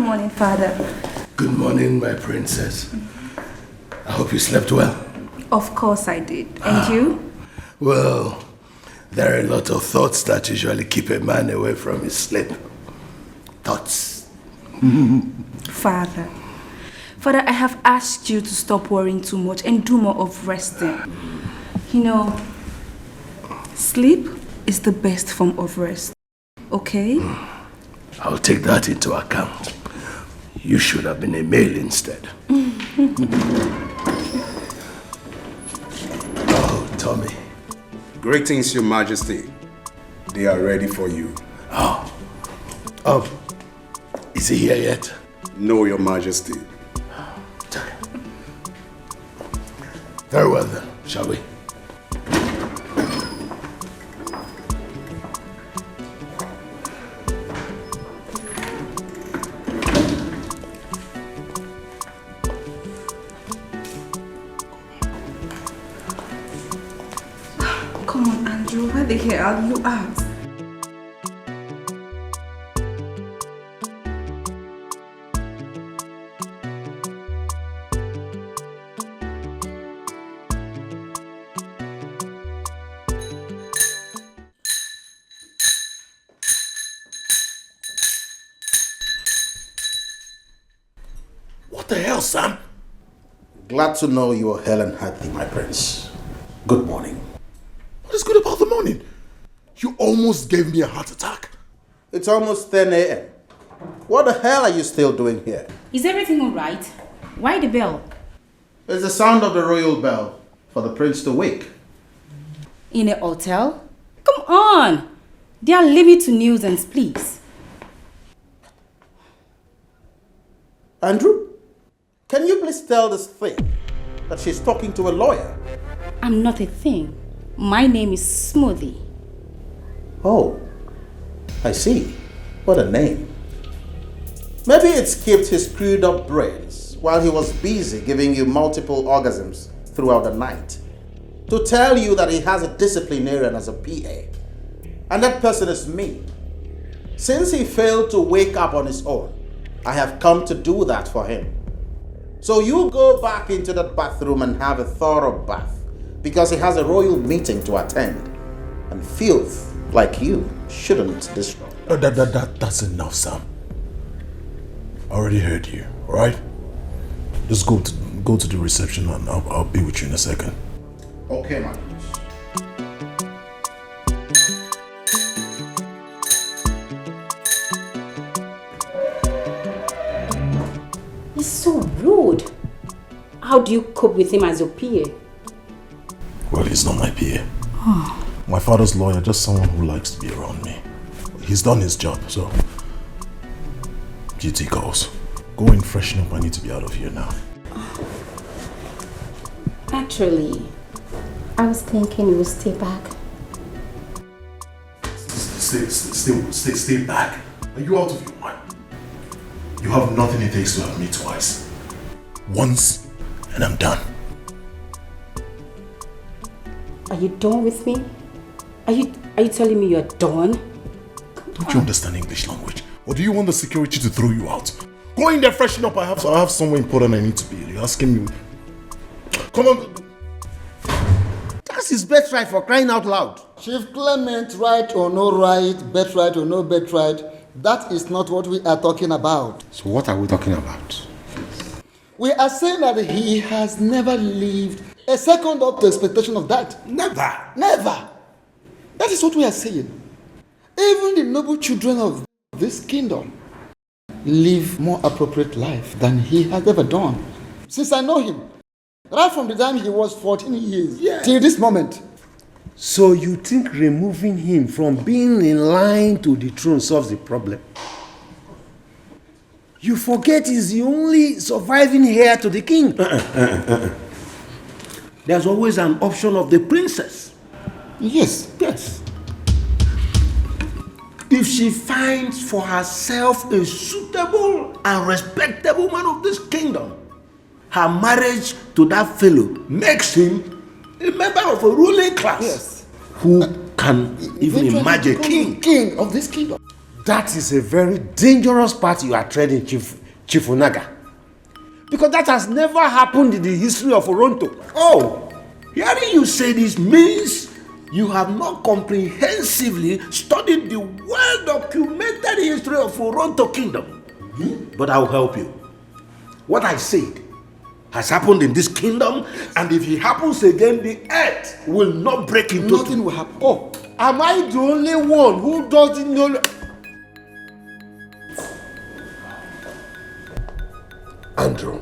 morning, Father. Good morning, my princess. I hope you slept well. Of course I did. And you? Well, there are a lot of thoughts that usually keep a man away from his sleep. Thoughts. Father, I have asked you to stop worrying too much and do more of resting. You know, sleep is the best form of rest. Okay? I'll take that into account. You should have been a male instead. Oh, Tommy. Greetings, Your Majesty. They are ready for you. Is he here yet? No, Your Majesty. Very well then, shall we? Come on, Andrew. Where the hell are you at? What the hell, Sam? Glad to know you are hale and healthy, my prince. Good morning. What is good about the morning? You almost gave me a heart attack. It's almost 10 a.m. What the hell are you still doing here? Is everything alright? Why the bell? It's the sound of the royal bell for the prince to wake. In a hotel? Come on! They are leaving to nuisance, please. Andrew, can you please tell this thing that she's talking to a lawyer? I'm not a thing. My name is Smoothie. Oh, I see. What a name. Maybe it skipped his screwed up brains while he was busy giving you multiple orgasms throughout the night to tell you that he has a disciplinarian as a PA. And that person is me. Since he failed to wake up on his own, I have come to do that for him. So you go back into that bathroom and have a thorough bath because he has a royal meeting to attend. And filth like you shouldn't disrupt. That's enough, Sam. I already heard you, alright? Just go to the reception and I'll be with you in a second. Okay, man. He's so rude. How do you cope with him as your PA? Well, he's not my PA. My father's lawyer, just someone who likes to be around me. He's done his job, so duty calls. Go and freshen up. I need to be out of here now. Actually, I was thinking you would stay back. Stay back. Are you out of your mind? You have nothing it takes to have me twice. Once, and I'm done. Are you done with me? Are you telling me you're done? Don't you understand English language? Or do you want the security to throw you out? Go in there, freshen up. I have somewhere important I need to be. You're asking me. Come on. That's his birthright, for crying out loud. Chief Clement, right or no right, birthright or no birthright, that is not what we are talking about. So what are we talking about? We are saying that he has never lived a second up to expectation of that. Never. Never. That is what we are saying. Even the noble children of this kingdom live more appropriate life than he has ever done. Since I know him, right from the time he was 14 years till this moment. So you think removing him from being in line to the throne solves the problem? You forget he's the only surviving heir to the king. There's always an option of the princess. Yes. Yes. If she finds for herself a suitable and respectable man of this kingdom, her marriage to that fellow makes him a member of a ruling class. Yes. Who can even imagine a king? King of this kingdom. That is a very dangerous path you are treading, Chief Unaga. Because that has never happened in the history of Oronto. Oh, hearing you say this means you have not comprehensively studied the well-documented history of Oronto Kingdom. But I'll help you. What I said has happened in this kingdom, and if it happens again, the earth will not break into two. Nothing will happen. Oh, am I the only one who doesn't know? Andrew,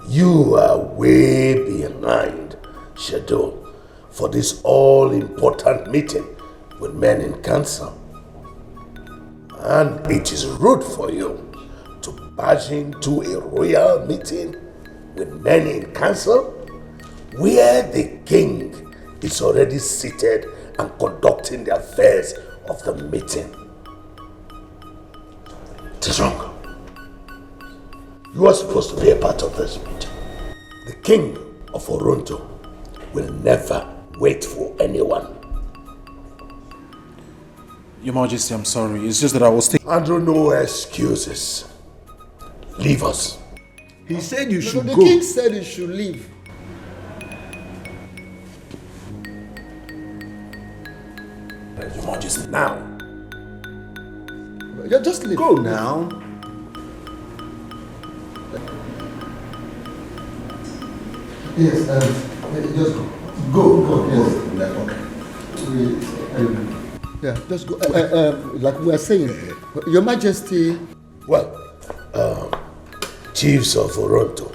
you are way behind schedule for this all-important meeting with men in council. And it is rude for you to barge into a royal meeting with men in council where the king is already seated and conducting the affairs of the meeting. It is wrong. You are supposed to be a part of this meeting. The king of Oronto will never wait for anyone. Your Majesty, I'm sorry. It's just that I was thinking... Andrew, no excuses. Leave us. He said you should The go. king said you should leave. Your Majesty, now. Yeah, just leave. Go now. Yes, just go. Go, yes. Okay. Yeah, just go. Like we were saying, Your Majesty. Well, chiefs of Oronto,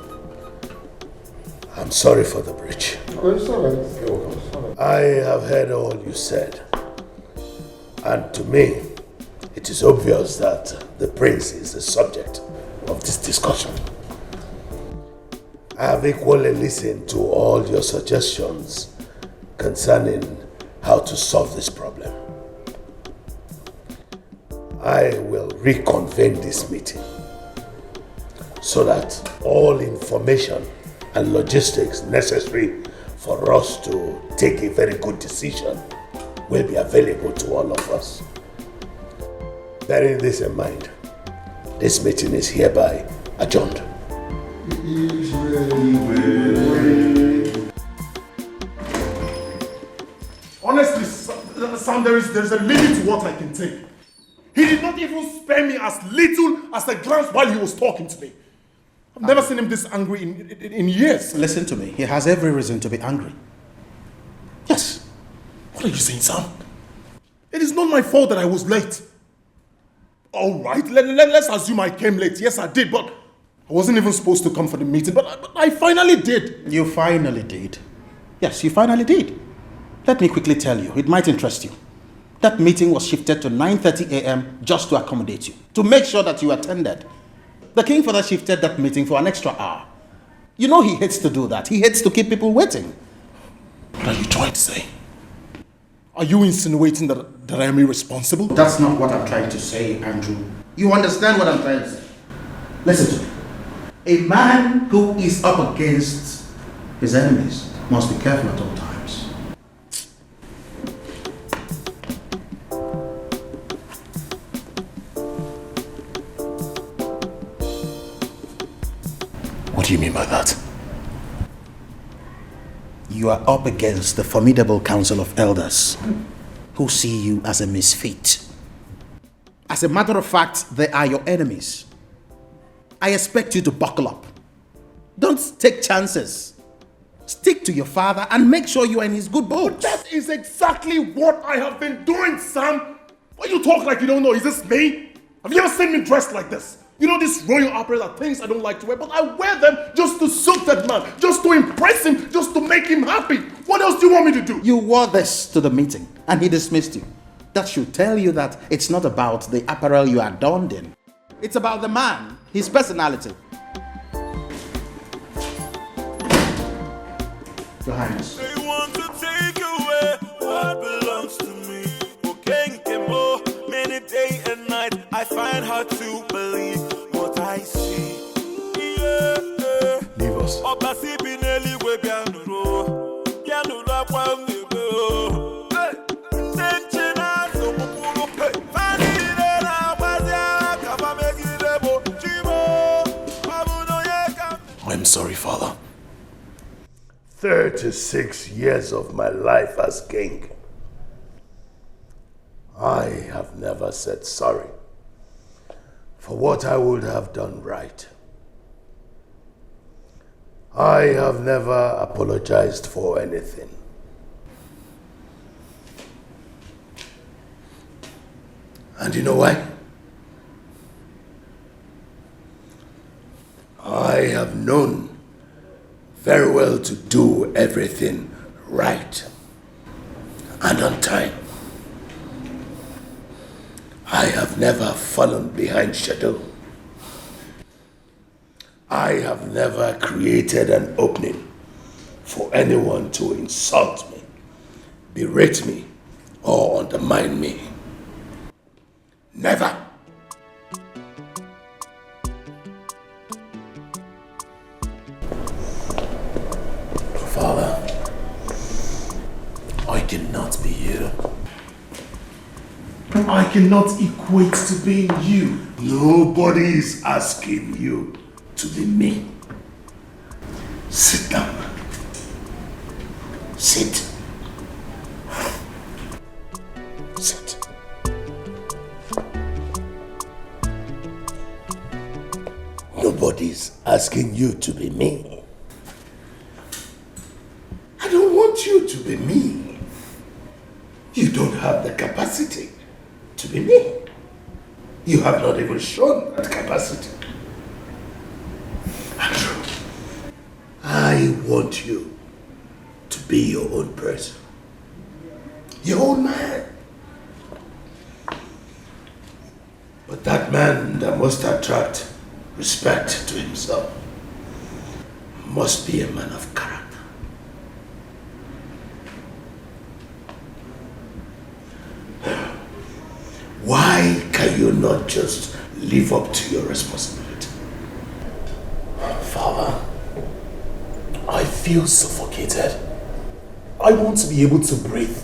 I'm sorry for the breach. Oh, it's all right. It's all right. I have heard all you said. And to me, it is obvious that the prince is the subject of this discussion. I have equally listened to all your suggestions concerning how to solve this problem. I will reconvene this meeting so that all information and logistics necessary for us to take a very good decision will be available to all of us. Bearing this in mind, this meeting is hereby adjourned. Honestly, Sam, there's a limit to what I can take. He did not even spare me as little as a glance while he was talking to me. I've never seen him this angry in years. Listen to me. He has every reason to be angry. Yes. What are you saying, Sam? It is not my fault that I was late. All right, let's assume I came late. Yes, I did, but I wasn't even supposed to come for the meeting, but I finally did. You finally did. Yes, you finally did. Let me quickly tell you, it might interest you. That meeting was shifted to 9:30 a.m. just to accommodate you, to make sure that you attended. The king further shifted that meeting for an extra hour. You know he hates to do that. He hates to keep people waiting. What are you trying to say? Are you insinuating that I am irresponsible? That's not what I'm trying to say, Andrew. You understand what I'm trying to say? Listen to me. A man who is up against his enemies must be careful at all times. What do you mean by that? You are up against the formidable council of elders who see you as a misfit. As a matter of fact, they are your enemies. I expect you to buckle up. Don't take chances. Stick to your father and make sure you are in his good books. That is exactly what I have been doing, Sam. Why you talk like you don't know? Is this me? Have you ever seen me dressed like this? You know, these royal opera are things I don't like to wear, but I wear them just to suit that man, just to impress him, just to make him happy. What else do you want me to do? You wore this to the meeting and he dismissed you. That should tell you that it's not about the apparel you are adorned in. It's about the man, his personality. Your Highness. They want to take away what belongs to me. Many day and night I find hard to believe what I see. Leave us. 36 years of my life as king, I have never said sorry for what I would have done right. I have never apologized for anything. And you know why? I have known very well to do everything right and on time. I have never fallen behind schedule. I have never created an opening for anyone to insult me, berate me, or undermine me. Never. Father, I cannot be you. I cannot equate to being you. Nobody is asking you to be me. Sit down. Sit. Sit. Nobody's asking you to be me. I don't want you to be me. You don't have the capacity to be me. You have not even shown that capacity. Andrew, I want you to be your own person. Your own man. But that man that must attract respect to himself must be a man of character. Why can you not just live up to your responsibility? Father, I feel suffocated. I want to be able to breathe,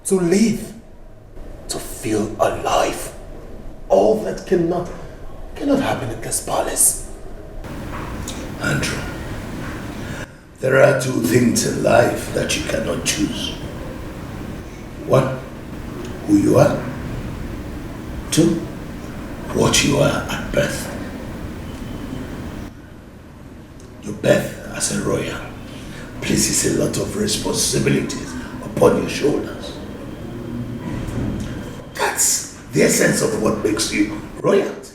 to live, to feel alive. All that cannot happen in this palace. Andrew, there are two things in life that you cannot choose. One, who you are. Two, what you are at birth. Your birth as a royal places a lot of responsibilities upon your shoulders. That's the essence of what makes you royalty.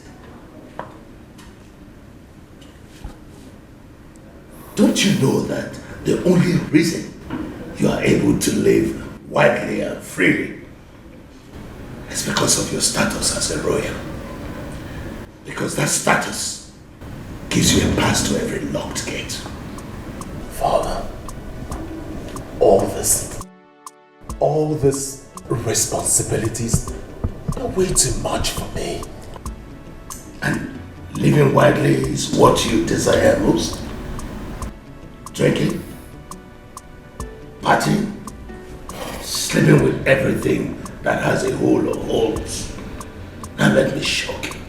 Don't you know that the only reason you are able to live widely and freely is because of your status as a royal? Because that status gives you a pass to every locked gate. Father, all these responsibilities are way too much for me. And living widely is what you desire most? Drinking, partying, sleeping with everything that has a hole or holes. Now let me shock you.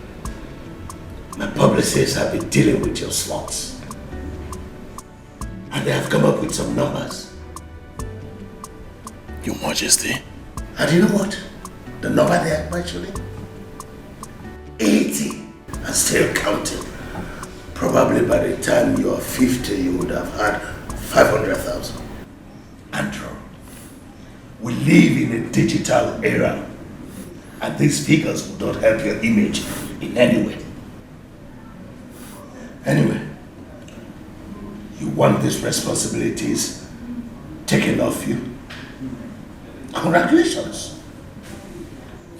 My publicists have been dealing with your slots. And they have come up with some numbers. Your Majesty. And you know what? The number they have mentioning? 80 and still counting. Probably by the time you are 50, you would have had 500,000. Andrew, we live in a digital era, and these figures would not help your image in any way. Anyway, you want these responsibilities taken off you. Congratulations.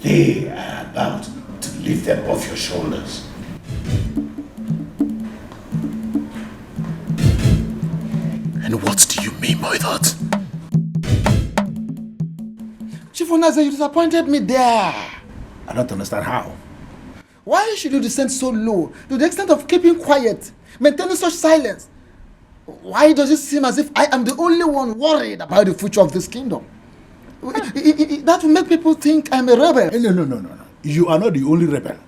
They are about to lift them off your shoulders. And what do you mean by that? Chief Onaze, you disappointed me there. I don't understand how. Why should you descend so low to the extent of keeping quiet, maintaining such silence? Why does it seem as if I am the only one worried about the future of this kingdom? That will make people think I'm a rebel. No. You are not the only rebel.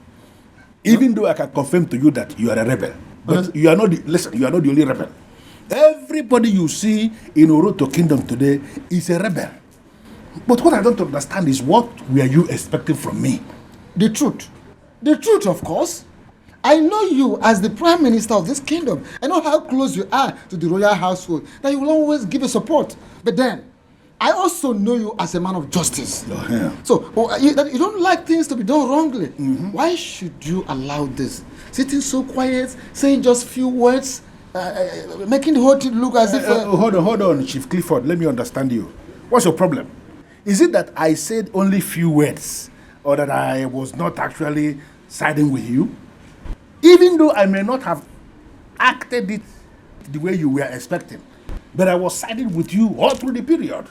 Even though I can confirm to you that you are a rebel. But you are not the only rebel. Everybody you see in Oroto Kingdom today is a rebel. But what I don't understand is what were you expecting from me? The truth. The truth, of course. I know you as the Prime Minister of this kingdom. I know how close you are to the royal household, that you will always give a support. But then, I also know you as a man of justice. Oh, yeah. So, you don't like things to be done wrongly. Why should you allow this? Sitting so quiet, saying just few words, making the whole thing look as if... Hold on, Chief Clifford. Let me understand you. What's your problem? Is it that I said only few words, or that I was not actually siding with you? Even though I may not have acted it the way you were expecting, but I was siding with you all through the period.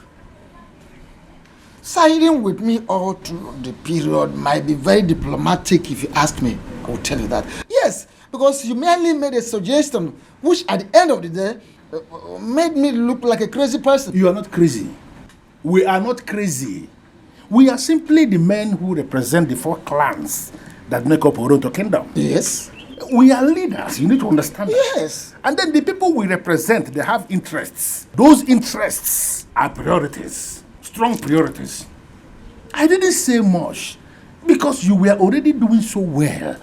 Siding with me all through the period might be very diplomatic if you ask me. I will tell you that. Yes, because you merely made a suggestion which at the end of the day made me look like a crazy person. You are not crazy. We are not crazy. We are simply the men who represent the 4 clans that make up Oroto Kingdom. Yes. We are leaders. You need to understand that. Yes. And then the people we represent, they have interests. Those interests are priorities. Strong priorities. I didn't say much because you were already doing so well.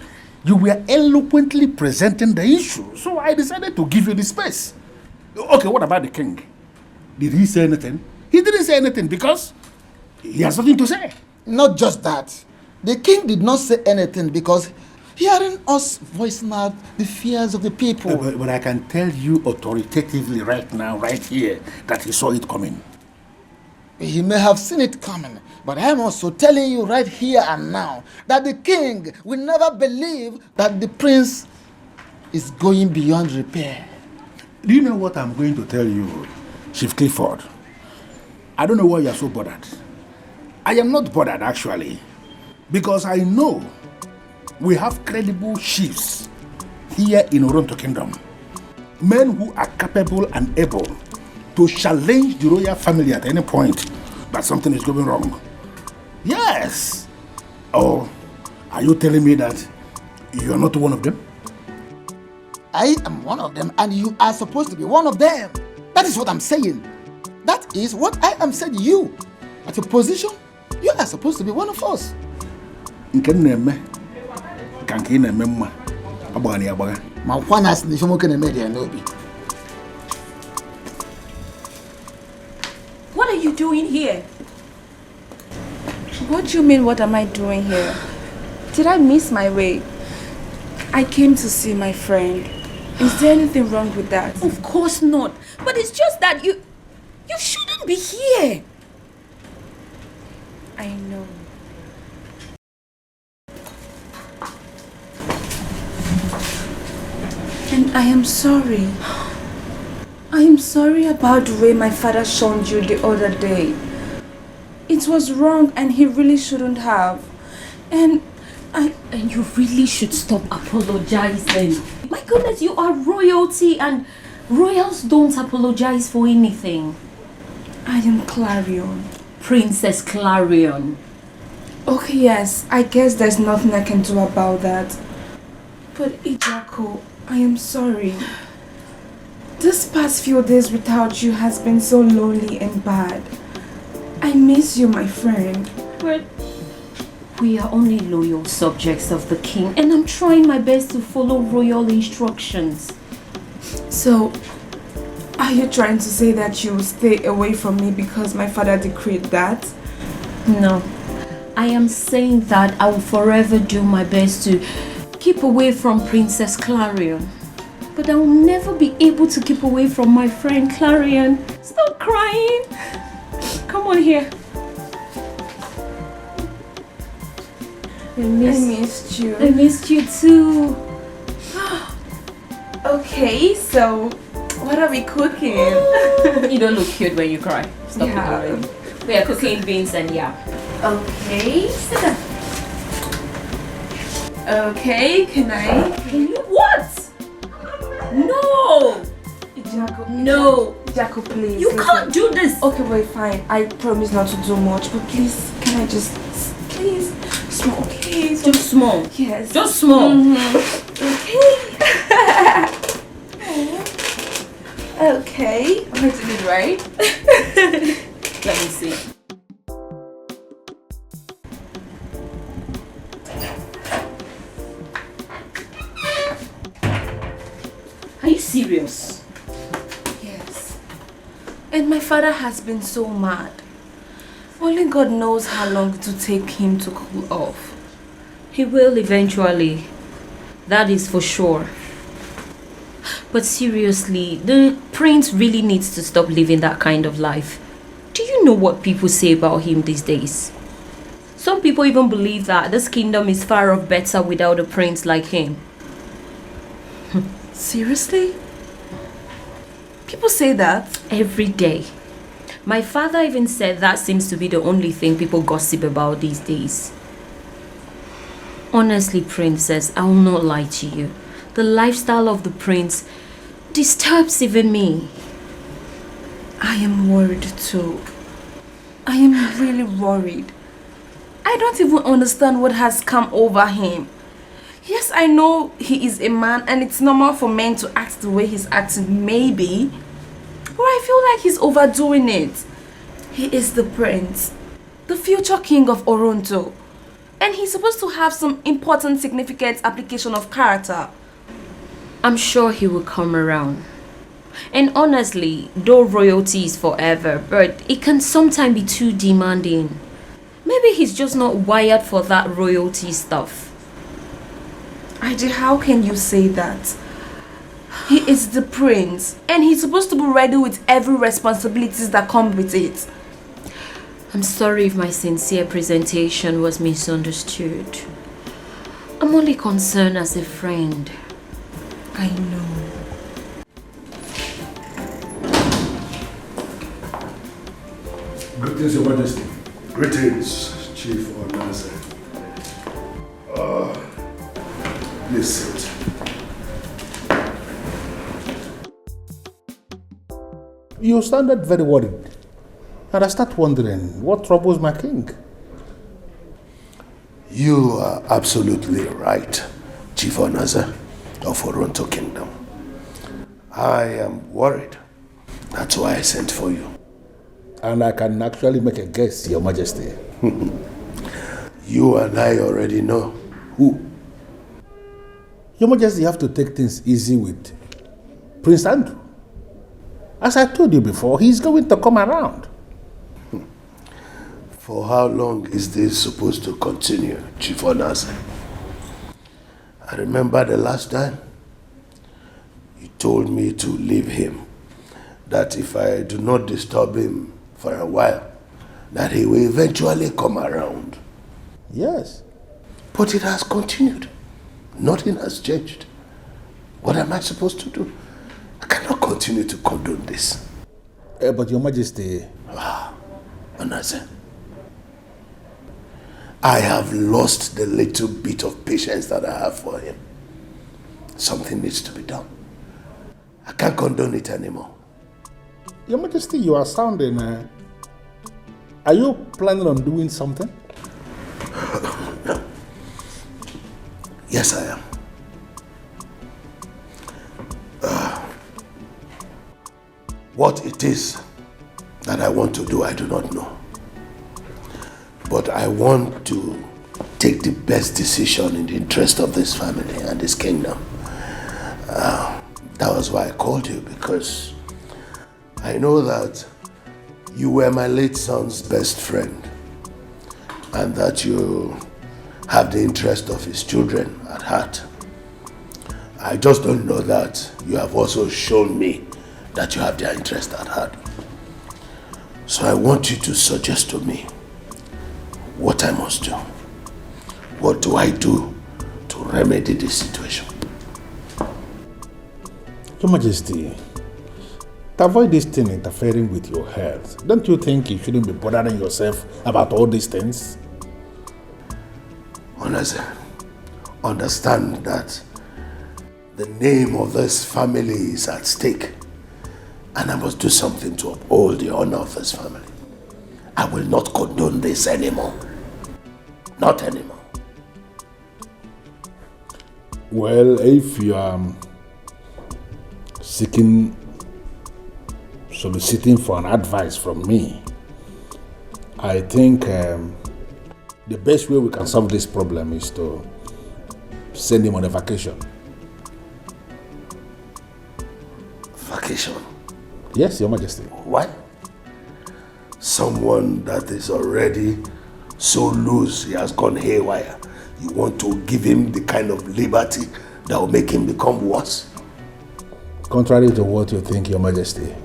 You were eloquently presenting the issue. So I decided to give you the space. Okay, what about the king? Did he say anything? He didn't say anything because he has nothing to say. Not just that. The king did not say anything because hearing us voicing out the fears of the people. But I can tell you authoritatively right now, right here, that he saw it coming. He may have seen it coming, but I'm also telling you right here and now that the king will never believe that the prince is going beyond repair. Do you know what I'm going to tell you, Chief Clifford? I don't know why you're so bothered. I am not bothered, actually, because I know we have credible chiefs here in Oroto Kingdom. Men who are capable and able to challenge the royal family at any point that something is going wrong. Yes. Or are you telling me that you are not one of them? I am one of them and you are supposed to be one of them. That is what I'm saying. That is what I am saying to you. At your position, you are supposed to be one of us. What are you doing here? What do you mean, what am I doing here? Did I miss my way? I came to see my friend. Is there anything wrong with that? Of course not. But it's just that you shouldn't be here. I know. And I am sorry. I am sorry about the way my father shunned you the other day. It was wrong and he really shouldn't have. And you really should stop apologizing. My goodness, you are royalty and royals don't apologize for anything. I am Clarion. Princess Clarion. Okay, yes, I guess there's nothing I can do about that. But Ijako, I am sorry. This past few days without you has been so lonely and bad. I miss you, my friend. But we are only loyal subjects of the king, and I'm trying my best to follow royal instructions. So, are you trying to say that you will stay away from me because my father decreed that? No. I am saying that I will forever do my best to keep away from Princess Clarion. But I will never be able to keep away from my friend Clarion. Stop crying. Come on here. I missed you. I missed you too. Okay, so what are we cooking? You don't look cute when you cry. Stop it already. We are cooking beans and yam. Okay, sit down. Okay, can you? What? No! Jaco, no! Jaco, please. You can't do this! Okay, wait, fine. I promise not to do much, but please, can I just... Please. Small, okay? So, just small? Yes. Just small? Okay. Okay, I'm going to do it right. Let me see. Are you serious? Yes. And my father has been so mad. Only God knows how long it will take him to cool off. He will eventually. That is for sure. But seriously, the prince really needs to stop living that kind of life. Do you know what people say about him these days? Some people even believe that this kingdom is far off better without a prince like him. Seriously? People say that? Every day. My father even said that seems to be the only thing people gossip about these days. Honestly, princess, I will not lie to you. The lifestyle of the prince disturbs even me. I am worried too. I am really worried. I don't even understand what has come over him. Yes, I know he is a man and it's normal for men to act the way he's acting, maybe. But I feel like he's overdoing it. He is the prince, the future king of Oronto. And he's supposed to have some important, significant application of character. I'm sure he will come around. And honestly, though royalty is forever, but it can sometimes be too demanding. Maybe he's just not wired for that royalty stuff. Ije, how can you say that? He is the prince, and he's supposed to be ready with every responsibilities that come with it. I'm sorry if my sincere presentation was misunderstood. I'm only concerned as a friend. I know. Greetings, Your Majesty. Greetings, Chief Onaze. Please sit. You sounded very worried. And I start wondering, what troubles my king? You are absolutely right, Chief Onaze of Oronto Kingdom. I am worried. That's why I sent for you. And I can actually make a guess, Your Majesty. You and I already know who. Your Majesty, you have to take things easy with Prince Andrew. As I told you before, he's going to come around. For how long is this supposed to continue, Chief Onaze? I remember the last time you told me to leave him, that if I do not disturb him for a while, that he will eventually come around. Yes. But it has continued. Nothing has changed. What am I supposed to do? I cannot continue to condone this. But Your Majesty... Onaze, I have lost the little bit of patience that I have for him. Something needs to be done. I can't condone it anymore. Your Majesty, you are sounding... Are you planning on doing something? No. Yes, I am. What it is that I want to do, I do not know. But I want to take the best decision in the interest of this family and this kingdom. That was why I called you, because I know that you were my late son's best friend and that you have the interest of his children at heart. I just don't know that you have also shown me that you have their interest at heart. So I want you to suggest to me what I must do. What do I do to remedy this situation? Your Majesty, to avoid this thing interfering with your health, don't you think you shouldn't be bothering yourself about all these things? Onaze, understand that the name of this family is at stake, and I must do something to uphold the honor of this family. I will not condone this anymore. Not anymore. Well, if you are seeking soliciting for an advice from me, I think the best way we can solve this problem is to send him on a vacation. Vacation? Yes, Your Majesty. Why? Someone that is already so loose, he has gone haywire. You want to give him the kind of liberty that will make him become worse? Contrary to what you think, Your Majesty,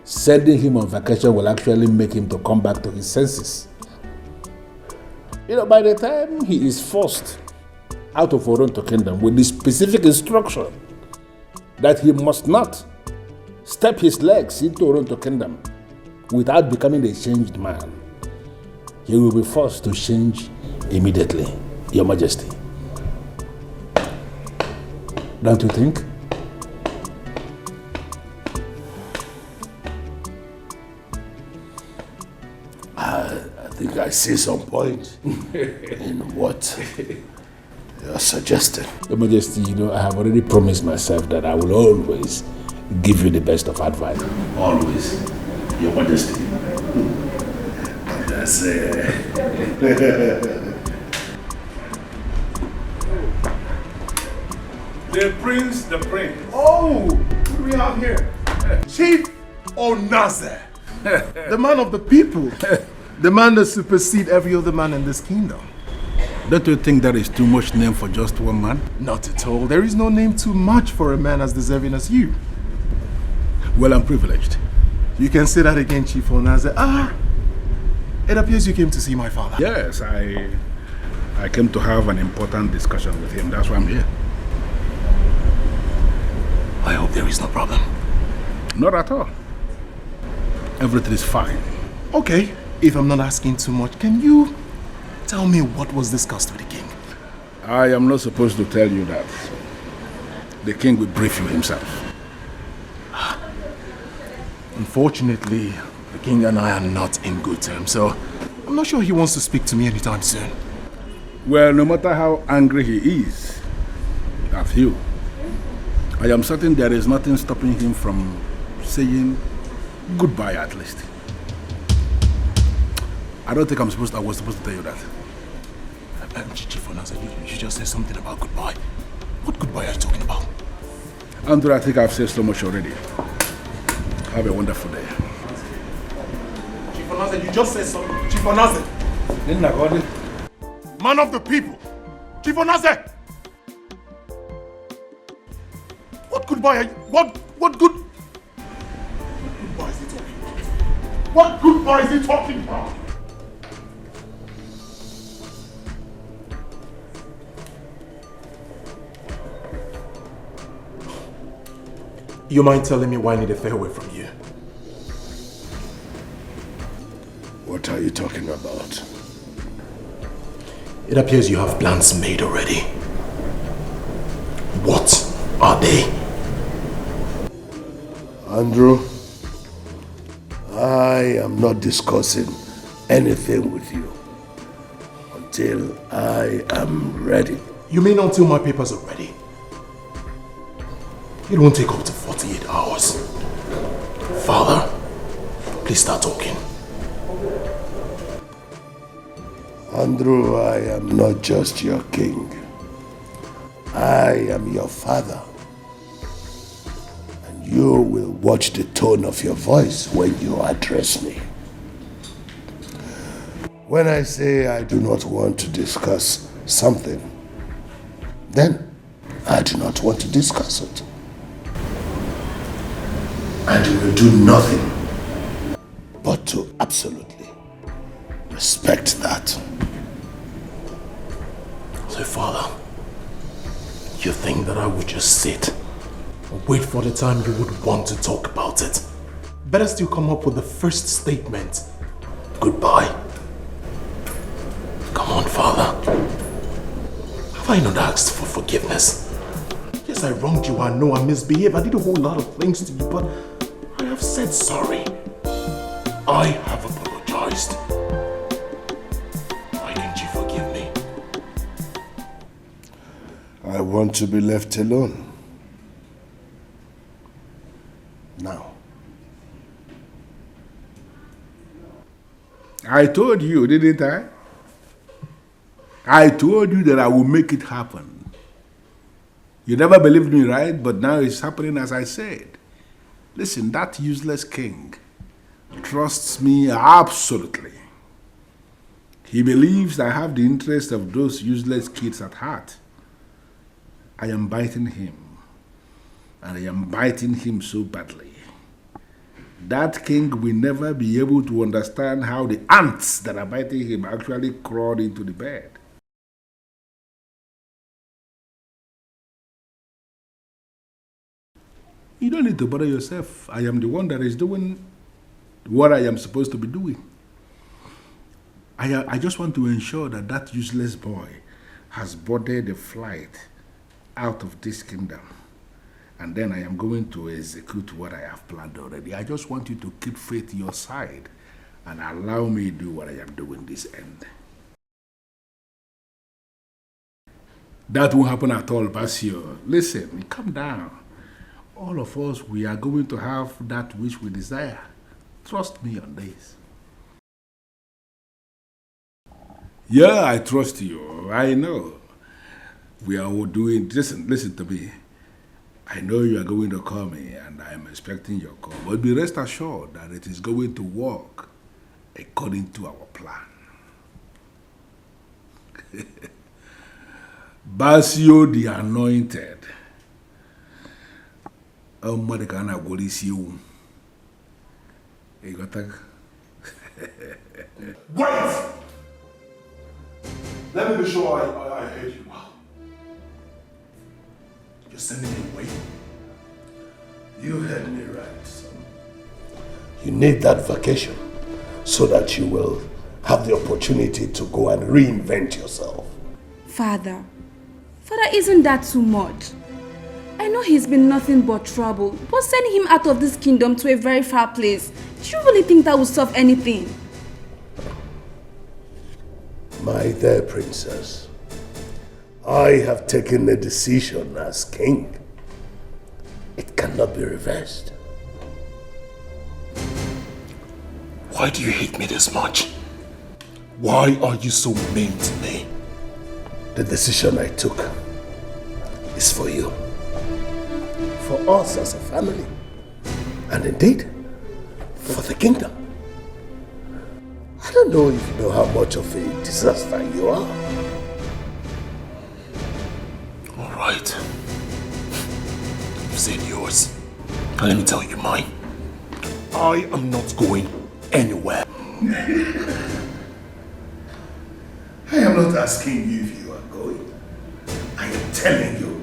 sending him on vacation will actually make him to come back to his senses. You know, by the time he is forced out of Oronto Kingdom with the specific instruction that he must not step his legs into Oronto Kingdom without becoming a changed man, he will be forced to change immediately, Your Majesty. Don't you think? I think I see some point in what you're suggesting. Your Majesty, you know, I have already promised myself that I will always give you the best of advice. Always, Your Majesty. That's The prince. Oh, what do we have here? Chief Onaze, the man of the people, the man that supersedes every other man in this kingdom. Don't you think that is too much name for just one man? Not at all. There is no name too much for a man as deserving as you. Well, I'm privileged. You can say that again, Chief Onaze. It appears you came to see my father. Yes, I came to have an important discussion with him. That's why I'm here. I hope there is no problem. Not at all. Everything is fine. Okay, if I'm not asking too much, can you tell me what was discussed with the king? I am not supposed to tell you that. The king will brief you himself. Unfortunately, the king and I are not in good terms, so I'm not sure he wants to speak to me anytime soon. Well, no matter how angry he is at you, I am certain there is nothing stopping him from saying goodbye at least. I don't think I was supposed to tell you that. Chief Onaze, you just said something about goodbye. What goodbye are you talking about? Andrew, I think I've said so much already. Have a wonderful day. Chief Onaze, you just said something. Chief Onaze. Man of the people. Chief Onaze. What goodbye are you? What goodbye is he talking about? What goodbye is he talking about? You mind telling me why I need a farewell from you? What are you talking about? It appears you have plans made already. What are they? Andrew, I am not discussing anything with you until I am ready. You mean until my papers are ready? It won't take up to 48 hours. Father, please start talking. Andrew, I am not just your king. I am your father. And you will watch the tone of your voice when you address me. When I say I do not want to discuss something, then I do not want to discuss it. And you will do nothing but to absolutely respect that. So, Father, you think that I would just sit and wait for the time you would want to talk about it? Better still come up with the first statement. Goodbye. Come on, Father. Have I not asked for forgiveness? Yes, I wronged you. I know I misbehaved. I did a whole lot of things to you, but I have said sorry. I have apologized. Why can't you forgive me? I want to be left alone. Now, I told you, didn't I? I told you that I will make it happen. You never believed me, right? But now it's happening as I said. Listen, that useless king trusts me absolutely. He believes I have the interest of those useless kids at heart. I am biting him. And I am biting him so badly. That king will never be able to understand how the ants that are biting him actually crawled into the bed. You don't need to bother yourself. I am the one that is doing what I am supposed to be doing. I just want to ensure that that useless boy has boarded a flight out of this kingdom. And then I am going to execute what I have planned already. I just want you to keep faith your side and allow me to do what I am doing this end. That won't happen at all, Basio. Listen, calm down. All of us, we are going to have that which we desire. Trust me on this. Yeah, I trust you. I know. We are all doing... Listen to me. I know you are going to call me and I am expecting your call. But be rest assured that it is going to work according to our plan. Basio the Anointed. Oh, Madikana Golisiu. You got that? Wait! Let me be sure I heard you well. You're sending me away? You heard me right, son. You need that vacation so that you will have the opportunity to go and reinvent yourself. Father, isn't that too much? I know he's been nothing but trouble, but sending him out of this kingdom to a very far place, do you really think that will solve anything? My dear princess, I have taken a decision as king. It cannot be reversed. Why do you hate me this much? Why are you so mean to me? The decision I took is for you. For us as a family. And indeed, for the kingdom. I don't know if you know how much of a disaster you are. All right. You've said yours. And let me tell you mine. I am not going anywhere. I am not asking you if you are going. I am telling you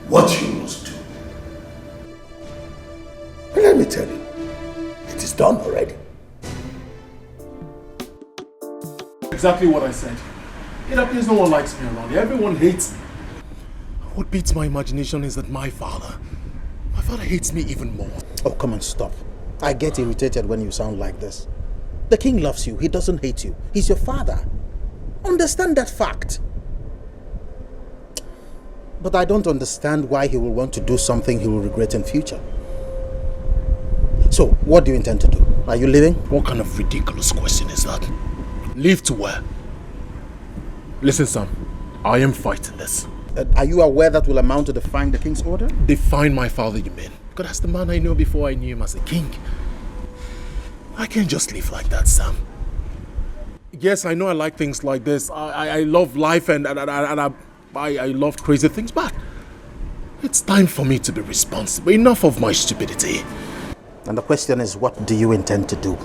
what you must do. And let me tell you, it is done already. Exactly what I said. It appears no one likes me around here. Everyone hates me. What beats my imagination is that my father hates me even more. Oh, come on, stop. I get irritated when you sound like this. The king loves you. He doesn't hate you. He's your father. Understand that fact. But I don't understand why he will want to do something he will regret in future. So, what do you intend to do? Are you leaving? What kind of ridiculous question is that? Leave to where? Listen, son. I am fighting this. Are you aware that will amount to defying the king's order? Define my father, you mean? Because that's the man I know before I knew him as a king. I can't just live like that, Sam. Yes, I know I like things like this. I love life and I love crazy things, but it's time for me to be responsible. Enough of my stupidity. And the question is, what do you intend to do?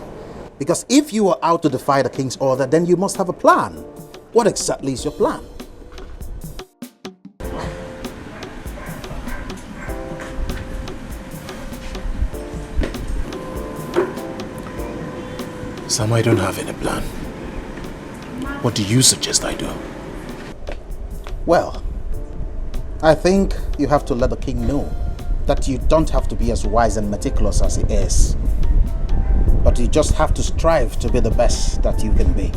Because if you are out to defy the king's order, then you must have a plan. What exactly is your plan? Sam, I don't have any plan. What do you suggest I do? Well, I think you have to let the king know that you don't have to be as wise and meticulous as he is. But you just have to strive to be the best that you can be.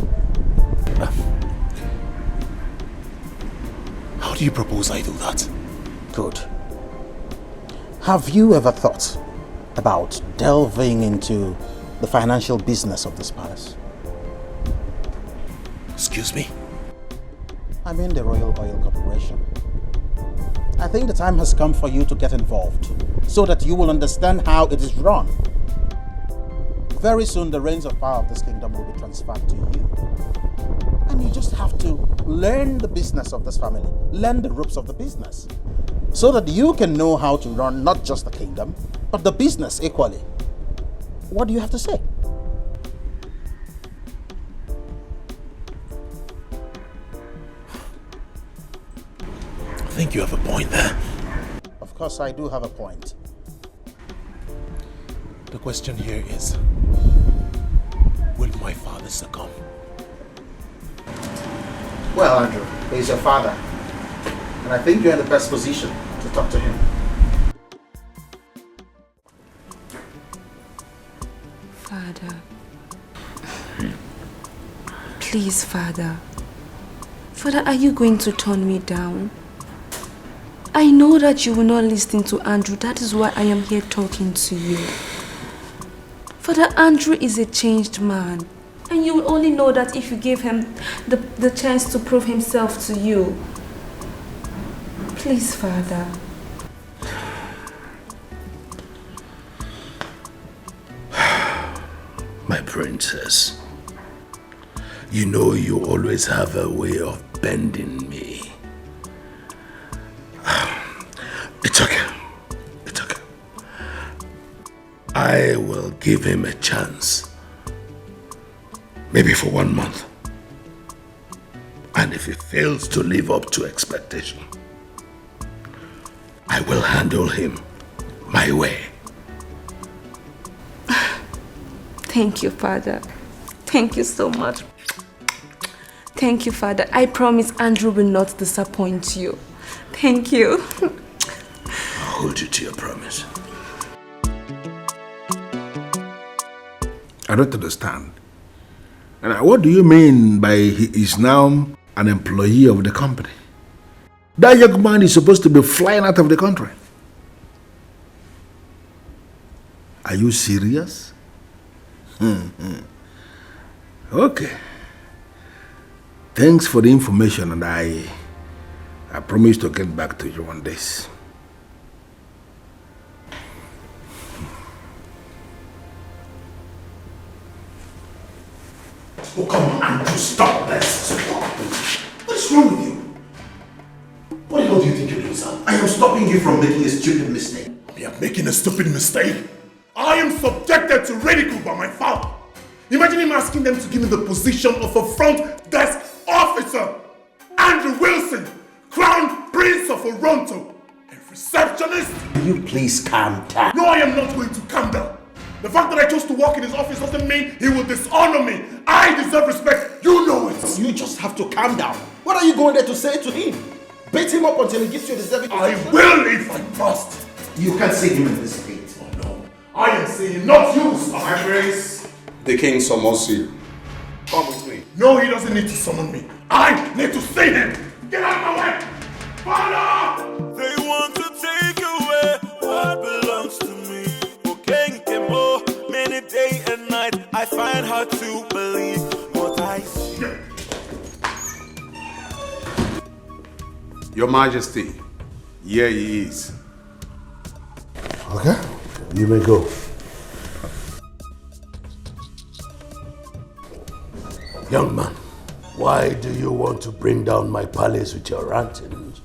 How do you propose I do that? Good. Have you ever thought about delving into the financial business of this palace? Excuse me? I mean the Royal Oil Corporation. I think the time has come for you to get involved so that you will understand how it is run. Very soon the reins of power of this kingdom will be transferred to you. And you just have to learn the business of this family, learn the ropes of the business, so that you can know how to run not just the kingdom, but the business equally. What do you have to say? I think you have a point there. Of course I do have a point. The question here is, will my father succumb? Well, Andrew, he's your father. And I think you're in the best position to talk to him. Father. Please, Father. Father, are you going to turn me down? I know that you will not listen to Andrew. That is why I am here talking to you. Father, Andrew is a changed man. And you will only know that if you give him the chance to prove himself to you. Please, Father. My princess, you know you always have a way of bending me. It's okay. It's okay. I will give him a chance. Maybe for 1 month. And if he fails to live up to expectation, I will handle him my way. Thank you, Father. Thank you so much. Thank you, Father. I promise Andrew will not disappoint you. Thank you. I'll hold you to your promise. I don't understand. And what do you mean by he is now an employee of the company? That young man is supposed to be flying out of the country. Are you serious? Okay. Thanks for the information, and I promise to get back to you on this. Oh, come on, Andrew, stop this. What is wrong with you? What the hell do you think you're doing, son? I am stopping you from making a stupid mistake. You are making a stupid mistake. I am subjected to ridicule by my father. Imagine him asking them to give me the position of a front desk officer. Andrew Wilson, Crown Prince of Toronto, and receptionist. Will you please calm down? No, I am not going to calm down. The fact that I chose to work in his office doesn't mean he will dishonor me. I deserve respect. You know it. You just have to calm down. What are you going there to say to him? Beat him up until he gives you the deserving. I will if I must. You can't see him in this state. Oh no. I am saying not you, sir. My grace, the king summons you. Come with me. No, he doesn't need to summon me. I need to see him. Get out of my way. Father! They want to take away what belongs to me. Many day and night, I find hard to believe what I see. Your Majesty, here he is. Okay, you may go. Young man, why do you want to bring down my palace with your rantings?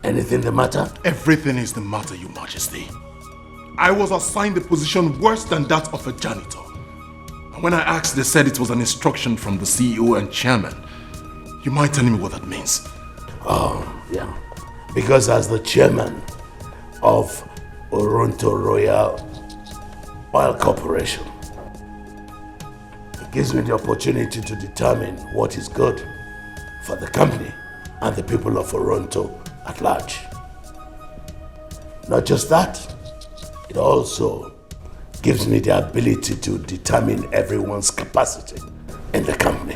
Anything the matter? Everything is the matter, Your Majesty. I was assigned a position worse than that of a janitor. And when I asked, they said it was an instruction from the CEO and chairman. You mind telling me what that means? Oh, yeah. Because as the chairman of Toronto Royal Oil Corporation, it gives me the opportunity to determine what is good for the company and the people of Toronto at large. Not just that, it also gives me the ability to determine everyone's capacity in the company.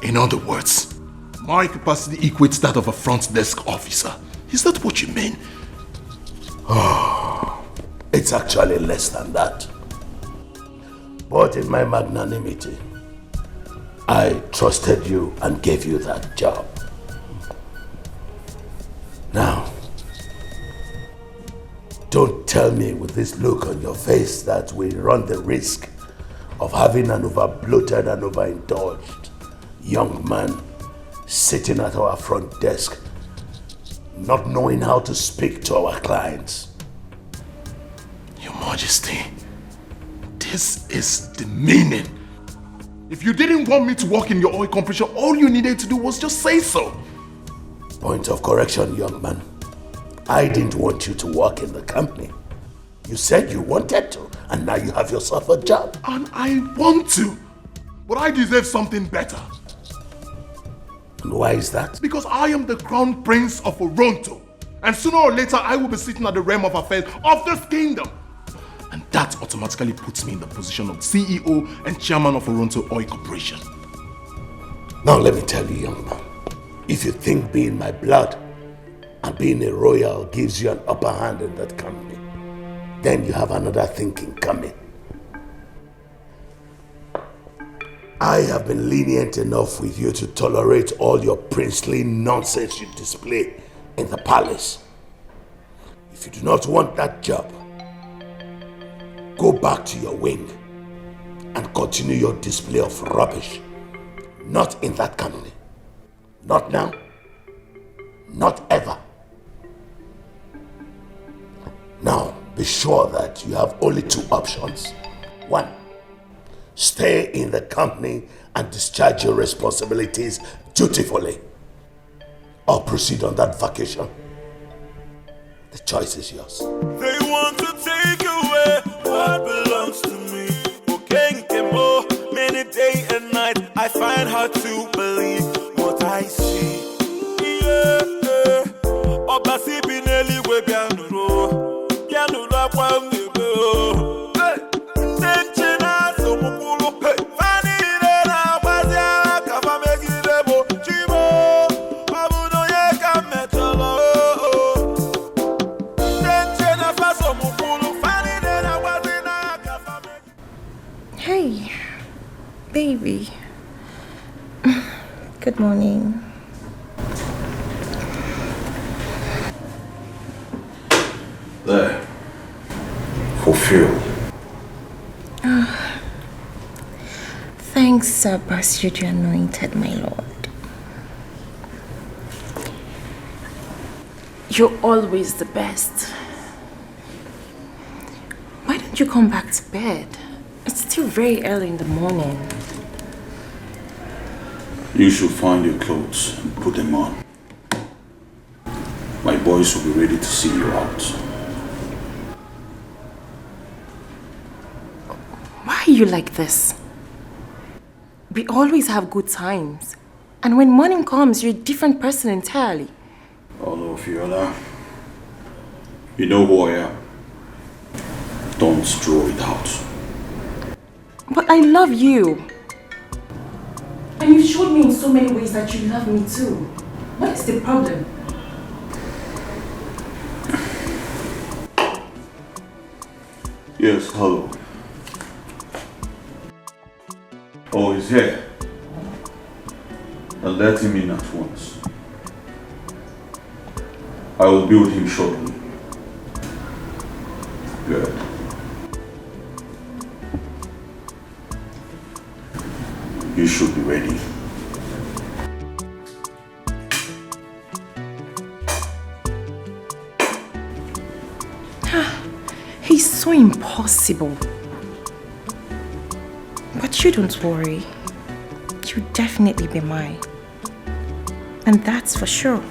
In other words, my capacity equates that of a front desk officer. Is that what you mean? Oh, it's actually less than that. But in my magnanimity, I trusted you and gave you that job. Now, don't tell me with this look on your face that we run the risk of having an over-bloated and overindulged young man sitting at our front desk, not knowing how to speak to our clients. Your Majesty, this is demeaning. If you didn't want me to work in your oil company, all you needed to do was just say so. Point of correction, young man. I didn't want you to work in the company. You said you wanted to, and now you have yourself a job. And I want to, but I deserve something better. And why is that? Because I am the crown prince of Oronto, and sooner or later I will be sitting at the realm of affairs of this kingdom. And that automatically puts me in the position of CEO and chairman of Oronto Oil Corporation. Now let me tell you, young man, if you think being my blood and being a royal gives you an upper hand in that company, then you have another thinking coming. I have been lenient enough with you to tolerate all your princely nonsense you display in the palace. If you do not want that job, go back to your wing and continue your display of rubbish. Not in that company. Not now. Not ever. Now, be sure that you have only two options. One, stay in the company and discharge your responsibilities dutifully, or proceed on that vacation. The choice is yours. They want to take away what belongs to me. Many day and night I find hard to believe what I see. Obasi bineli we bianuro, bianuro kwa mnibo. Tenchina so mukulu, fani na wazia kafa megirebo chimo. Abuno ye kametolo. Tenchina faso mukulu, fani na wazina kafa megirebo. Hey, baby. Good morning. There. Fulfill. Thanks, Basio, the anointed, my lord. You're always the best. Why don't you come back to bed? It's still very early in the morning. You should find your clothes and put them on. My boys will be ready to see you out. Why are you like this? We always have good times. And when morning comes, you're a different person entirely. Hello, Fiona. You know who I am. Don't throw it out. But I love you. And you've showed me in so many ways that you love me too. What is the problem? Yes, hello. Oh, he's here. I'll let him in at once. I will be with him shortly. Good. You should be ready. He's so impossible. But you don't worry. You'll definitely be mine. And that's for sure.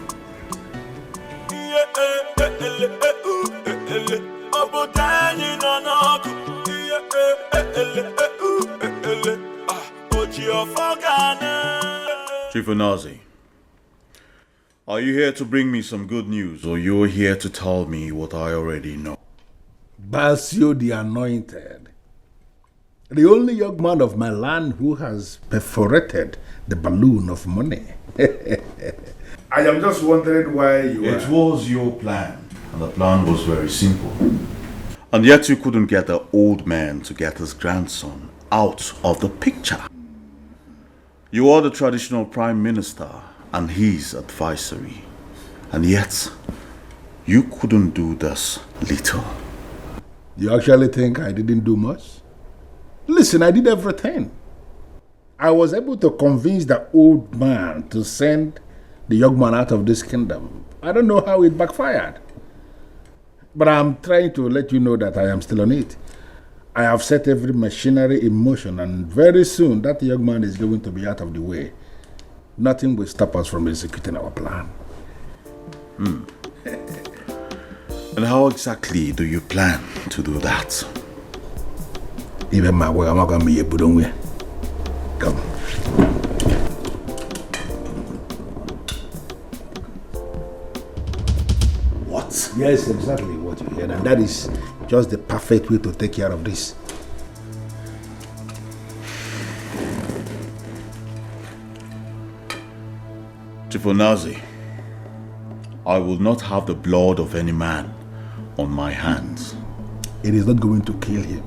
Chief Onazi, are you here to bring me some good news, or you're here to tell me what I already know? Basio the Anointed, the only young man of my land who has perforated the balloon of money. I am just wondering why you It was your plan, and the plan was very simple. And yet you couldn't get the old man to get his grandson out of the picture. You are the traditional prime minister and his advisory. And yet, you couldn't do this little. You actually think I didn't do much? Listen, I did everything. I was able to convince the old man to send the young man out of this kingdom. I don't know how it backfired. But I'm trying to let you know that I am still on it. I have set every machinery in motion, and very soon that young man is going to be out of the way. Nothing will stop us from executing our plan. And how exactly do you plan to do that? Even my way, I'm not going to be able to. Come. What? Yes, exactly what you heard, and that is just the perfect way to take care of this. Chifonazi, I will not have the blood of any man on my hands. It is not going to kill him.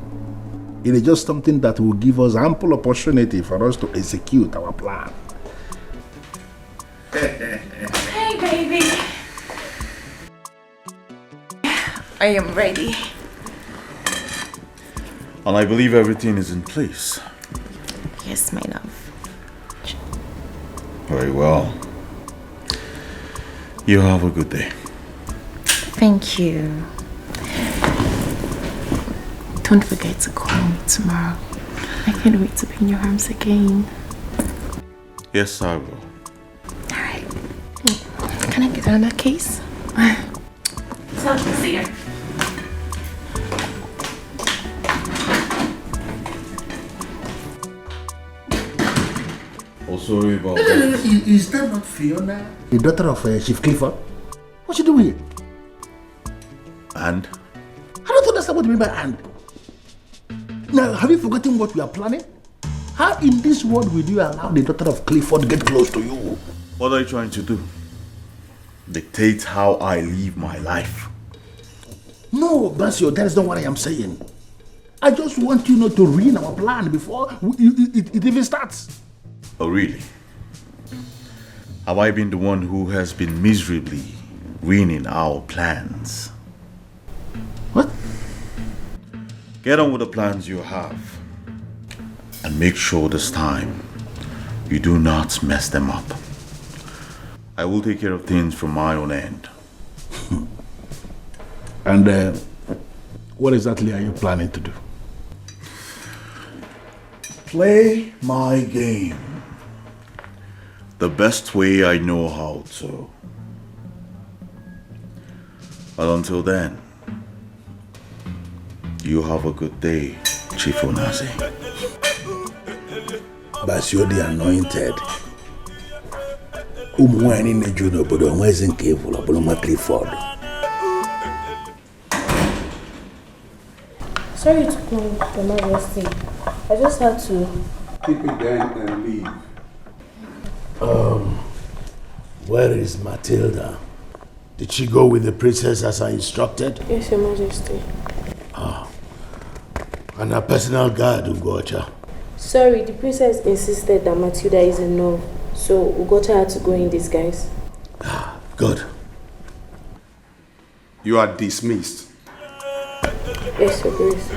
It is just something that will give us ample opportunity for us to execute our plan. Hey, baby. I am ready. And I believe everything is in place. Yes, my love. Very well. You have a good day. Thank you. Don't forget to call me tomorrow. I can't wait to be in your arms again. Yes, I will. Alright. Can I get another case? So easier. Oh, sorry about that. Is that not Fiona, the daughter of Chief Clifford? What's she doing here? And? I don't understand what you mean by and. Now, have you forgotten what we are planning? How in this world will you allow the daughter of Clifford to get close to you? What are you trying to do? Dictate how I live my life? No, Basio, that is not what I am saying. I just want you not to ruin our plan before it even starts. Oh, really? Have I been the one who has been miserably ruining our plans? What? Get on with the plans you have. And make sure this time you do not mess them up. I will take care of things from my own end. And what exactly are you planning to do? Play my game. The best way I know how to. But until then, you have a good day, Chief Onazi. Basio the anointed. Umwani nejuno bodo mwezi nkevu la bodo Clifford. Sorry to come, Your Majesty. I just had to. Keep it down and leave. Where is Matilda? Did she go with the princess as I instructed? Yes, Your Majesty. And her personal guard, Ugocha. Sorry, the princess insisted that Matilda is a no, so Ugocha had to go in disguise. Good. You are dismissed. Yes, Your Grace.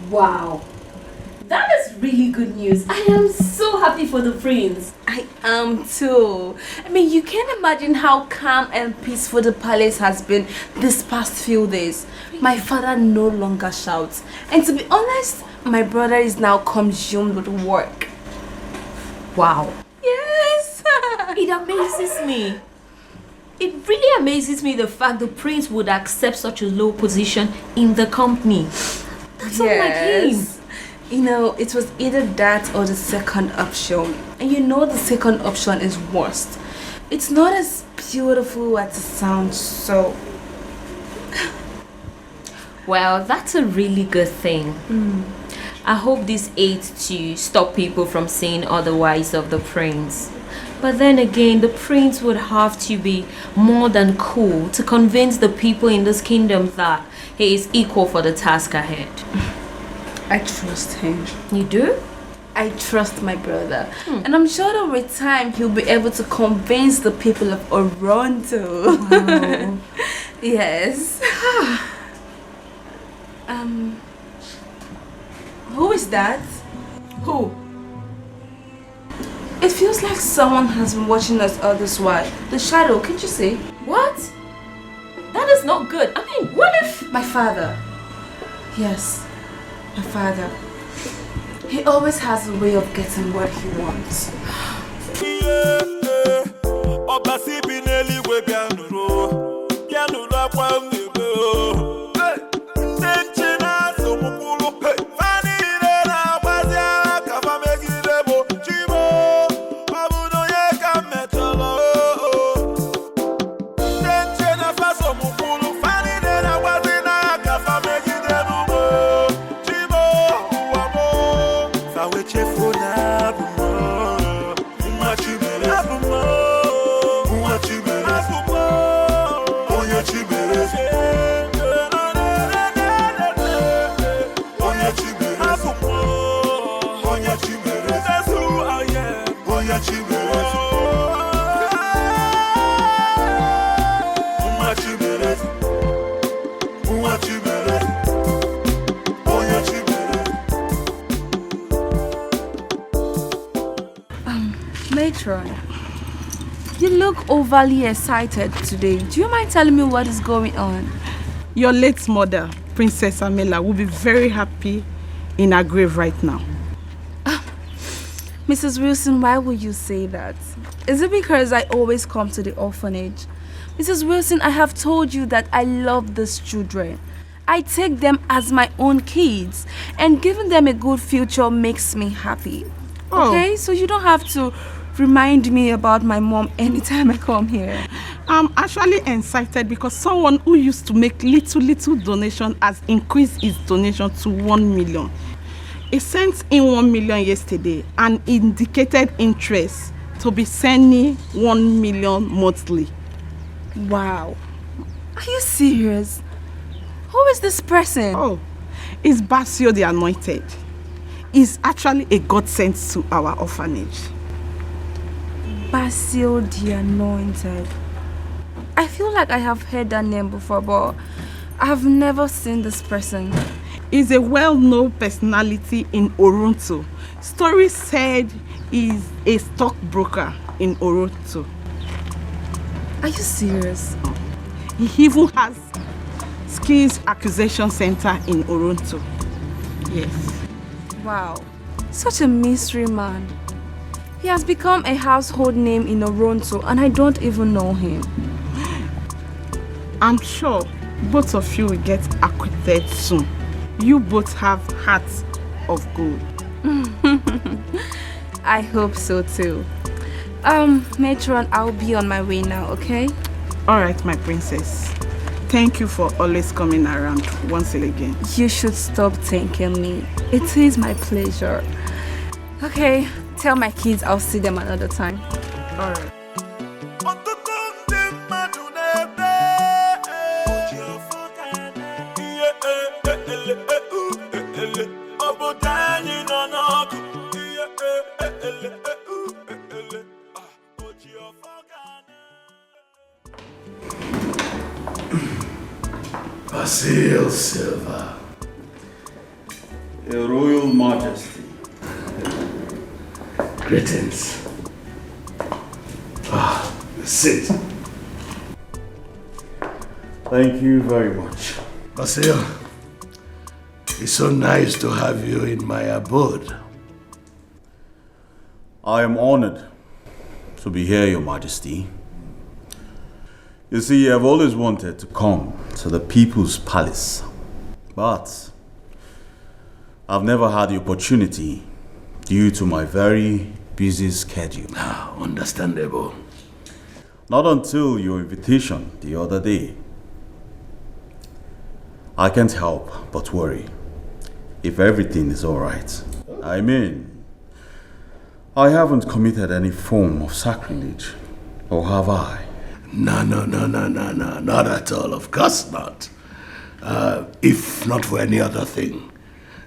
Wow, that is really good news. I am so happy for the prince. I am too. I mean, you can't imagine how calm and peaceful the palace has been this past few days. My father no longer shouts. And to be honest, my brother is now consumed with work. Wow. Yes! It amazes me. It really amazes me the fact the prince would accept such a low position in the company. That's unlike him. You know, it was either that or the second option. And you know the second option is worst. It's not as beautiful as it sounds, so... Well, that's a really good thing. I hope this aids to stop people from saying otherwise of the prince. But then again, the prince would have to be more than cool to convince the people in this kingdom that he is equal for the task ahead. I trust him. You do? I trust my brother. And I'm sure that with time he'll be able to convince the people of Oronto. Wow. Yes. Who is that? Who? It feels like someone has been watching us all this while. The shadow, can't you see? What? That is not good. I mean, what if... My father. Yes, my father. He always has a way of getting what he wants. Matron, you look overly excited today. Do you mind telling me what is going on? Your late mother, Princess Amela, will be very happy in her grave right now. Mrs. Wilson, why would you say that? Is it because I always come to the orphanage? Mrs. Wilson, I have told you that I love these children. I take them as my own kids, and giving them a good future makes me happy. Oh. Okay, so you don't have to remind me about my mom anytime I come here. I'm actually excited because someone who used to make little donation has increased his donation to 1 million. He sent in 1 million yesterday and indicated interest to be sending 1 million monthly. Wow. Are you serious? Who is this person? Oh, it's Basio the Anointed. He's actually a godsend to our orphanage. Basio the Anointed. I feel like I have heard that name before, but I have never seen this person. He's a well-known personality in Oronto. Stories said he's a stockbroker in Oronto. Are you serious? He even has skills acquisition center in Oronto. Yes. Wow, such a mystery man. He has become a household name in Oronto and I don't even know him. I'm sure both of you will get acquitted soon. You both have hearts of gold. I hope so too. Matron, I'll be on my way now, okay? Alright, my princess. Thank you for always coming around once again. You should stop thanking me. It is my pleasure. Okay, tell my kids I'll see them another time. Alright. Basil Silva. Your Royal Majesty. Greetings. Sit. Thank you very much. Basil, it's so nice to have you in my abode. I am honored to be here, Your Majesty. You see, I've always wanted to come to the People's Palace, but I've never had the opportunity due to my very busy schedule. Understandable. Not until your invitation the other day. I can't help but worry. if everything is alright. I mean, I haven't committed any form of sacrilege, or have I? No, not at all, of course not. If not for any other thing,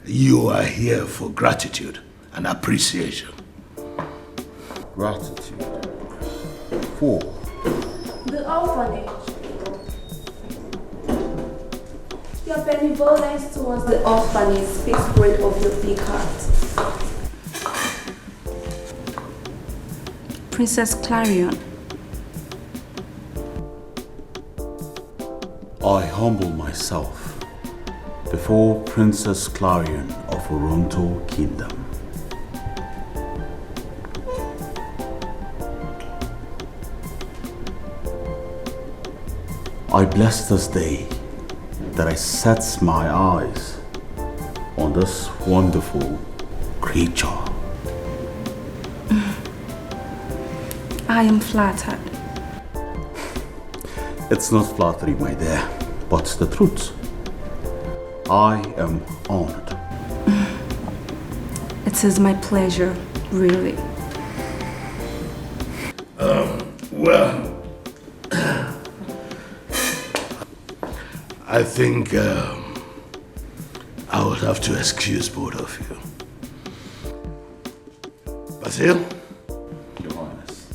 you are here for gratitude and appreciation. Gratitude? For? The orphanage. Your benevolence towards the orphanage speaks great of your big heart. Princess Clarion. I humble myself before Princess Clarion of Oronto Kingdom. I bless this day that I set my eyes on this wonderful creature. I am flattered. It's not flattery, my dear, but the truth. I am honored. It is my pleasure, really. Well, I think I would have to excuse both of you. Basil? Your Highness.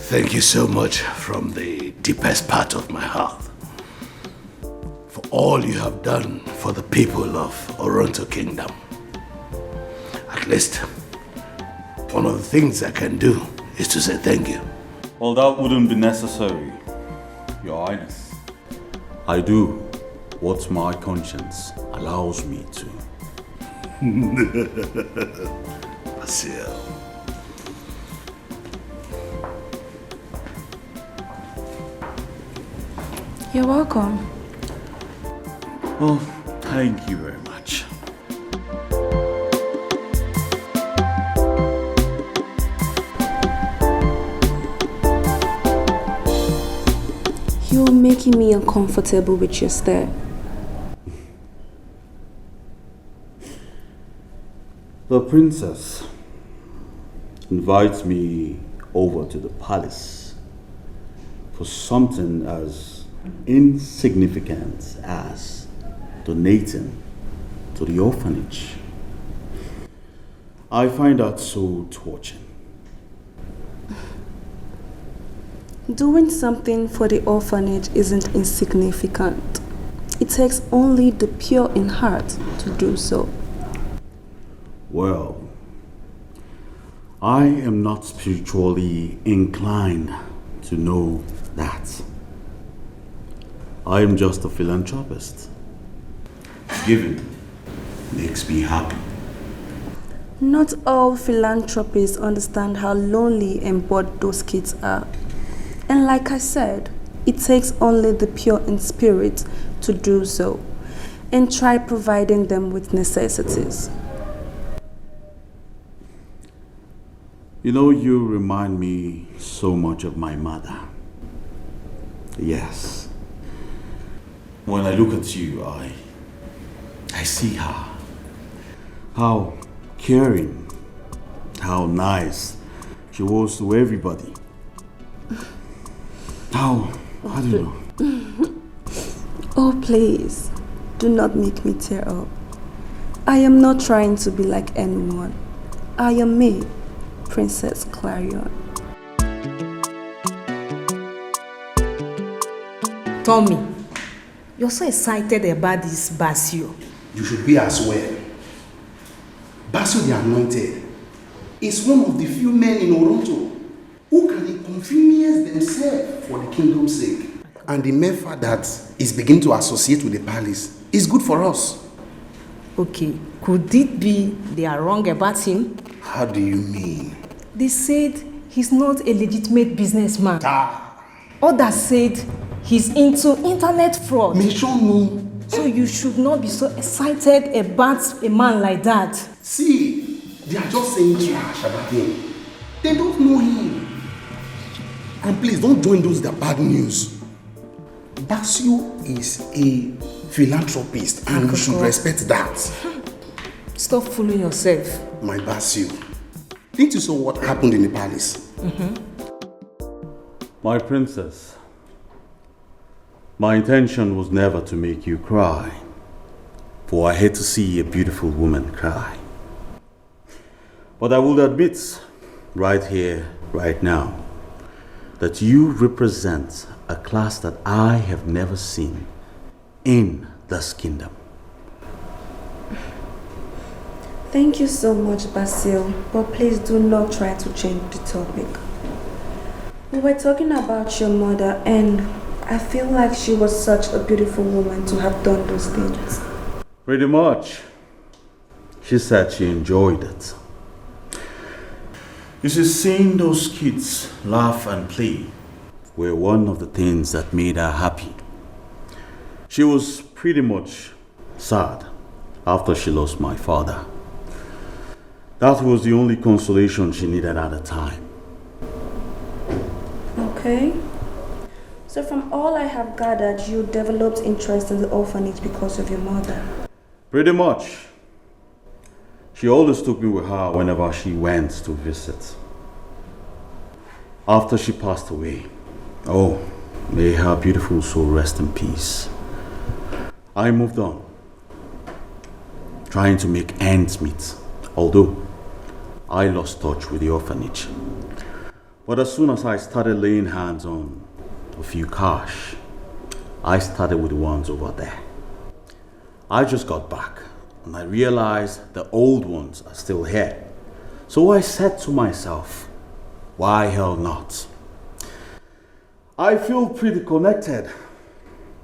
Thank you so much from the deepest part of my heart for all you have done for the people of Oronto Kingdom. At least, one of the things I can do is to say thank you. Well, that wouldn't be necessary, Your Highness. I do what my conscience allows me to. Basil. You're welcome. Well, thank you very much. You're making me uncomfortable with your stare. The princess invites me over to the palace for something as insignificant as donating to the orphanage. I find that so touching. Doing something for the orphanage isn't insignificant. It takes only the pure in heart to do so. Well, I am not spiritually inclined to know that. I am just a philanthropist. Giving makes me happy. Not all philanthropists understand how lonely and bored those kids are. And like I said, it takes only the pure in spirit to do so, and try providing them with necessities. You know, you remind me so much of my mother. Yes. When I look at you, I see her. How caring, how nice she was to everybody. I don't know. Oh, please, do not make me tear up. I am not trying to be like anyone. I am me, Princess Clarion. Tommy, you're so excited about this Basil. You should be as well. Basil the Anointed is one of the few men in Oronto who can inconvenience themselves for the kingdom's sake. And the mere fact that he's beginning to associate with the palace is good for us. Okay, could it be they are wrong about him? How do you mean? They said he's not a legitimate businessman. Others said he's into internet fraud. So you should not be so excited about a man like that. See, they are just saying trash about him. They don't know him. And please don't join those that bad news. Basil is a philanthropist and you should respect that. Stop fooling yourself. My Basil, didn't you saw what happened in the palace? My princess, my intention was never to make you cry, for I hate to see a beautiful woman cry. But I will admit, right here, right now, that you represent a class that I have never seen in this kingdom. Thank you so much, Basil, but please do not try to change the topic. We were talking about your mother, and I feel like she was such a beautiful woman to have done those things. Pretty much. She said she enjoyed it. You see, seeing those kids laugh and play were one of the things that made her happy. She was pretty much sad after she lost my father. That was the only consolation she needed at the time. Okay. So from all I have gathered, you developed interest in the orphanage because of your mother. Pretty much. She always took me with her whenever she went to visit. After she passed away, oh, may her beautiful soul rest in peace, I moved on, trying to make ends meet, although I lost touch with the orphanage. But as soon as I started laying hands on a few cash, I started with the ones over there. I just got back and I realized the old ones are still here. So I said to myself, why hell not? I feel pretty connected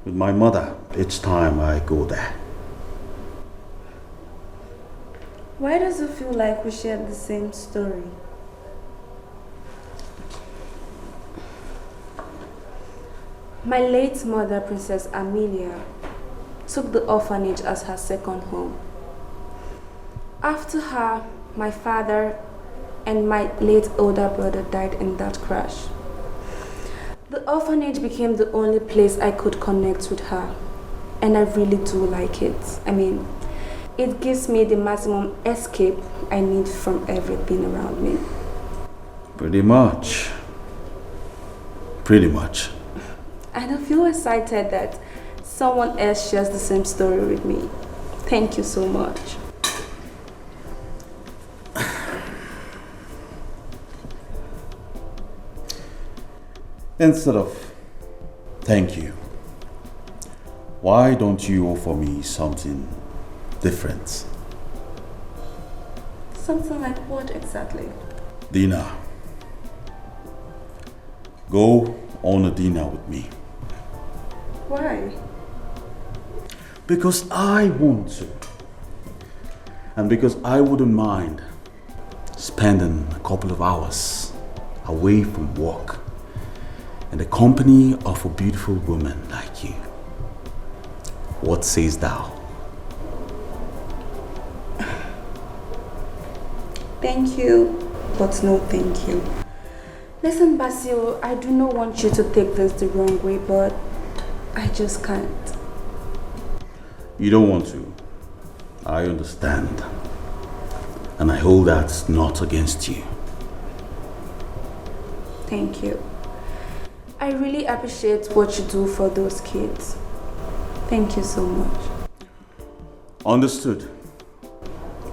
with my mother each time I go there. Why does it feel like we share the same story? My late mother, Princess Amelia, took the orphanage as her second home. After her, my father and my late older brother died in that crash. The orphanage became the only place I could connect with her, and I really do like it. I mean, it gives me the maximum escape I need from everything around me. Pretty much. Pretty much. And I feel excited that someone else shares the same story with me. Thank you so much. Instead of thank you, why don't you offer me something different? Something like what exactly? Dinner. Go on a dinner with me. Why? Because I want to. And because I wouldn't mind spending a couple of hours away from work in the company of a beautiful woman like you. What sayest thou? Thank you, but no thank you. Listen, Basil, I do not want you to take this the wrong way, but I just can't. You don't want to. I understand. And I hold that not against you. Thank you. I really appreciate what you do for those kids. Thank you so much. Understood.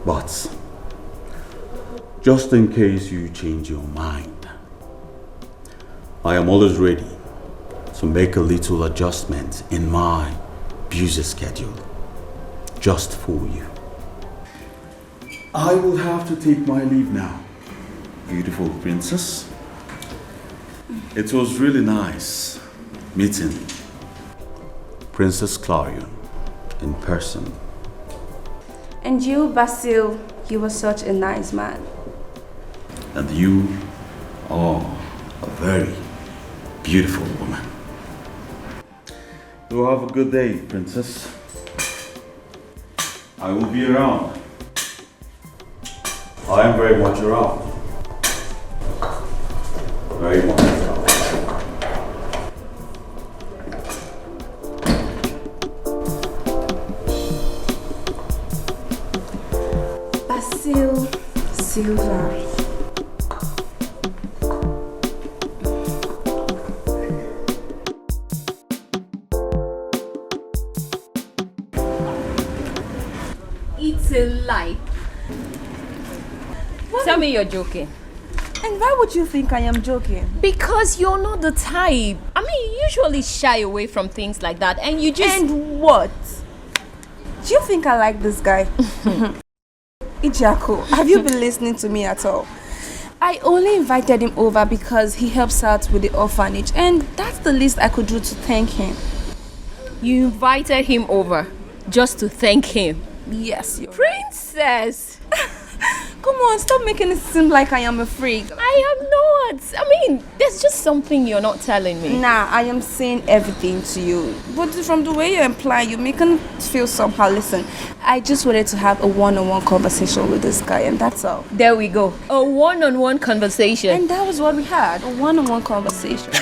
But just in case you change your mind, I am always ready to make a little adjustment in my busy schedule just for you. I will have to take my leave now, beautiful princess. It was really nice meeting Princess Clarion in person. And you, Basil, you were such a nice man. And you are a very beautiful woman. You have a good day, princess. I will be around. I am very much around. Very much around. Silver. It's a lie. Tell me you're joking. And why would you think I am joking? Because you're not the type. I mean, you usually shy away from things like that and you just... And what? Do you think I like this guy? Ijako, have you been listening to me at all? I only invited him over because he helps out with the orphanage, and that's the least I could do to thank him. You invited him over just to thank him? Yes, you're Princess! Come on, stop making it seem like I am a freak. I am not. I mean, there's just something you're not telling me. Nah, I am saying everything to you. But from the way you imply, you make me feel somehow. Listen, I just wanted to have a one-on-one conversation with this guy, and that's all. There we go. A one-on-one conversation. And that was what we had, a one-on-one conversation.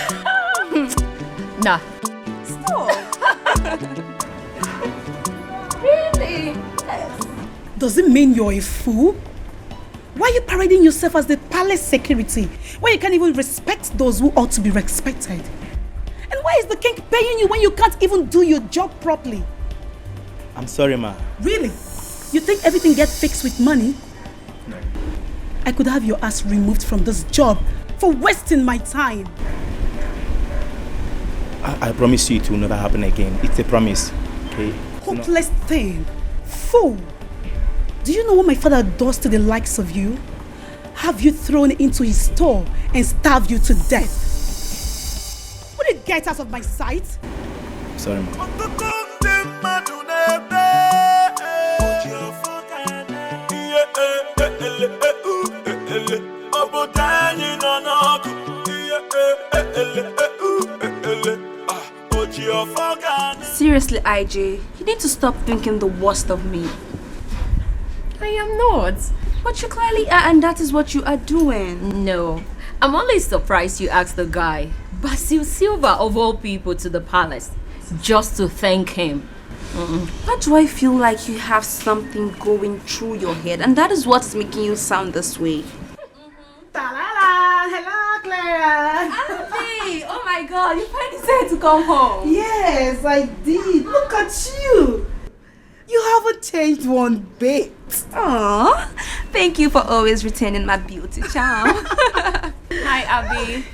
Nah. Stop. Really? Yes. Does it mean you're a fool? Why are you parading yourself as the palace security when you can't even respect those who ought to be respected? And why is the king paying you when you can't even do your job properly? I'm sorry, ma. Really? You think everything gets fixed with money? No. I could have your ass removed from this job for wasting my time. I promise you it will never happen again. It's a promise, okay? Hopeless thing. Fool. Do you know what my father does to the likes of you? Have you thrown into his store and starve you to death? Will you get out of my sight? Sorry, ma. Seriously, IJ, you need to stop thinking the worst of me. I am not. But you clearly are, and that is what you are doing. No. I'm only surprised you asked the guy, Basil Silva of all people, to the palace just to thank him. Why do I feel like you have something going through your head, and that is what's making you sound this way? Ta-la-la! Hello, Clara! Auntie! Oh my god, you finally said to come home. Yes, I did. Look at you. You haven't changed one bit. Aww, thank you for always retaining my beauty charm. Hi, Abby.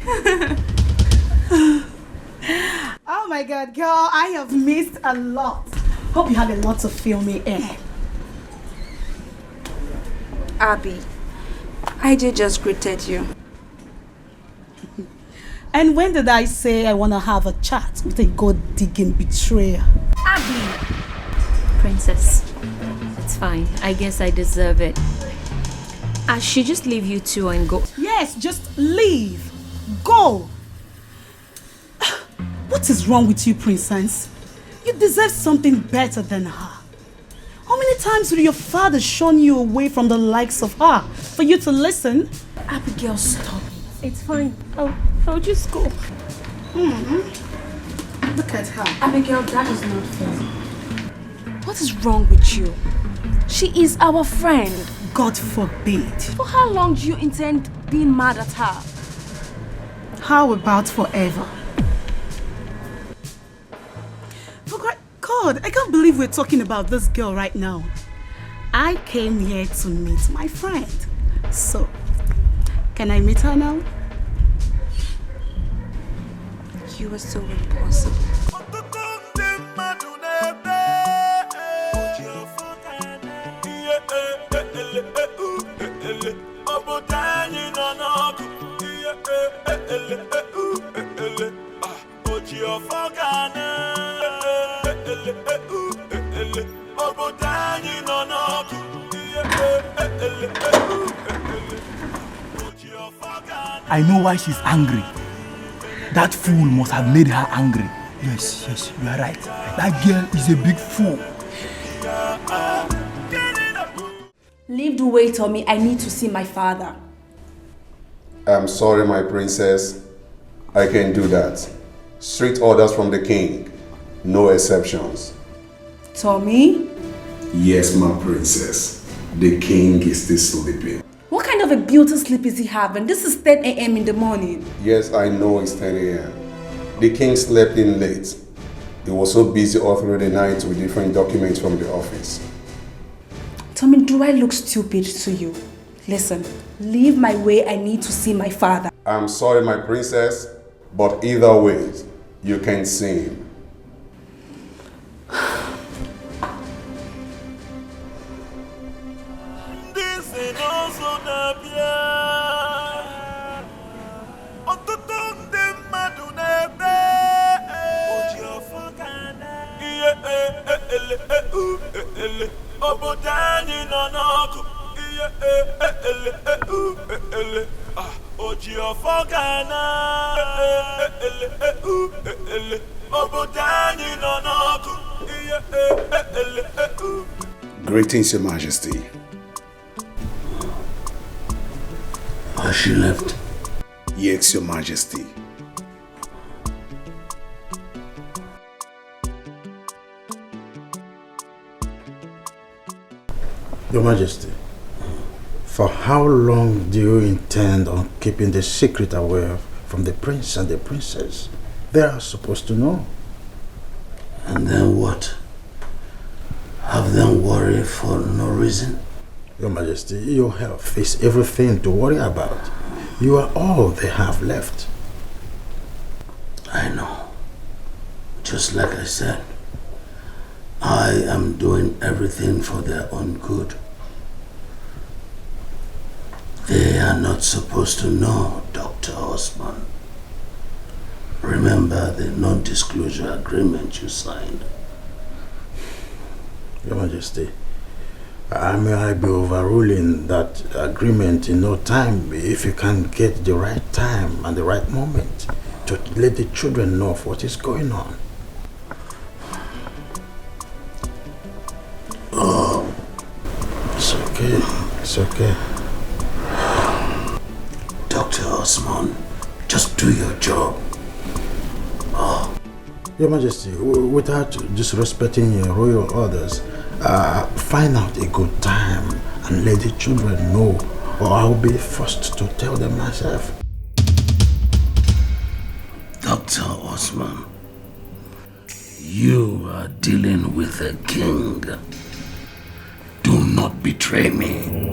Oh my god, girl, I have missed a lot. Hope you have a lot to fill me in. Abby, IJ just greeted you. And when did I say I want to have a chat with a gold-digging betrayer? Abby! Princess, it's fine. I guess I deserve it. I should just leave you two and go. Yes, just leave. Go. What is wrong with you, Princess? You deserve something better than her. How many times will your father shun you away from the likes of her for you to listen? Abigail, stop. It's fine. I'll just go. Look at her. Abigail, that is not fair. What is wrong with you? She is our friend. God forbid. For how long do you intend being mad at her? How about forever? For God, I can't believe we're talking about this girl right now. I came here to meet my friend. So, can I meet her now? You are so impossible. I know why she's angry. That fool must have made her angry. Yes, you are right. That girl is a big fool. Leave the weight on me. I need to see my father. I'm sorry, my princess. I can't do that. Strict orders from the king. No exceptions. Tommy? Yes, my princess. The king is still sleeping. What kind of a beauty sleep is he having? This is 10 a.m. in the morning. Yes, I know it's 10 a.m. The king slept in late. He was so busy all through the night with different documents from the office. Tommy, do I look stupid to you? Listen, leave my way. I need to see my father. I'm sorry, my princess, but either way, you can see him. Greetings, Your Majesty. Has she left? Yes, Your Majesty. Your Majesty, for how long do you intend on keeping the secret away from the prince and the princess? They are supposed to know. And then what? Have them worry for no reason? Your Majesty, your health is everything to worry about. You are all they have left. I know. Just like I said, I am doing everything for their own good. They are not supposed to know, Dr. Osman. Remember the non-disclosure agreement you signed. Your Majesty, may I be overruling that agreement in no time if you can get the right time and the right moment to let the children know of what is going on. Oh, it's okay. It's okay. Dr. Osman, just do your job. Oh. Your Majesty, without disrespecting your royal orders, find out a good time and let the children know, or I'll be forced to tell them myself. Dr. Osman, you are dealing with a king. Do not betray me.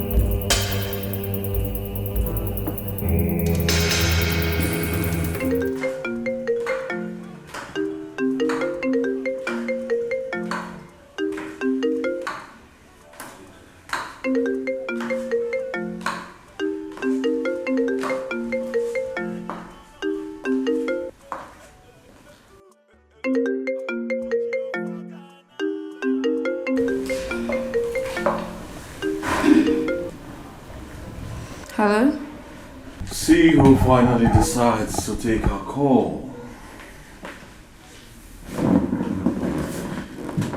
Hello? See who finally decides to take our call.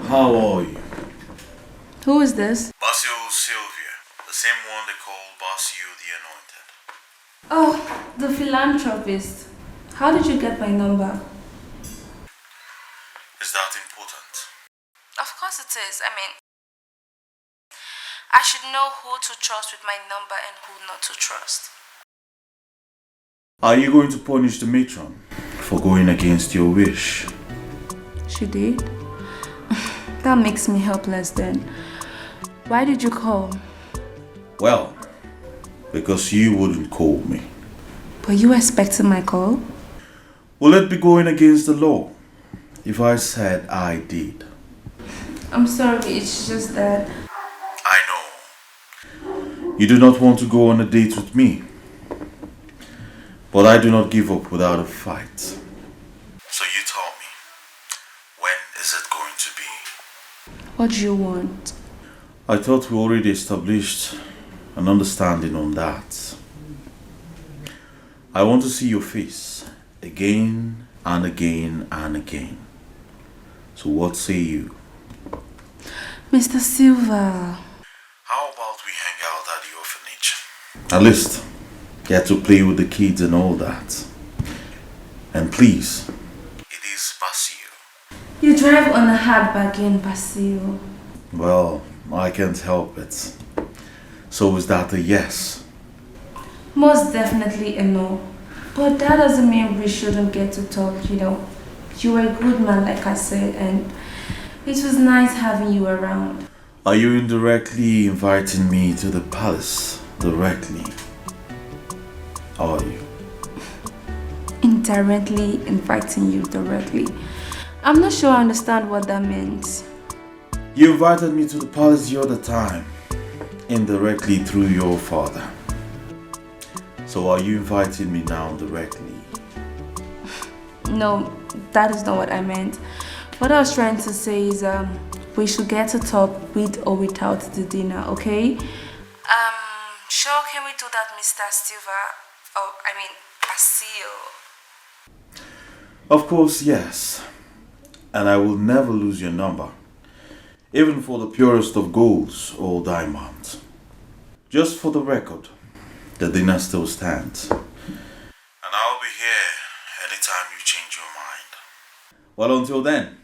How are you? Who is this? Basil Sylvia, the same one they call Basil the Anointed. Oh, the philanthropist. How did you get my number? Is that important? Of course it is. I should know who to trust with my number and who not to trust. Are you going to punish the matron for going against your wish? She did? That makes me helpless then. Why did you call? Well, because you wouldn't call me. Were you expecting my call? Will it be going against the law if I said I did? I'm sorry, it's just that... I know. You do not want to go on a date with me. But I do not give up without a fight. So you tell me, when is it going to be? What do you want? I thought we already established an understanding on that. I want to see your face again and again and again. So what say you? Mr. Silva. How about we hang out at the orphanage? At least, get to play with the kids and all that. And please, it is Basil. You drive on a hard bargain, Basil. Well, I can't help it. So is that a yes? Most definitely a no. But that doesn't mean we shouldn't get to talk, You were a good man, like I said, and it was nice having you around. Are you indirectly inviting me to the palace directly? Are you? Indirectly inviting you directly. I'm not sure I understand what that means. You invited me to the palace the other time, indirectly through your father. So are you inviting me now directly? No, that is not what I meant. What I was trying to say is we should get to talk with or without the dinner, okay? Sure, can we do that, Mr. Silva? Basil. Of course, yes. And I will never lose your number, even for the purest of golds or diamonds. Just for the record, the dinner still stands. And I'll be here anytime you change your mind. Well, until then,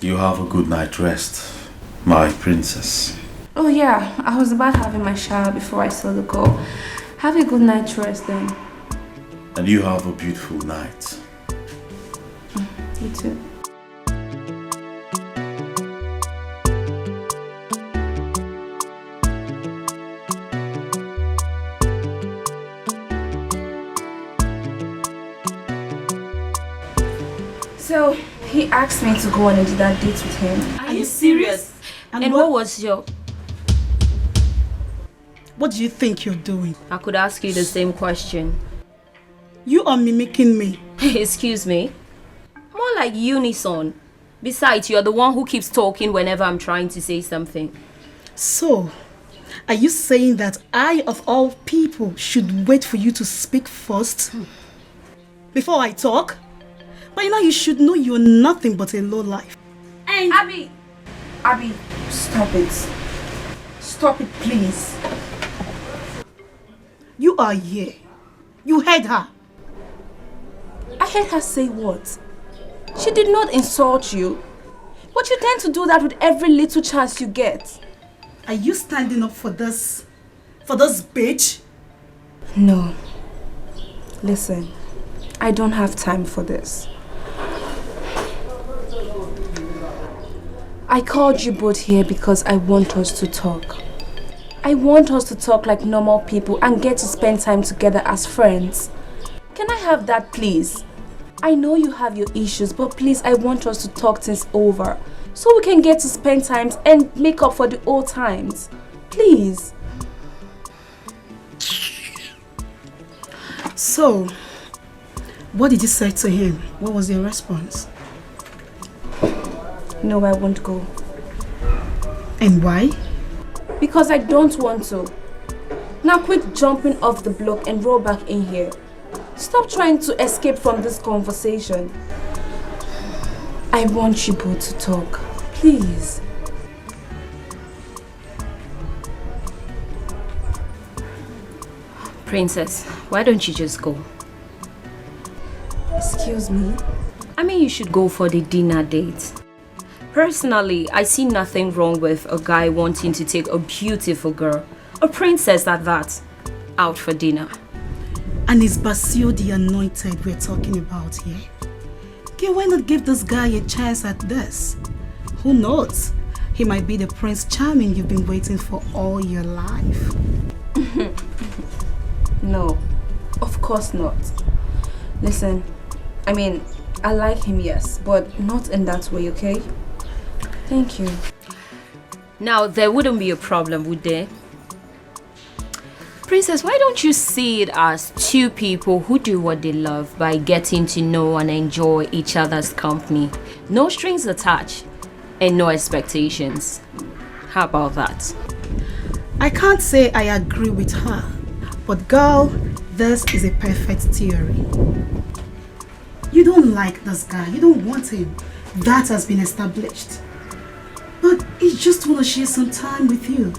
you have a good night rest, my princess. Oh yeah, I was about having my shower before I saw the call. Have a good night rest then. And you have a beautiful night. You too. So, he asked me to go on a dinner date with him. Are you serious? And what was your... What do you think you're doing? I could ask you the same question. You are mimicking me. Excuse me? More like unison. Besides, you're the one who keeps talking whenever I'm trying to say something. So, are you saying that I, of all people, should wait for you to speak first? Before I talk? By now you should know you're nothing but a lowlife. And Abby, stop it. Stop it, please. You are here. You heard her. I heard her say what? She did not insult you. But you tend to do that with every little chance you get. Are you standing up for this bitch? No. Listen, I don't have time for this. I called you both here because I want us to talk. I want us to talk like normal people and get to spend time together as friends. Can I have that, please? I know you have your issues, but please, I want us to talk things over so we can get to spend time and make up for the old times. Please. So, what did you say to him? What was your response? No, I won't go. And why? Because I don't want to. Now quit jumping off the block and roll back in here. Stop trying to escape from this conversation. I want you both to talk. Please. Princess, why don't you just go? Excuse me? I mean, you should go for the dinner date. Personally, I see nothing wrong with a guy wanting to take a beautiful girl, a princess at that, out for dinner. And it's Basil the Anointed we're talking about here. Okay, why not give this guy a chance at this? Who knows? He might be the Prince Charming you've been waiting for all your life. No, of course not. Listen, I like him, yes, but not in that way, okay? Thank you. Now, there wouldn't be a problem, would there? Princess, why don't you see it as two people who do what they love by getting to know and enjoy each other's company? No strings attached and no expectations. How about that? I can't say I agree with her, but girl, this is a perfect theory. You don't like this guy, you don't want him. That has been established. But he just want to share some time with you.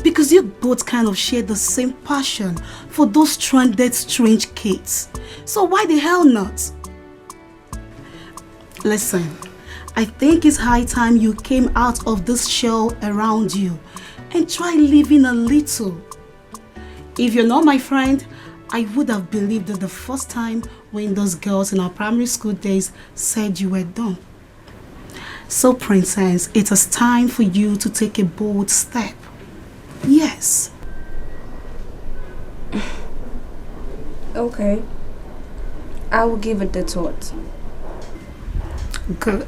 Because you both kind of share the same passion for those stranded strange kids. So why the hell not? Listen, I think it's high time you came out of this shell around you and try living a little. If you're not my friend, I would have believed that the first time when those girls in our primary school days said you were done. So, Princess, it is time for you to take a bold step. Yes. Okay. I will give it the thought. Good.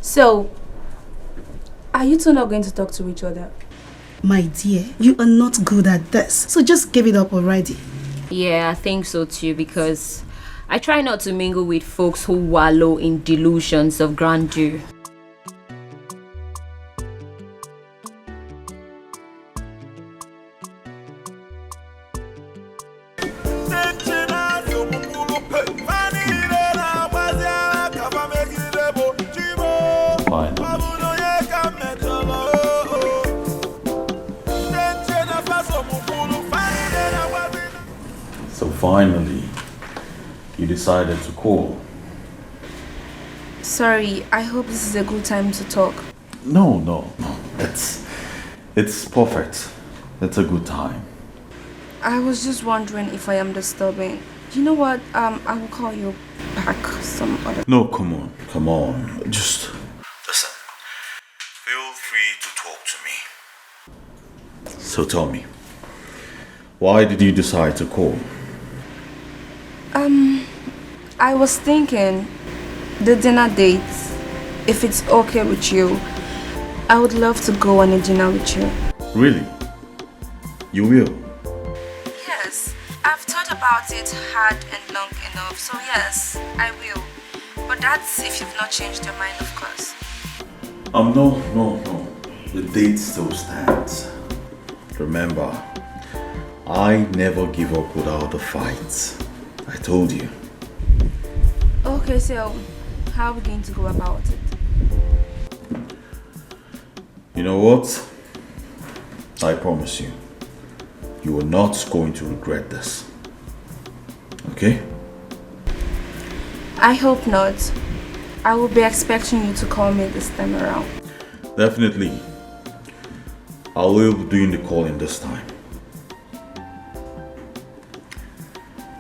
So, are you two not going to talk to each other? My dear, you are not good at this, so just give it up already. Yeah, I think so too, because I try not to mingle with folks who wallow in delusions of grandeur. Finally, you decided to call. Sorry, I hope this is a good time to talk. No. It's perfect. It's a good time. I was just wondering if I am disturbing. You know what? I will call you back some other. No, come on. Just listen. Feel free to talk to me. So tell me, why did you decide to call? I was thinking the dinner date, if it's okay with you, I would love to go on a dinner with you. Really? You will? Yes, I've thought about it hard and long enough, so yes, I will. But that's if you've not changed your mind, of course. No. The date still stands. Remember, I never give up without a fight. I told you. Okay, so how are we going to go about it? You know what? I promise you, you are not going to regret this. Okay? I hope not. I will be expecting you to call me this time around. Definitely. I will be doing the calling this time.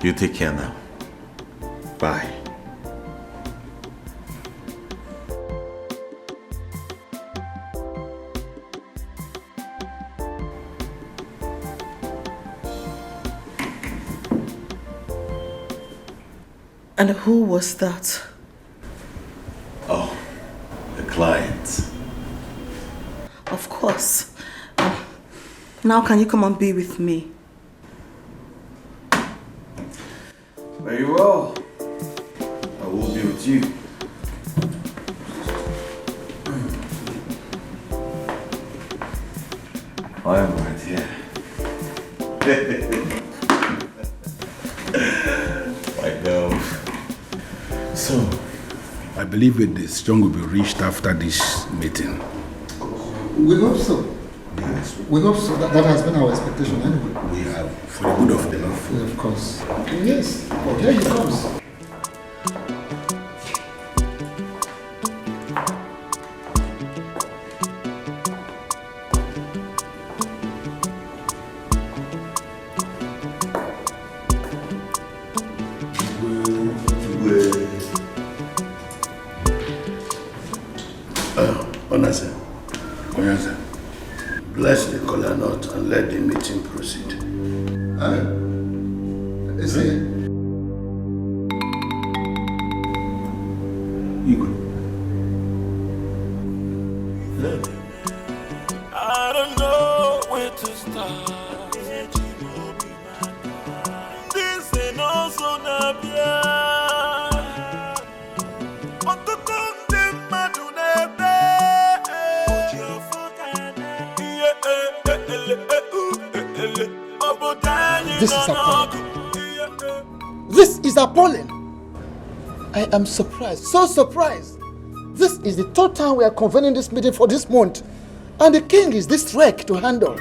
You take care now. Bye. And who was that? Oh, the client. Of course. Now can you come and be with me? Very well. I will be with you. I am right here. My love. So, I believe a decision will be reached after this meeting. We hope so. Yes. We hope so. That has been our expectation anyway. We have, for the good of the love. Of course. Yes. Oh, here he comes. Bless the kola nut and let the meeting proceed. Is he? I don't know where to start. This ain't also Nabia. This is appalling. This is appalling. I am surprised, so surprised. This is the third time we are convening this meeting for this month, and the king is this wreck to handle.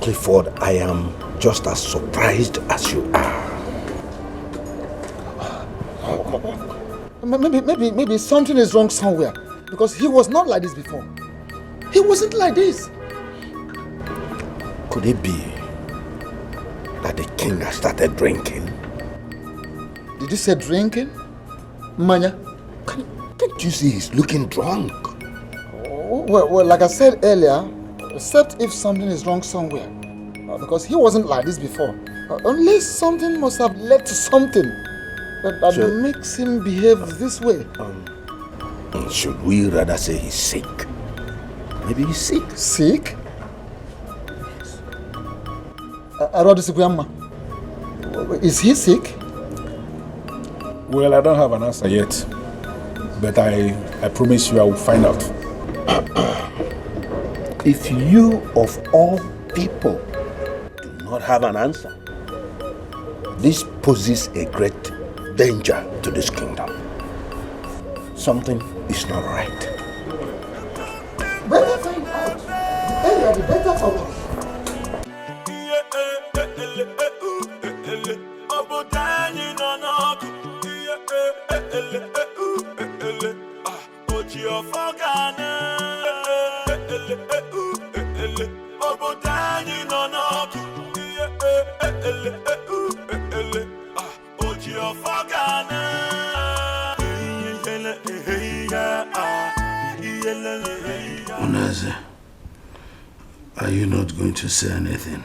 Clifford, I am just as surprised as you are. Maybe something is wrong somewhere. Because he was not like this before. He wasn't like this. Could it be that the king has started drinking? Did you say drinking? Manya? Can't you see he's looking drunk? Oh, well, like I said earlier, except if something is wrong somewhere. Because he wasn't like this before. Unless something must have led to something that makes him behave this way. Should we rather say he's sick? Maybe he's sick. Sick? Is he sick? Well, I don't have an answer yet. But I promise you I will find out. If you, of all people, do not have an answer, this poses a great danger to this kingdom. Something is not right. Better find out. The earlier the better for us. Unaze, are you not going to say anything?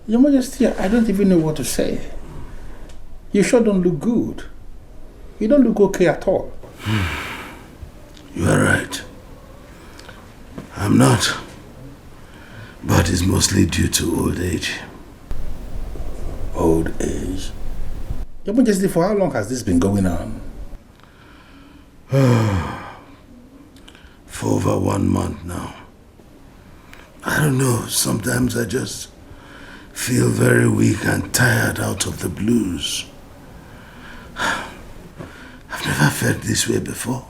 Your Majesty, I don't even know what to say. You sure don't look good. You don't look okay at all. You are right. I'm not. But it's mostly due to old age. Old age? Your Majesty, for how long has this been going on? For over 1 month now. I don't know, sometimes I just feel very weak and tired out of the blues. I've never felt this way before.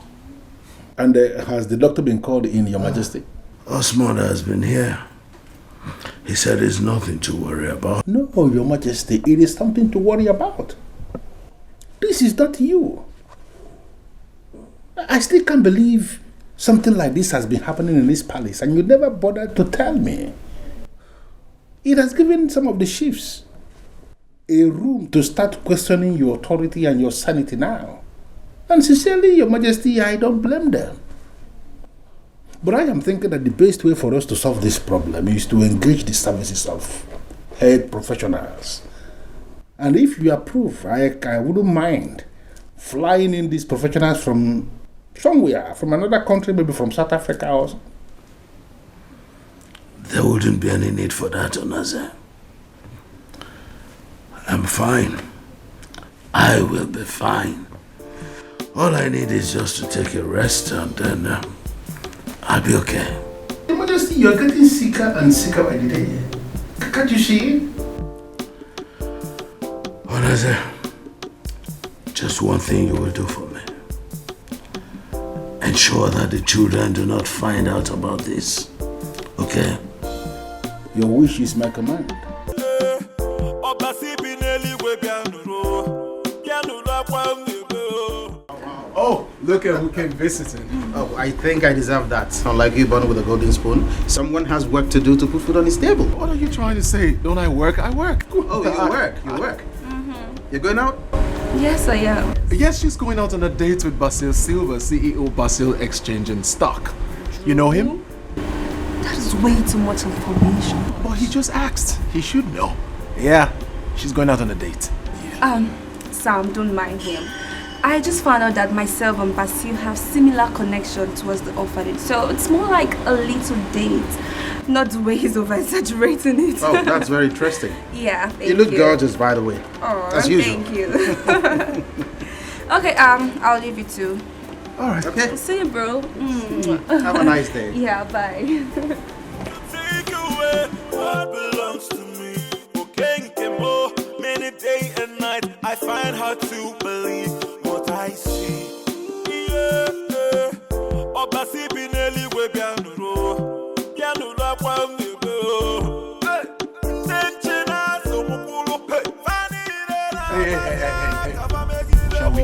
And has the doctor been called in, Your Majesty? Osmond has been here. He said it's nothing to worry about. No, Your Majesty, it is something to worry about. This is not you. I still can't believe something like this has been happening in this palace and you never bothered to tell me. It has given some of the chiefs a room to start questioning your authority and your sanity now. And sincerely, Your Majesty, I don't blame them. But I am thinking that the best way for us to solve this problem is to engage the services of head professionals. And if you approve, I wouldn't mind flying in these professionals from somewhere, from another country, maybe from South Africa or something. There wouldn't be any need for that, Onaze. I'm fine. I will be fine. All I need is just to take a rest and then I'll be okay. Your Majesty, you're getting sicker and sicker by the day. Can't you see? Onaze, just one thing you will do for me. Ensure that the children do not find out about this. Okay? Your wish is my command. Oh, look at who came visiting. Oh, I think I deserve that. Unlike you born with a golden spoon, someone has work to do to put food on his table. What are you trying to say? Don't I work? I work. Oh, you work. You work. You're going out? Yes, I am. Yes, she's going out on a date with Basil Silva, CEO Basil Exchange and Stock. You know him? That is way too much information. Well, he just asked. He should know. Yeah, she's going out on a date. Sam, don't mind him. I just found out that myself and Basil have similar connection towards the orphanage. So it's more like a little date. Not the way he's over-exaggerating it. Oh, that's very interesting. Yeah, thank you. You look gorgeous, by the way. Oh, as usual. Thank you. Okay, I'll leave you too. All right. Okay. See you, bro. Have a nice day. Yeah, bye. Take away what belongs to me. Many day and night, I find hard to believe what I see. Hey. Shall we?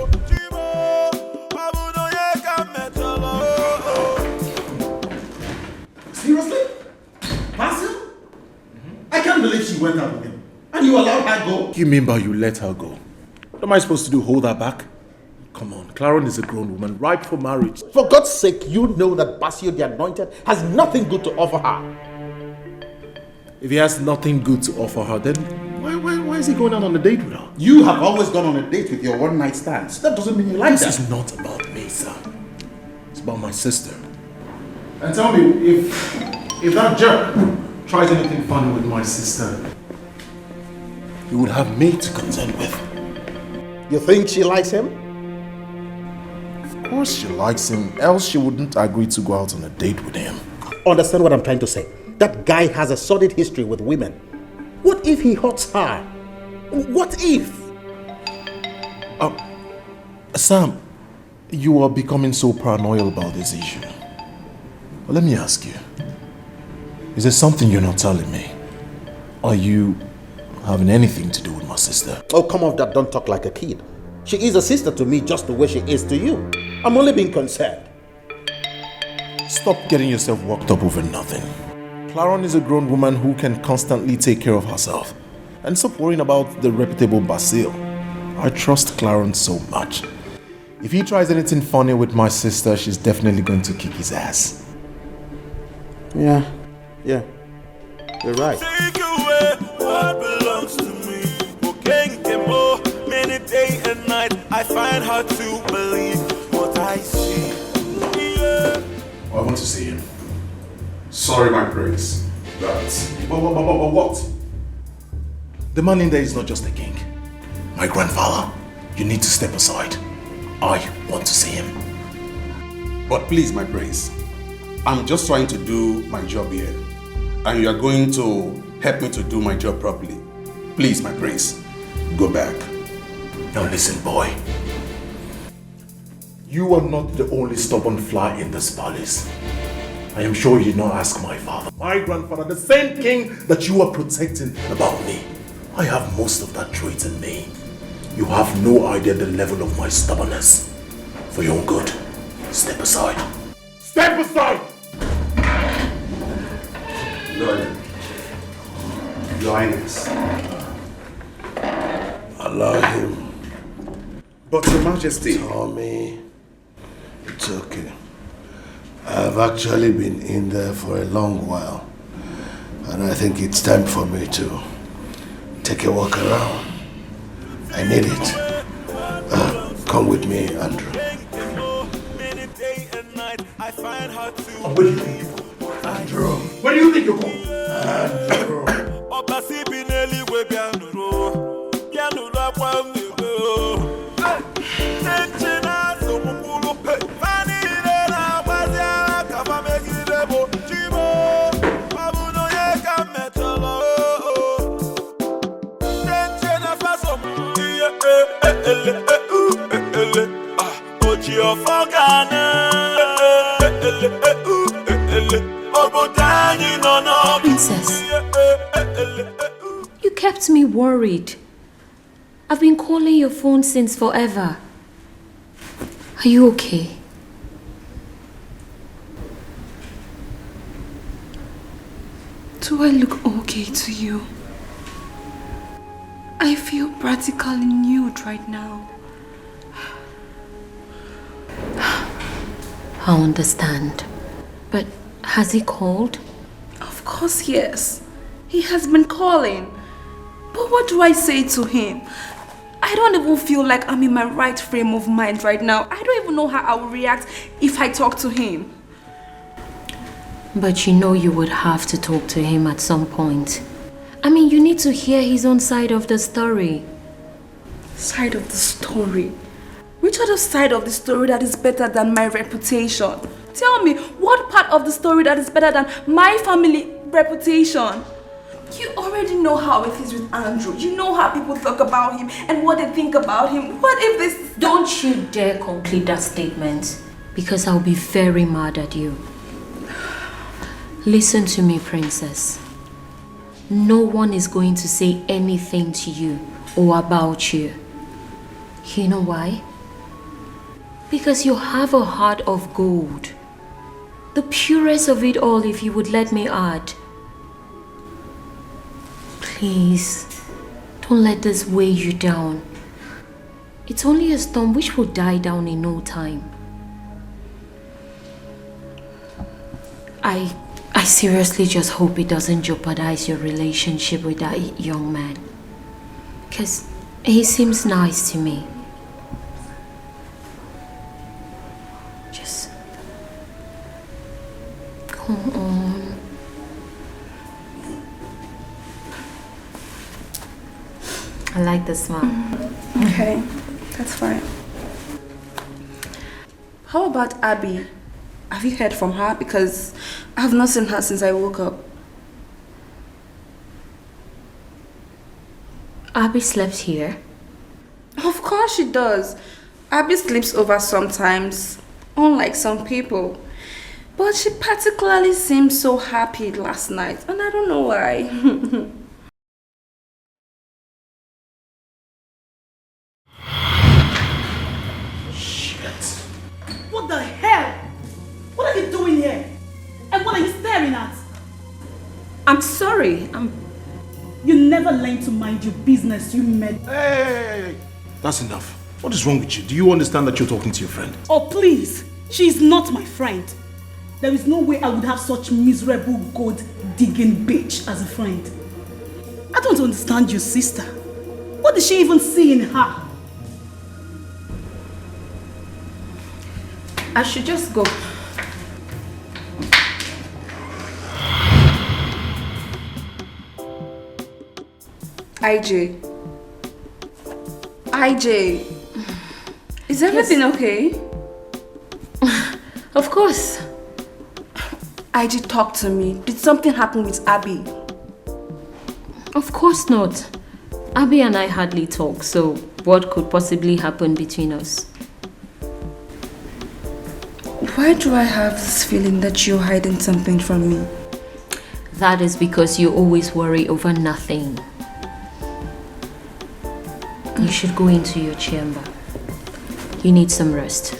went out with him. And you allowed her go? What do you mean by you let her go? What am I supposed to do, hold her back? Come on, Claron is a grown woman, ripe for marriage. For God's sake, you know that Basio the Anointed has nothing good to offer her. If he has nothing good to offer her, then why is he going out on a date with her? You have always gone on a date with your one-night stands. That doesn't mean you like that. This is not about me, sir. It's about my sister. And tell me, if that jerk tries anything funny with my sister, he would have me to contend with. You think she likes him? Of course she likes him, else she wouldn't agree to go out on a date with him. Understand what I'm trying to say? That guy has a sordid history with women. What if he hurts her? What if? Sam, you are becoming so paranoid about this issue. But let me ask you, is there something you're not telling me? Are you having anything to do with my sister? Oh, come off that, don't talk like a kid. She is a sister to me just the way she is to you. I'm only being concerned. Stop getting yourself worked up over nothing. Claron is a grown woman who can constantly take care of herself. And stop worrying about the reputable Basil. I trust Claron so much. If he tries anything funny with my sister, she's definitely going to kick his ass. Yeah, you're right. Take away what belongs to me. Many day and night, I find hard to believe what I see. Yeah. I want to see him. Sorry, my prince. But what? The man in there is not just a king. My grandfather, you need to step aside. I want to see him. But please, my prince, I'm just trying to do my job here. And you are going to help me to do my job properly. Please, my prince, go back. Now listen, boy. You are not the only stubborn fly in this palace. I am sure you did not ask my father. My grandfather, the same king that you are protecting about me. I have most of that trait in me. You have no idea the level of my stubbornness. For your own good, step aside. Step aside! Your Highness. Allow him. But Your Majesty. Tommy, it's okay. I've actually been in there for a long while. And I think it's time for me to take a walk around. I need it. Come with me, Andrew. Where do you think you're going? Andrew. Where do you think you're going? Andrew. Princess, you kept me worried. I've been calling your phone since forever. Are you okay? Do I look okay to you? I feel practically nude right now. I understand. But has he called? Of course, yes. He has been calling. But what do I say to him? I don't even feel like I'm in my right frame of mind right now. I don't even know how I will react if I talk to him. But you know you would have to talk to him at some point. I mean, you need to hear his own side of the story. Side of the story? Which other side of the story that is better than my reputation? Tell me, what part of the story that is better than my family reputation? You already know how it is with Andrew. You know how people talk about him and what they think about him. What if this... Don't you dare complete that statement, because I'll be very mad at you. Listen to me, princess. No one is going to say anything to you or about you. You know why? Because you have a heart of gold. The purest of it all, if you would let me add. Please, don't let this weigh you down. It's only a storm which will die down in no time. I seriously just hope it doesn't jeopardize your relationship with that young man. Because he seems nice to me. Just come on. I like the smile. Okay, that's fine. How about Abby? Have you heard from her? Because I have not seen her since I woke up. Abby slept here? Of course she does. Abby sleeps over sometimes, unlike some people. But she particularly seemed so happy last night, and I don't know why. What the hell? What are you doing here? And what are you staring at? I'm sorry. You never learned to mind your business, you mad. Hey! That's enough. What is wrong with you? Do you understand that you're talking to your friend? Oh please, she is not my friend. There is no way I would have such miserable gold-digging bitch as a friend. I don't understand your sister. What did she even see in her? I should just go. IJ, is everything okay? Of course. IJ, talk to me. Did something happen with Abby? Of course not. Abby and I hardly talk, so what could possibly happen between us? Why do I have this feeling that you're hiding something from me? That is because you always worry over nothing. You should go into your chamber. You need some rest.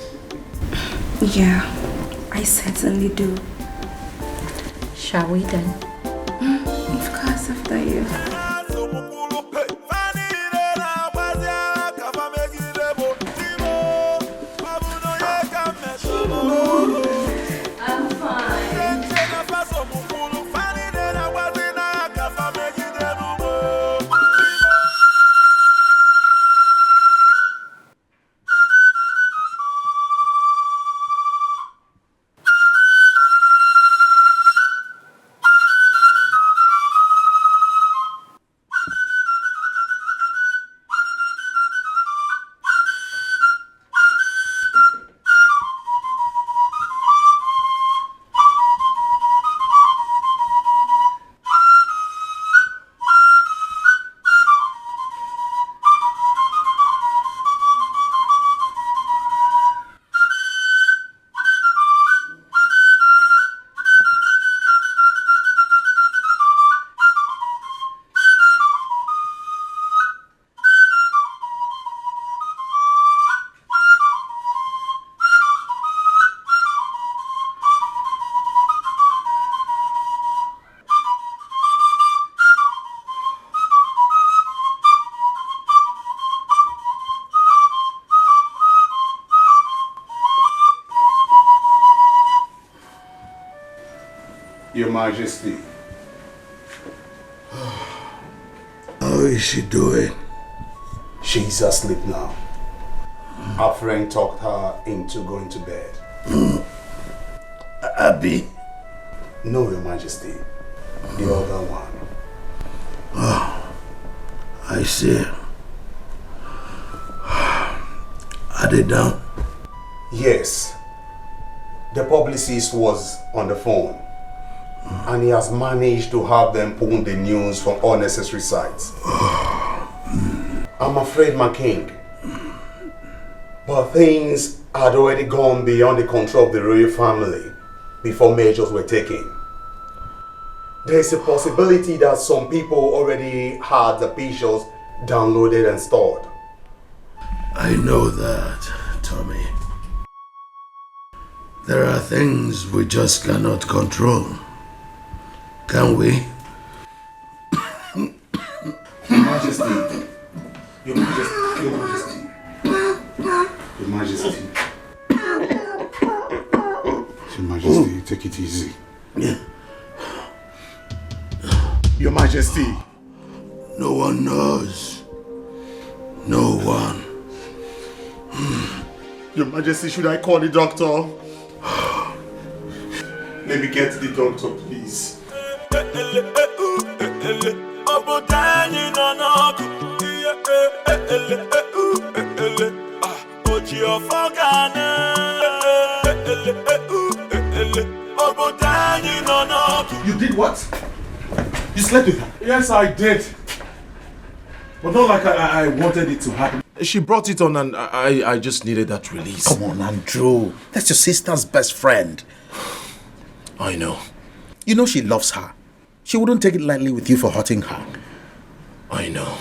Yeah, I certainly do. Shall we then? Of course, after you. I'm fine. Your Majesty. How is she doing? She's asleep now. Our friend talked her into going to bed. Abby? No, Your Majesty. The other one. Oh, I see. Are they down? Yes. The publicist was on the phone. And he has managed to have them pull the news from unnecessary sites. I'm afraid, my king. But things had already gone beyond the control of the royal family before measures were taken. There's a possibility that some people already had the pictures downloaded and stored. I know that, Tommy. There are things we just cannot control. Can we? Majesty. Your Majesty. Your Majesty. Your Majesty. Your Majesty, take it easy. Your Majesty. No one knows. No one. Your Majesty, should I call the doctor? Let me get the doctor, please. You did what? You slept with her? Yes, I did. But not like I wanted it to happen. She brought it on and I just needed that release. Come on, Andrew. That's your sister's best friend. I know. You know she loves her. She wouldn't take it lightly with you for hurting her. I know.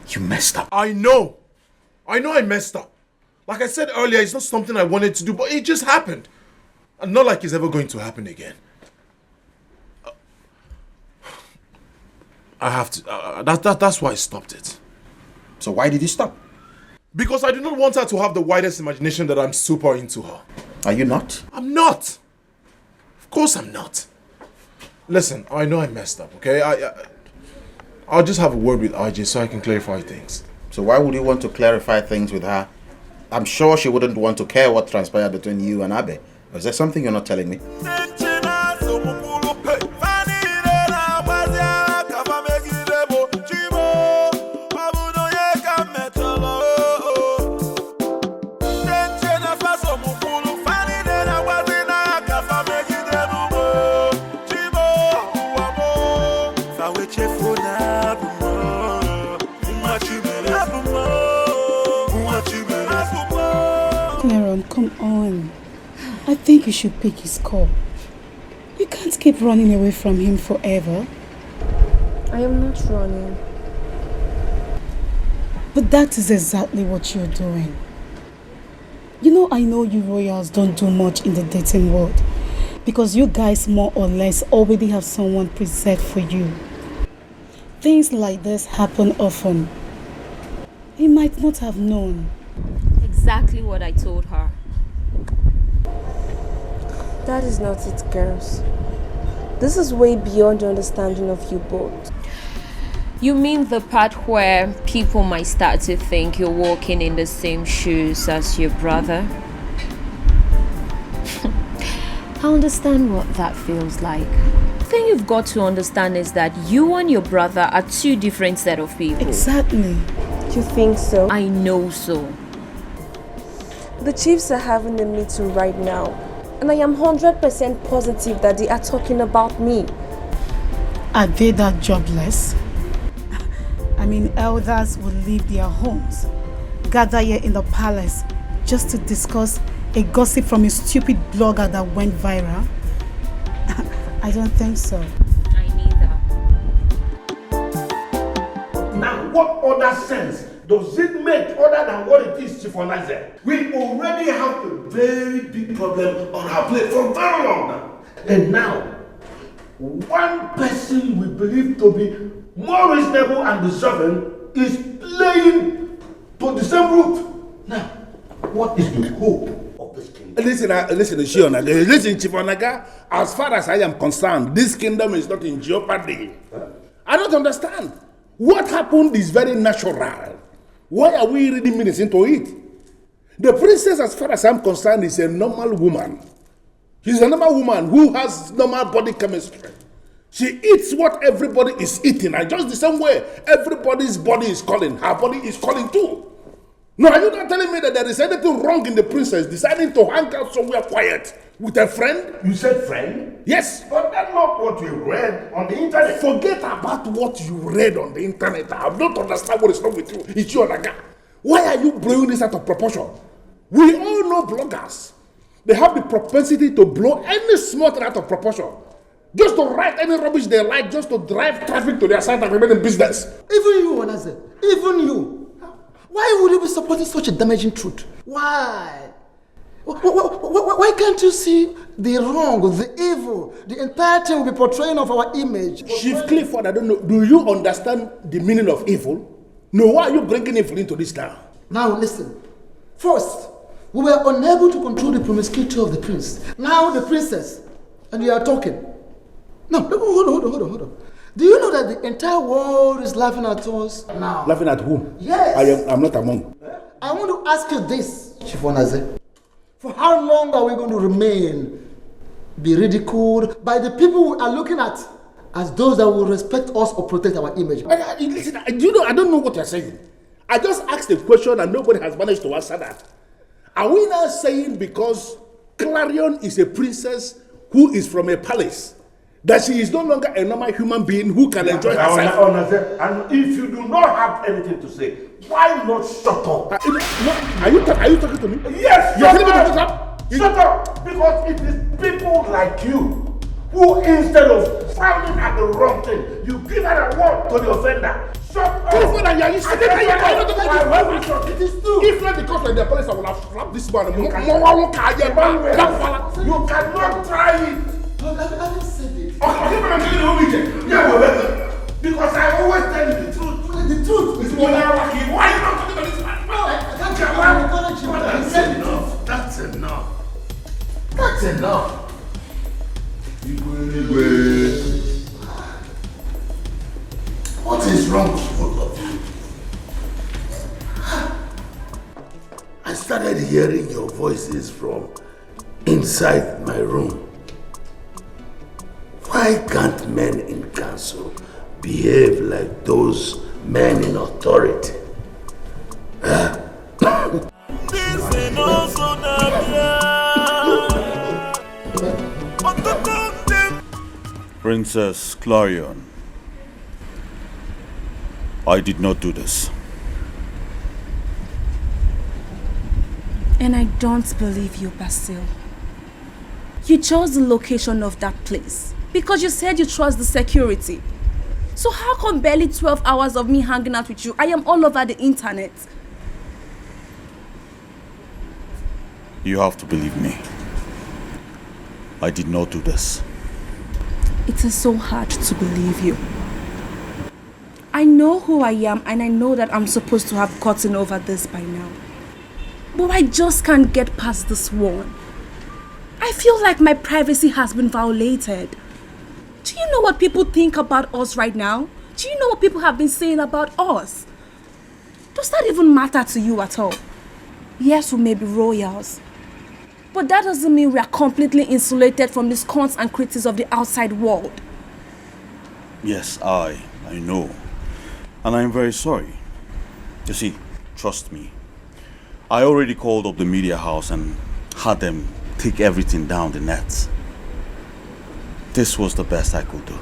You messed up. I know I messed up. Like I said earlier, it's not something I wanted to do, but it just happened. And not like it's ever going to happen again. I have to... that's why I stopped it. So why did you stop? Because I do not want her to have the widest imagination that I'm super into her. Are you not? I'm not. Of course I'm not. Listen, I know I messed up, okay? I'll just have a word with IJ so I can clarify things. So why would you want to clarify things with her? I'm sure she wouldn't want to care what transpired between you and Abe. Is there something you're not telling me? Come on. I think you should pick his call. You can't keep running away from him forever. I am not running. But that is exactly what you're doing. You know, I know you royals don't do much in the dating world because you guys more or less already have someone preset for you. Things like this happen often. He might not have known. Exactly what I told her. That is not it, girls. This is way beyond the understanding of you both. You mean the part where people might start to think you're walking in the same shoes as your brother? I understand what that feels like. The thing you've got to understand is that you and your brother are two different set of people. Exactly. You think so? I know so. The chiefs are having a meeting right now, and I am 100% positive that they are talking about me. Are they that jobless? I mean, elders will leave their homes, gather here in the palace, just to discuss a gossip from a stupid blogger that went viral? I don't think so. I neither. Now, what other sense does it make other than what it is, Chief Onaze? We already have a very big problem on our plate for very long now. And now, one person we believe to be more reasonable and deserving is playing to the same route. Now, what is the hope of this kingdom? Listen, Chief Onaga, as far as I am concerned, this kingdom is not in jeopardy. I don't understand. What happened is very natural. Why are we reading minutes into it? The princess, as far as I'm concerned, is a normal woman. She's a normal woman who has normal body chemistry. She eats what everybody is eating, and just the same way everybody's body is calling, her body is calling too. No, are you not telling me that there is anything wrong in the princess deciding to hang out somewhere quiet with a friend? You said friend? Yes. But that's not what you read on the internet. Forget about what you read on the internet. I don't understand what is wrong with you. It's your naga. Why are you blowing this out of proportion? We all know bloggers. They have the propensity to blow any small thing out of proportion. Just to write any rubbish they like, just to drive traffic to their site and remain in business. Even you, Onaze, even you. Why would you be supporting such a damaging truth? Why? Why can't you see the wrong, the evil, the entire thing will be portraying of our image? Chief Clifford, I don't know, do you understand the meaning of evil? No, why are you bringing evil into this town? Now listen. First, we were unable to control the promiscuity of the prince. Now the princess, and you are talking. No, hold on. Do you know that the entire world is laughing at us now? Laughing at whom? Yes. I'm not among. I want to ask you this, Chief Onaze. For how long are we going to be ridiculed by the people we are looking at as those that will respect us or protect our image? Listen, I don't know what you're saying. I just asked a question and nobody has managed to answer that. Are we now saying because Clarion is a princess who is from a palace, that she is no longer a normal human being who can enjoy herself? And if you do not have anything to say, why not shut up? Are you talking to me? Yes, you're telling me to shut up? Shut up! Because it is people like you who, instead of frowning at the wrong thing, you give an award to the offender. Shut up! It is true. If not because of the police, I will have slapped this man. You cannot try it. I just said it. Because I always tell you the truth. The truth is why are you not talking to this man? No, I can't encourage you. That's enough. That's enough. That's enough. What is wrong with both of you? I started hearing your voices from inside my room. Why can't men in council behave like those men in authority? Princess Clarion, I did not do this. And I don't believe you, Basil. You chose the location of that place because you said you trust the security. So how come barely 12 hours of me hanging out with you, I am all over the internet? You have to believe me. I did not do this. It is so hard to believe you. I know who I am and I know that I'm supposed to have gotten over this by now. But I just can't get past this wall. I feel like my privacy has been violated. Do you know what people think about us right now? Do you know what people have been saying about us? Does that even matter to you at all? Yes, we may be royals, but that doesn't mean we are completely insulated from the scorns and critics of the outside world. Yes, I know. And I'm very sorry. You see, trust me. I already called up the media house and had them take everything down the net. This was the best I could do.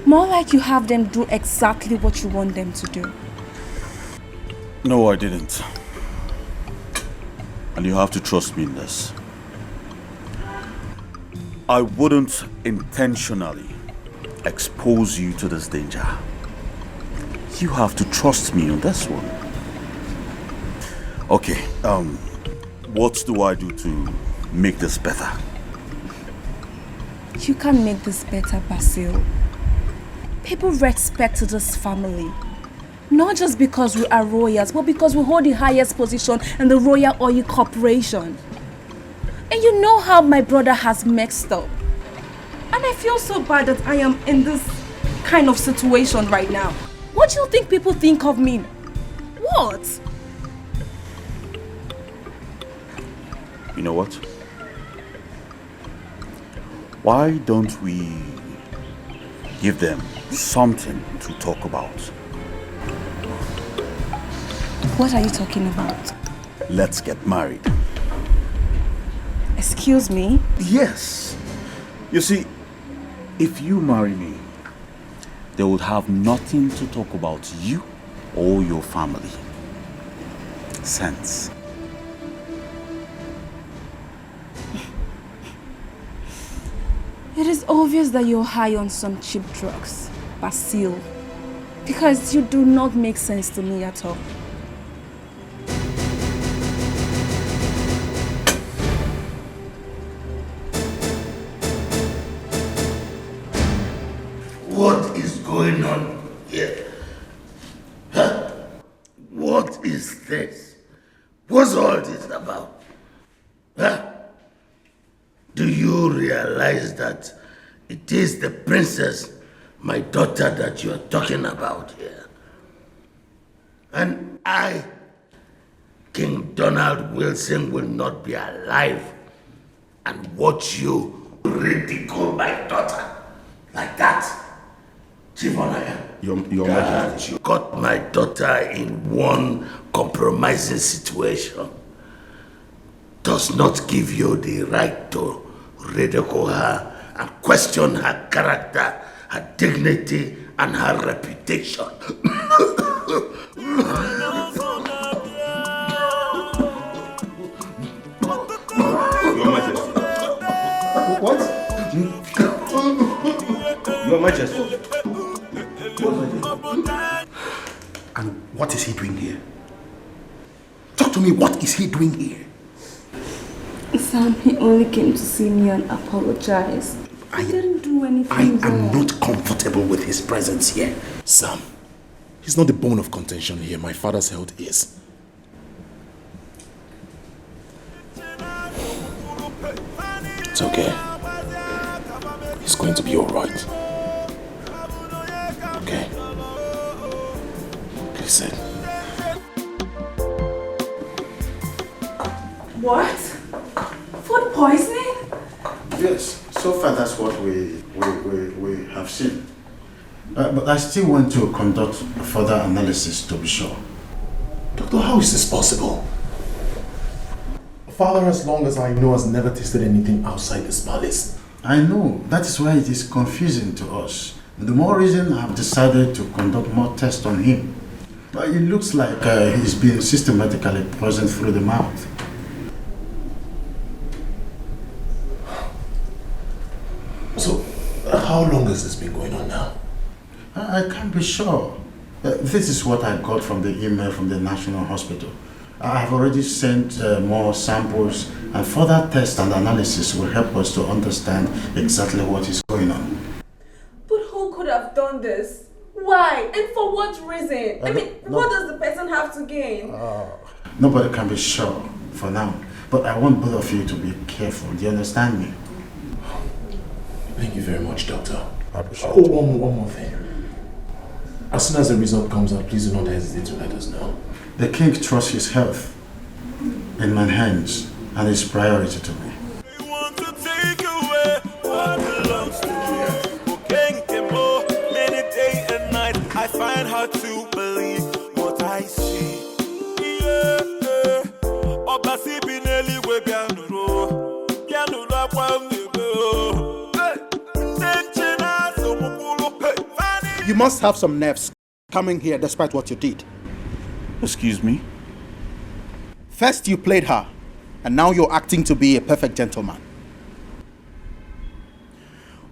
More like you have them do exactly what you want them to do. No, I didn't. And you have to trust me in this. I wouldn't intentionally expose you to this danger. You have to trust me on this one. Okay, what do I do to make this better? You can make this better, Basil. People respect this family. Not just because we are royals, but because we hold the highest position in the Royal Oil Corporation. And you know how my brother has messed up. And I feel so bad that I am in this kind of situation right now. What do you think people think of me? What? You know what? Why don't we give them something to talk about? What are you talking about? Let's get married. Excuse me? Yes. You see, if you marry me, they would have nothing to talk about you or your family. Sense. It is obvious that you're high on some cheap drugs, Basil, because you do not make sense to me at all. this? What's all this about? Huh? Do you realize that it is the princess, my daughter, that you are talking about here? And I, King Donald Wilson, will not be alive and watch you ridicule my daughter like that. Chief Onaya, Your Majesty. you got my daughter in one compromising situation does not give you the right to ridicule her and question her character, her dignity, and her reputation. Your Majesty. What? Your Majesty. And what is he doing here? Talk to me, what is he doing here? Sam, he only came to see me and apologize. I didn't do anything I am wrong. not comfortable with his presence here. Sam, he's not the bone of contention here. My father's health is. It's okay. He's going to be alright. Okay? Please sit. What? Food poisoning? Yes, so far that's what we have seen. But I still want to conduct a further analysis to be sure. Doctor, how is this possible? Father, as long as I know, has never tasted anything outside this palace. I know, that is why it is confusing to us. The more reason I have decided to conduct more tests on him. But it looks like he's been systematically poisoned through the mouth. So, how long has this been going on now? I can't be sure. This is what I got from the email from the National Hospital. I have already sent more samples, and further tests and analysis will help us to understand exactly what is going on. But who could have done this? Why? And for what reason? What does the person have to gain? Nobody can be sure for now, but I want both of you to be careful. Do you understand me? Thank you very much, Doctor. I appreciate it. One more thing. As soon as the result comes out, please do not hesitate to let us know. The king trusts his health in my hands and is priority to me. Take away what belongs to me. King Kimo, many day and night, I find hard to believe what I see. Obasi bineli we bianuro, bianuro kwamego. You must have some nerves coming here despite what you did. Excuse me? First you played her, and now you're acting to be a perfect gentleman.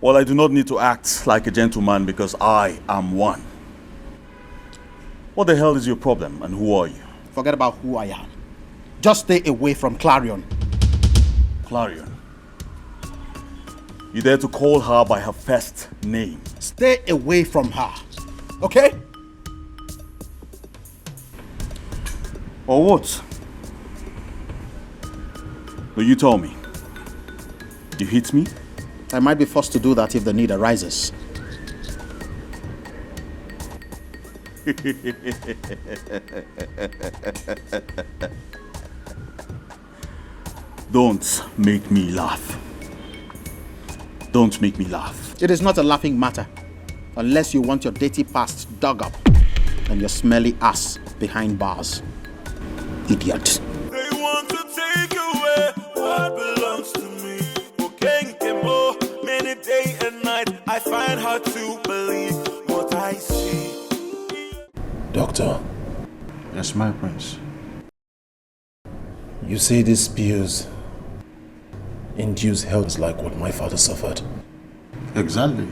Well, I do not need to act like a gentleman because I am one. What the hell is your problem and who are you? Forget about who I am. Just stay away from Clarion. Clarion? You dare to call her by her first name? Stay away from her, okay? Or what? Will you tell me? You hit me? I might be forced to do that if the need arises. Don't make me laugh. Don't make me laugh. It is not a laughing matter, unless you want your dirty past dug up and your smelly ass behind bars. Idiot. They want to take away what belongs to me. King Kimo, many day and night, I find hard to believe what I see. Doctor. Yes, my prince. You say these pills induce health like what my father suffered? Exactly.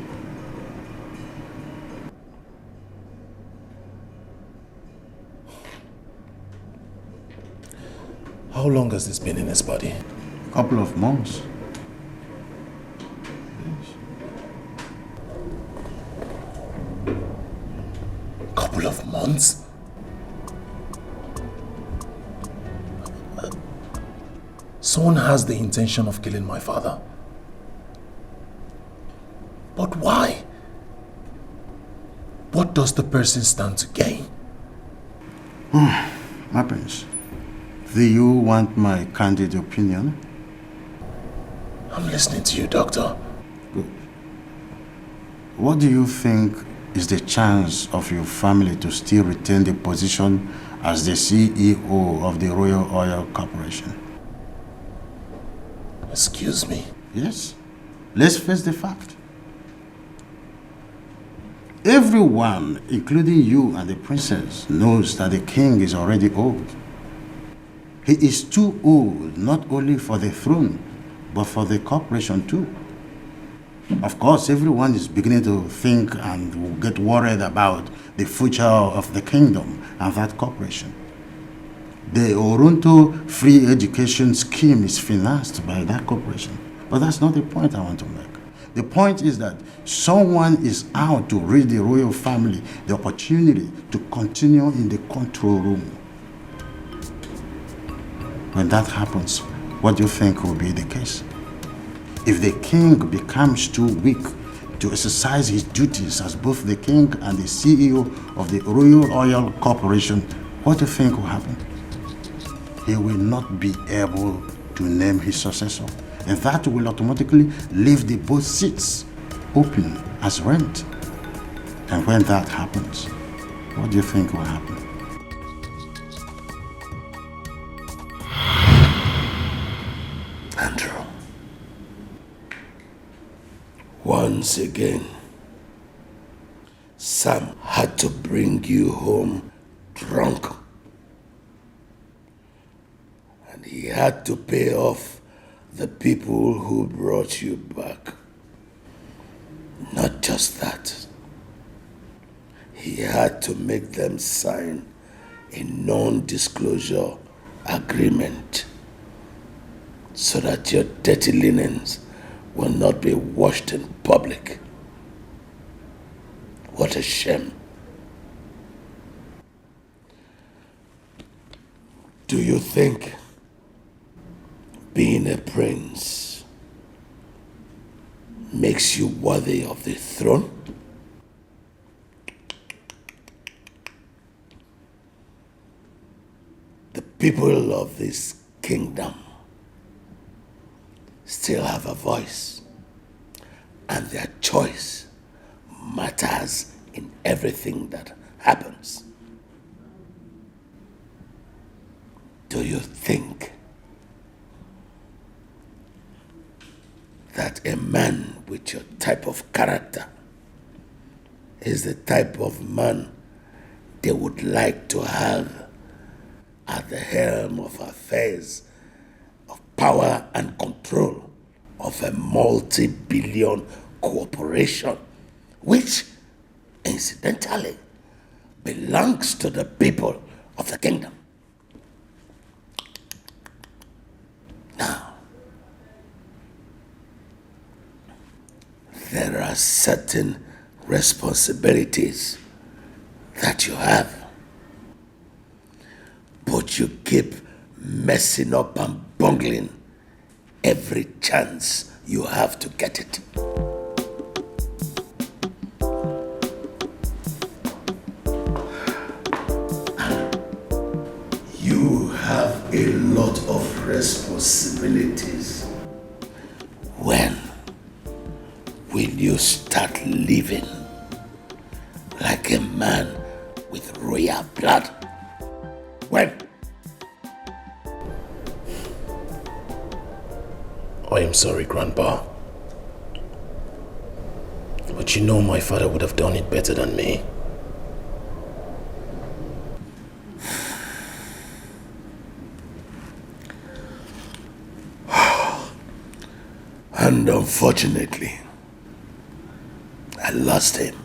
How long has this been in his body? A couple of months. Couple of months? Someone has the intention of killing my father. But why? What does the person stand to gain? My prince, do you want my candid opinion? I'm listening to you, Doctor. Good. What do you think is the chance of your family to still retain the position as the CEO of the Royal Oil Corporation? Excuse me? Yes. Let's face the fact. Everyone, including you and the princess, knows that the king is already old. He is too old not only for the throne, but for the corporation too. Of course, everyone is beginning to think and will get worried about the future of the kingdom and that corporation. The Oronto free education scheme is financed by that corporation. But that's not the point I want to make. The point is that someone is out to rid the royal family the opportunity to continue in the control room. When that happens, what do you think will be the case? If the king becomes too weak to exercise his duties as both the king and the CEO of the Royal Oil Corporation, what do you think will happen? He will not be able to name his successor. And that will automatically leave the both seats open as rent. And when that happens, what do you think will happen? Andrew, once again, Sam had to bring you home drunk. And he had to pay off the people who brought you back. Not just that. He had to make them sign a non-disclosure agreement so that your dirty linens will not be washed in public. What a shame. Do you think being a prince makes you worthy of the throne? The people of this kingdom still have a voice, and their choice matters in everything that happens. Do you think that a man with your type of character is the type of man they would like to have at the helm of affairs of power and control of a multi-billion corporation, which incidentally belongs to the people of the kingdom? Now, there are certain responsibilities that you have, but you keep messing up and bungling every chance you have to get it. You have a lot of responsibilities. When will you start living like a man with royal blood? When? I am sorry, Grandpa. But you know my father would have done it better than me. And unfortunately, I lost him.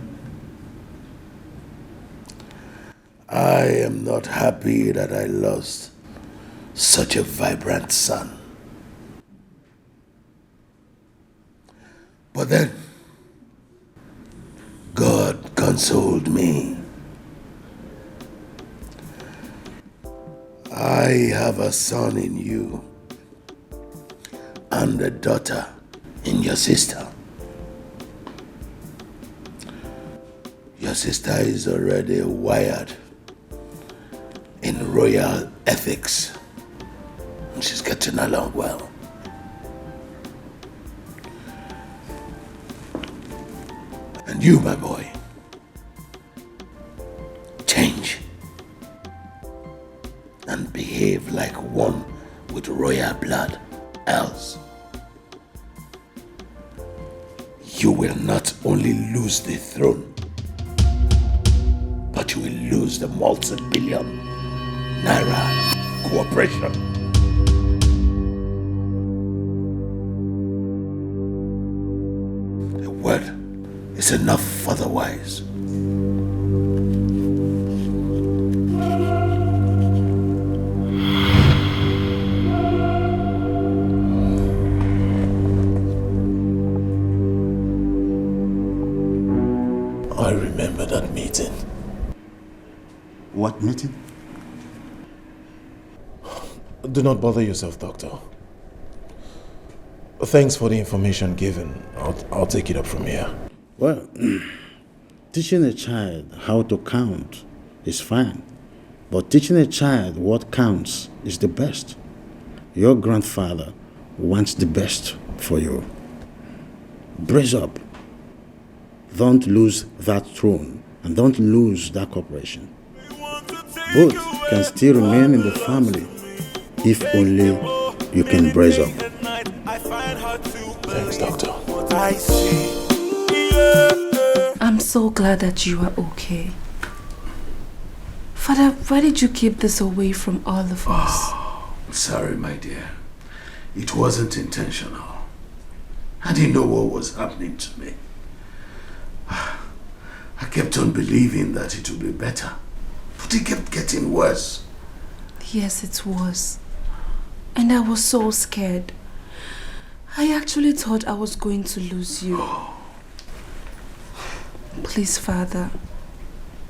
I am not happy that I lost such a vibrant son. But then, God consoled me. I have a son in you on the daughter in your sister. Your sister is already wired in royal ethics. And she's getting along well. And you, my boy, change and behave like one with royal blood. Else, you will not only lose the throne, but you will lose the multi-billion naira cooperation. A word is enough otherwise. I remember that meeting. What meeting? Do not bother yourself, Doctor. Thanks for the information given. I'll take it up from here. Well, teaching a child how to count is fine, but teaching a child what counts is the best. Your grandfather wants the best for you. Brace up. Don't lose that throne and don't lose that corporation. Both can still remain in the family if only you can brace up. Thanks, Doctor. I'm so glad that you are okay. Father, why did you keep this away from all of us? Sorry, my dear. It wasn't intentional. I didn't know what was happening to me. I kept on believing that it would be better, but it kept getting worse. Yes, it was. And I was so scared. I actually thought I was going to lose you. Please, Father,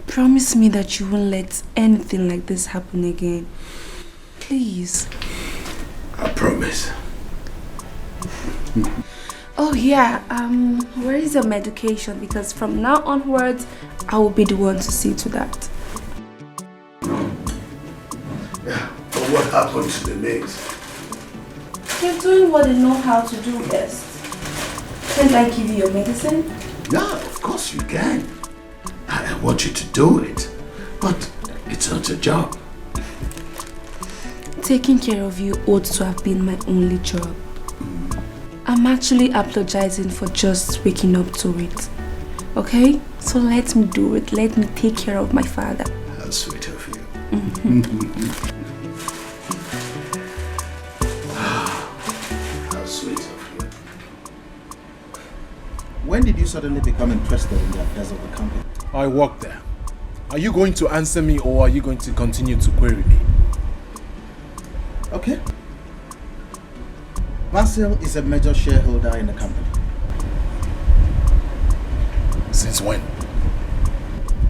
promise me that you won't let anything like this happen again. Please. I promise. Oh yeah, where is your medication? Because from now onwards, I will be the one to see to that. Yeah, but what happened to the maids? They're doing what they know how to do best. Can't I give you your medicine? Yeah, of course you can. I want you to do it, but it's not a job. Taking care of you ought to have been my only job. I'm actually apologizing for just waking up to it. Okay? So let me do it. Let me take care of my father. How sweet of you. How sweet of you. When did you suddenly become interested in the affairs of the company? I work there. Are you going to answer me or are you going to continue to query me? Okay. Basil is a major shareholder in the company. Since when?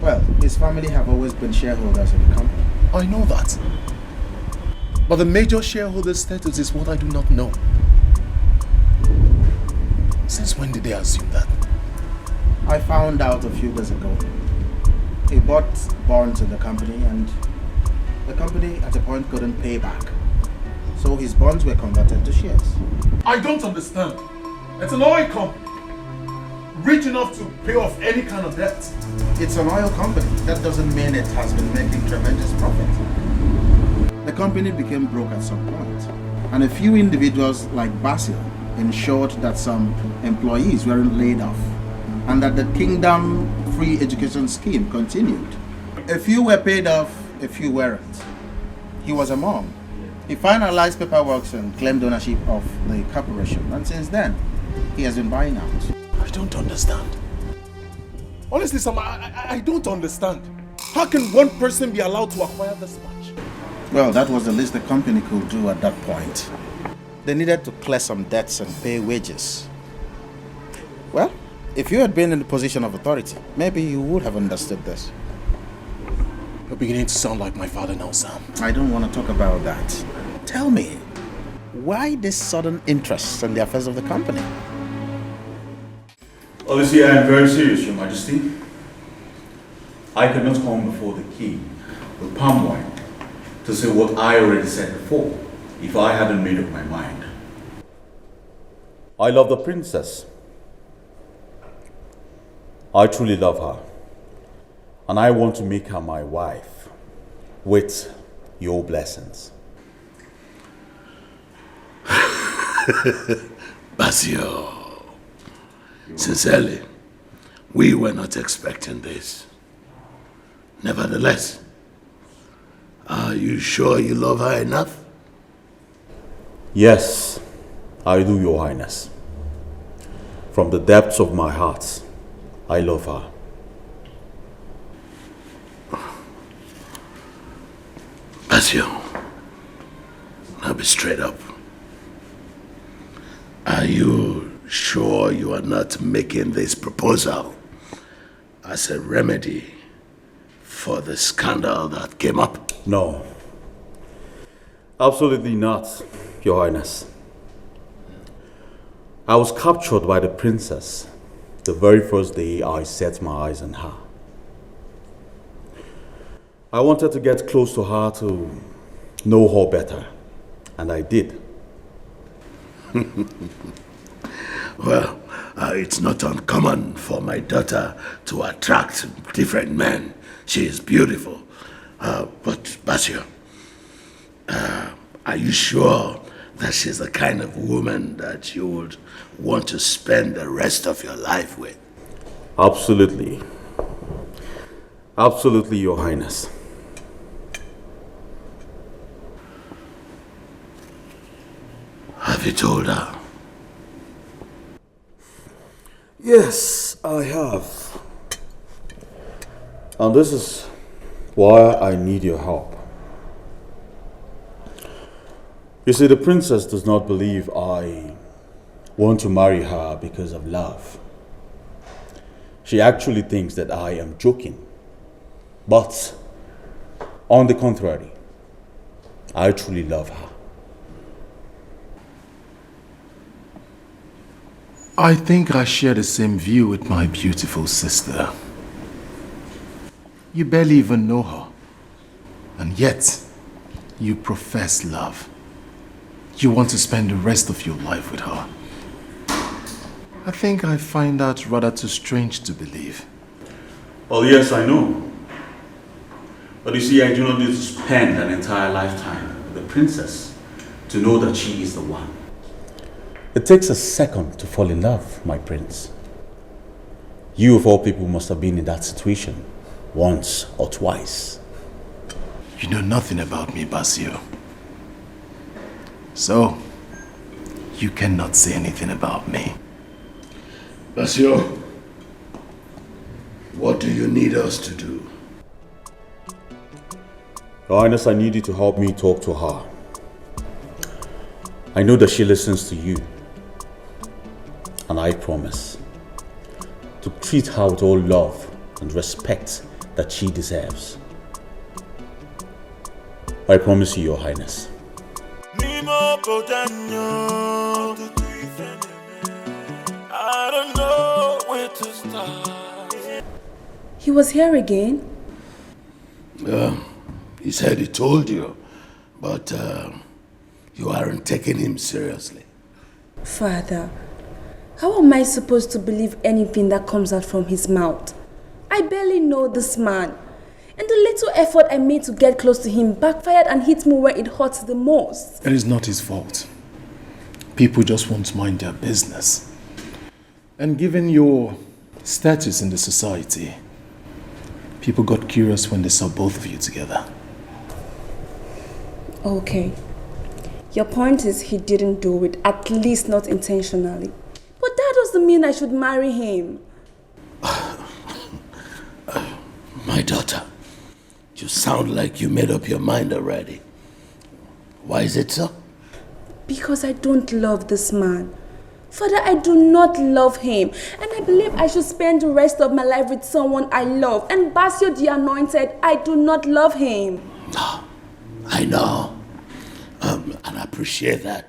Well, his family have always been shareholders in the company. I know that. But the major shareholder status is what I do not know. Since when did they assume that? I found out a few days ago. He bought bonds in the company and the company at a point couldn't pay back. So his bonds were converted to shares. I don't understand. It's an oil company. Rich enough to pay off any kind of debt. It's an oil company. That doesn't mean it has been making tremendous profit. The company became broke at some point, and a few individuals like Basil ensured that some employees weren't laid off, and that the Kingdom Free Education Scheme continued. A few were paid off, a few weren't. He was among. He finalized paperwork and claimed ownership of the corporation, and since then, he has been buying out. I don't understand. Honestly, Sam, I don't understand. How can one person be allowed to acquire this much? Well, that was the least the company could do at that point. They needed to clear some debts and pay wages. Well, if you had been in the position of authority, maybe you would have understood this. You're beginning to sound like my father now, Sam. I don't want to talk about that. Tell me, why this sudden interest in the affairs of the company? Obviously, I am very serious, Your Majesty. I cannot come before the king with palm wine to say what I already said before if I hadn't made up my mind. I love the princess. I truly love her. And I want to make her my wife with your blessings. Basio, sincerely, we were not expecting this. Nevertheless, are you sure you love her enough? Yes, I do, Your Highness. From the depths of my heart, I love her. Basio, now be straight up. Are you sure you are not making this proposal as a remedy for the scandal that came up? No. Absolutely not, Your Highness. I was captured by the princess the very first day I set my eyes on her. I wanted to get close to her to know her better, and I did. Well, it's not uncommon for my daughter to attract different men. She is beautiful. But Basio, are you sure that she's the kind of woman that you would want to spend the rest of your life with? Absolutely. Absolutely, Your Highness. Have you told her? Yes, I have. And this is why I need your help. You see, the princess does not believe I want to marry her because of love. She actually thinks that I am joking. But, on the contrary, I truly love her. I think I share the same view with my beautiful sister. You barely even know her, and yet you profess love. You want to spend the rest of your life with her. I think I find that rather too strange to believe. Well, yes, I know. But you see, I do not need to spend an entire lifetime with the princess to know that she is the one. It takes a second to fall in love, my prince. You of all people must have been in that situation once or twice. You know nothing about me, Basio. So, you cannot say anything about me. Basio, what do you need us to do? Your Highness, I need you to help me talk to her. I know that she listens to you. And I promise to treat her with all love and respect that she deserves. I promise you, Your Highness. I don't know where to start. He was here again? He said he told you, but you aren't taking him seriously. Father, how am I supposed to believe anything that comes out from his mouth? I barely know this man. And the little effort I made to get close to him backfired and hit me where it hurts the most. It is not his fault. People just want to mind their business. And given your status in the society, people got curious when they saw both of you together. Okay. Your point is he didn't do it, at least not intentionally. But that doesn't mean I should marry him. My daughter, you sound like you made up your mind already. Why is it so? Because I don't love this man. Father, I do not love him. And I believe I should spend the rest of my life with someone I love. And Basio the Anointed, I do not love him. No, I know. And I appreciate that.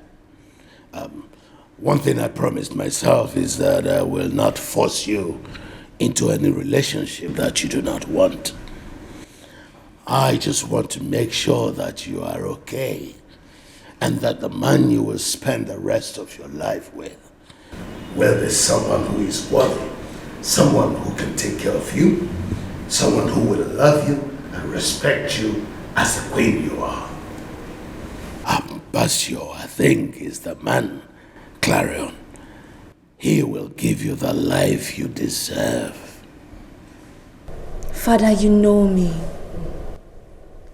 One thing I promised myself is that I will not force you into any relationship that you do not want. I just want to make sure that you are okay and that the man you will spend the rest of your life with will be someone who is worthy, someone who can take care of you, someone who will love you and respect you as the queen you are. Basio, I think, is the man, Clarion. He will give you the life you deserve. Father, you know me.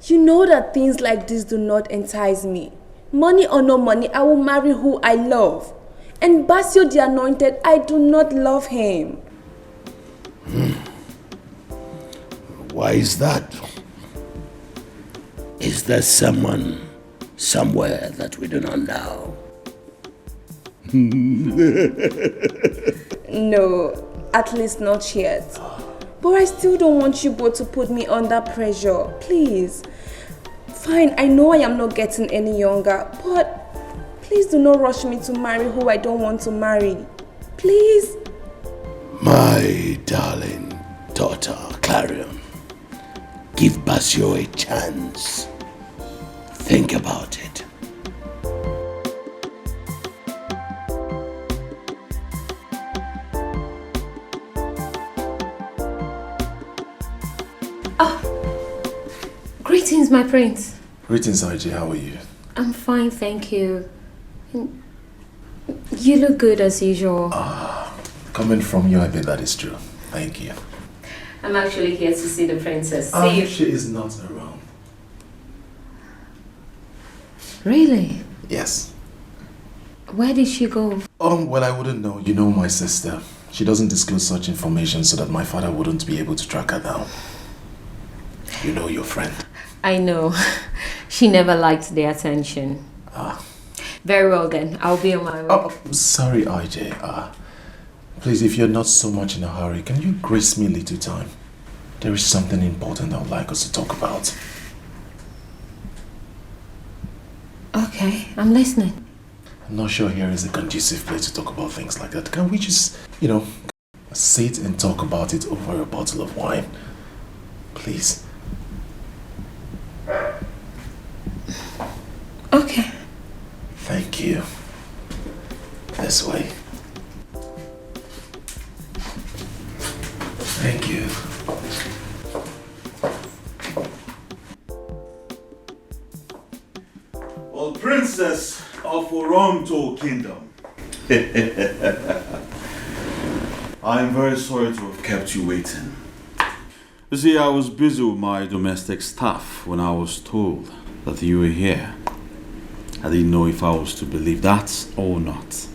You know that things like this do not entice me. Money or no money, I will marry who I love. And Basio the Anointed, I do not love him. Why is that? Is there someone somewhere that we do not know? No, at least not yet. But I still don't want you both to put me under pressure. Please. Fine, I know I am not getting any younger, but please do not rush me to marry who I don't want to marry. Please. My darling daughter, Clarion, give Basio a chance. Think about it. Greetings, my prince. Greetings, IJ. How are you? I'm fine, thank you. You look good as usual. Coming from you, I bet that is true. Thank you. I'm actually here to see the princess. She is not around. Really? Yes. Where did she go? Well, I wouldn't know. You know my sister. She doesn't disclose such information so that my father wouldn't be able to track her down. You know your friend. I know. She never liked the attention. Very well then. I'll be on my way. Sorry, IJ. Please, if you're not so much in a hurry, can you grace me a little time? There is something important I would like us to talk about. Okay, I'm listening. I'm not sure here is a conducive place to talk about things like that. Can we just, sit and talk about it over a bottle of wine? Please. Okay. Thank you. This way. Thank you. Well, Princess of Oronto Kingdom. I'm very sorry to have kept you waiting. You see, I was busy with my domestic staff when I was told that you were here. I didn't know if I was to believe that or not.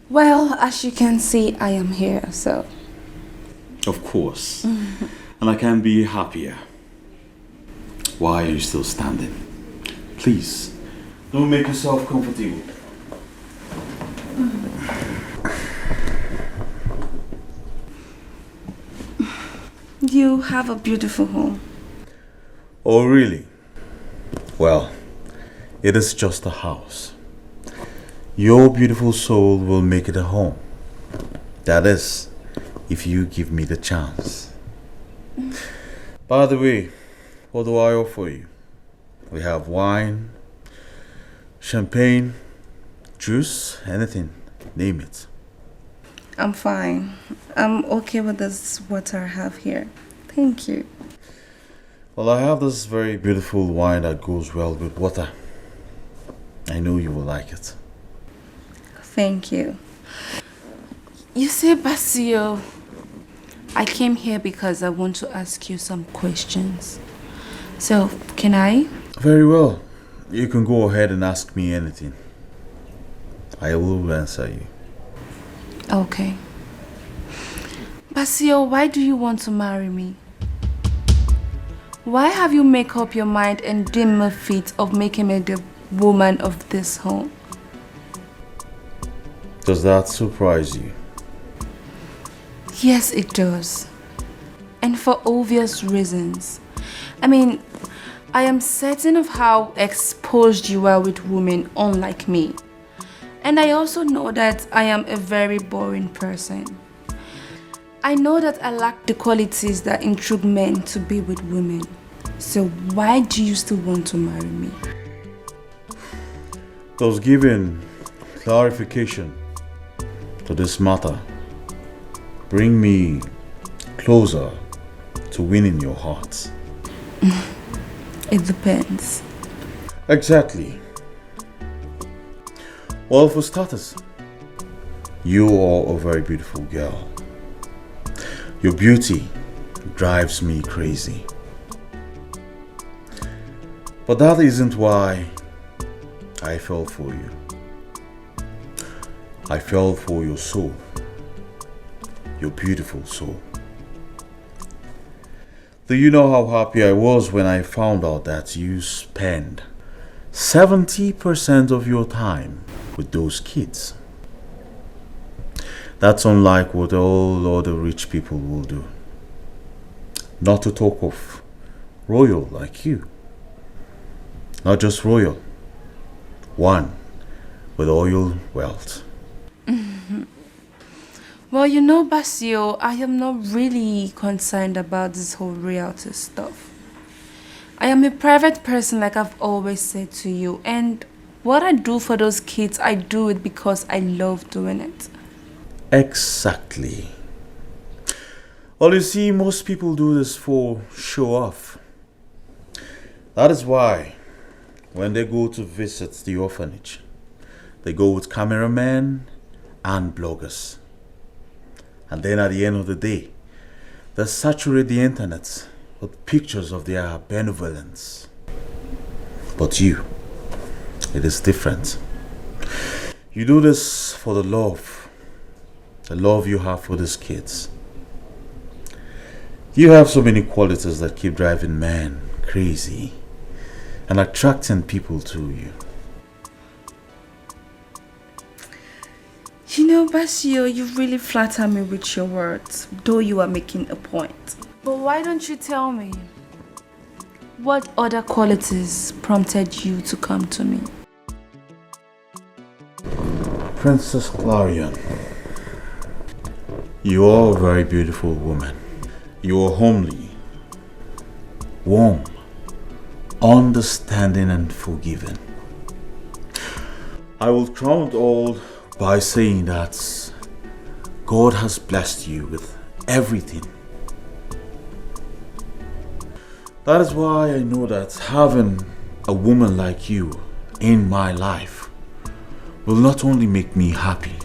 Well, as you can see, I am here, so... Of course. And I can't be happier. Why are you still standing? Please, don't make yourself comfortable. You have a beautiful home. Oh, really? Well, it is just a house. Your beautiful soul will make it a home. That is, if you give me the chance. By the way, what do I offer you? We have wine, champagne, juice, anything, name it. I'm fine. I'm okay with this water I have here. Thank you. Well, I have this very beautiful wine that goes well with water. I know you will like it. Thank you. You see, Basio, I came here because I want to ask you some questions. So, can I? Very well. You can go ahead and ask me anything. I will answer you. Okay. Basio, why do you want to marry me? Why have you made up your mind and deemed me fit of making me the woman of this home? Does that surprise you? Yes, it does. And for obvious reasons. I mean, I am certain of how exposed you are with women unlike me. And I also know that I am a very boring person. I know that I lack the qualities that intrigue men to be with women. So why do you still want to marry me? Does giving clarification to this matter bring me closer to winning your heart? It depends. Exactly. Well, for starters, you are a very beautiful girl. Your beauty drives me crazy. But that isn't why I fell for you. I fell for your soul. Your beautiful soul. Do you know how happy I was when I found out that you spend 70% of your time with those kids? That's unlike what all other rich people will do. Not to talk of royal like you. Not just royal. One with oil wealth. Well, you know, Basio, I am not really concerned about this whole reality stuff. I am a private person, like I've always said to you, and what I do for those kids, I do it because I love doing it. Exactly. Well, you see, most people do this for show off. That is why when they go to visit the orphanage, they go with cameramen and bloggers. And then at the end of the day, they saturate the internet with pictures of their benevolence. But you, it is different. You do this for the love you have for these kids. You have so many qualities that keep driving men crazy and attracting people to you. You know, Basio, you really flatter me with your words, though you are making a point. But why don't you tell me? What other qualities prompted you to come to me? Princess Clarion, you are a very beautiful woman. You are homely, warm, understanding and forgiving. I will crown it all by saying that God has blessed you with everything. That is why I know that having a woman like you in my life will not only make me happy,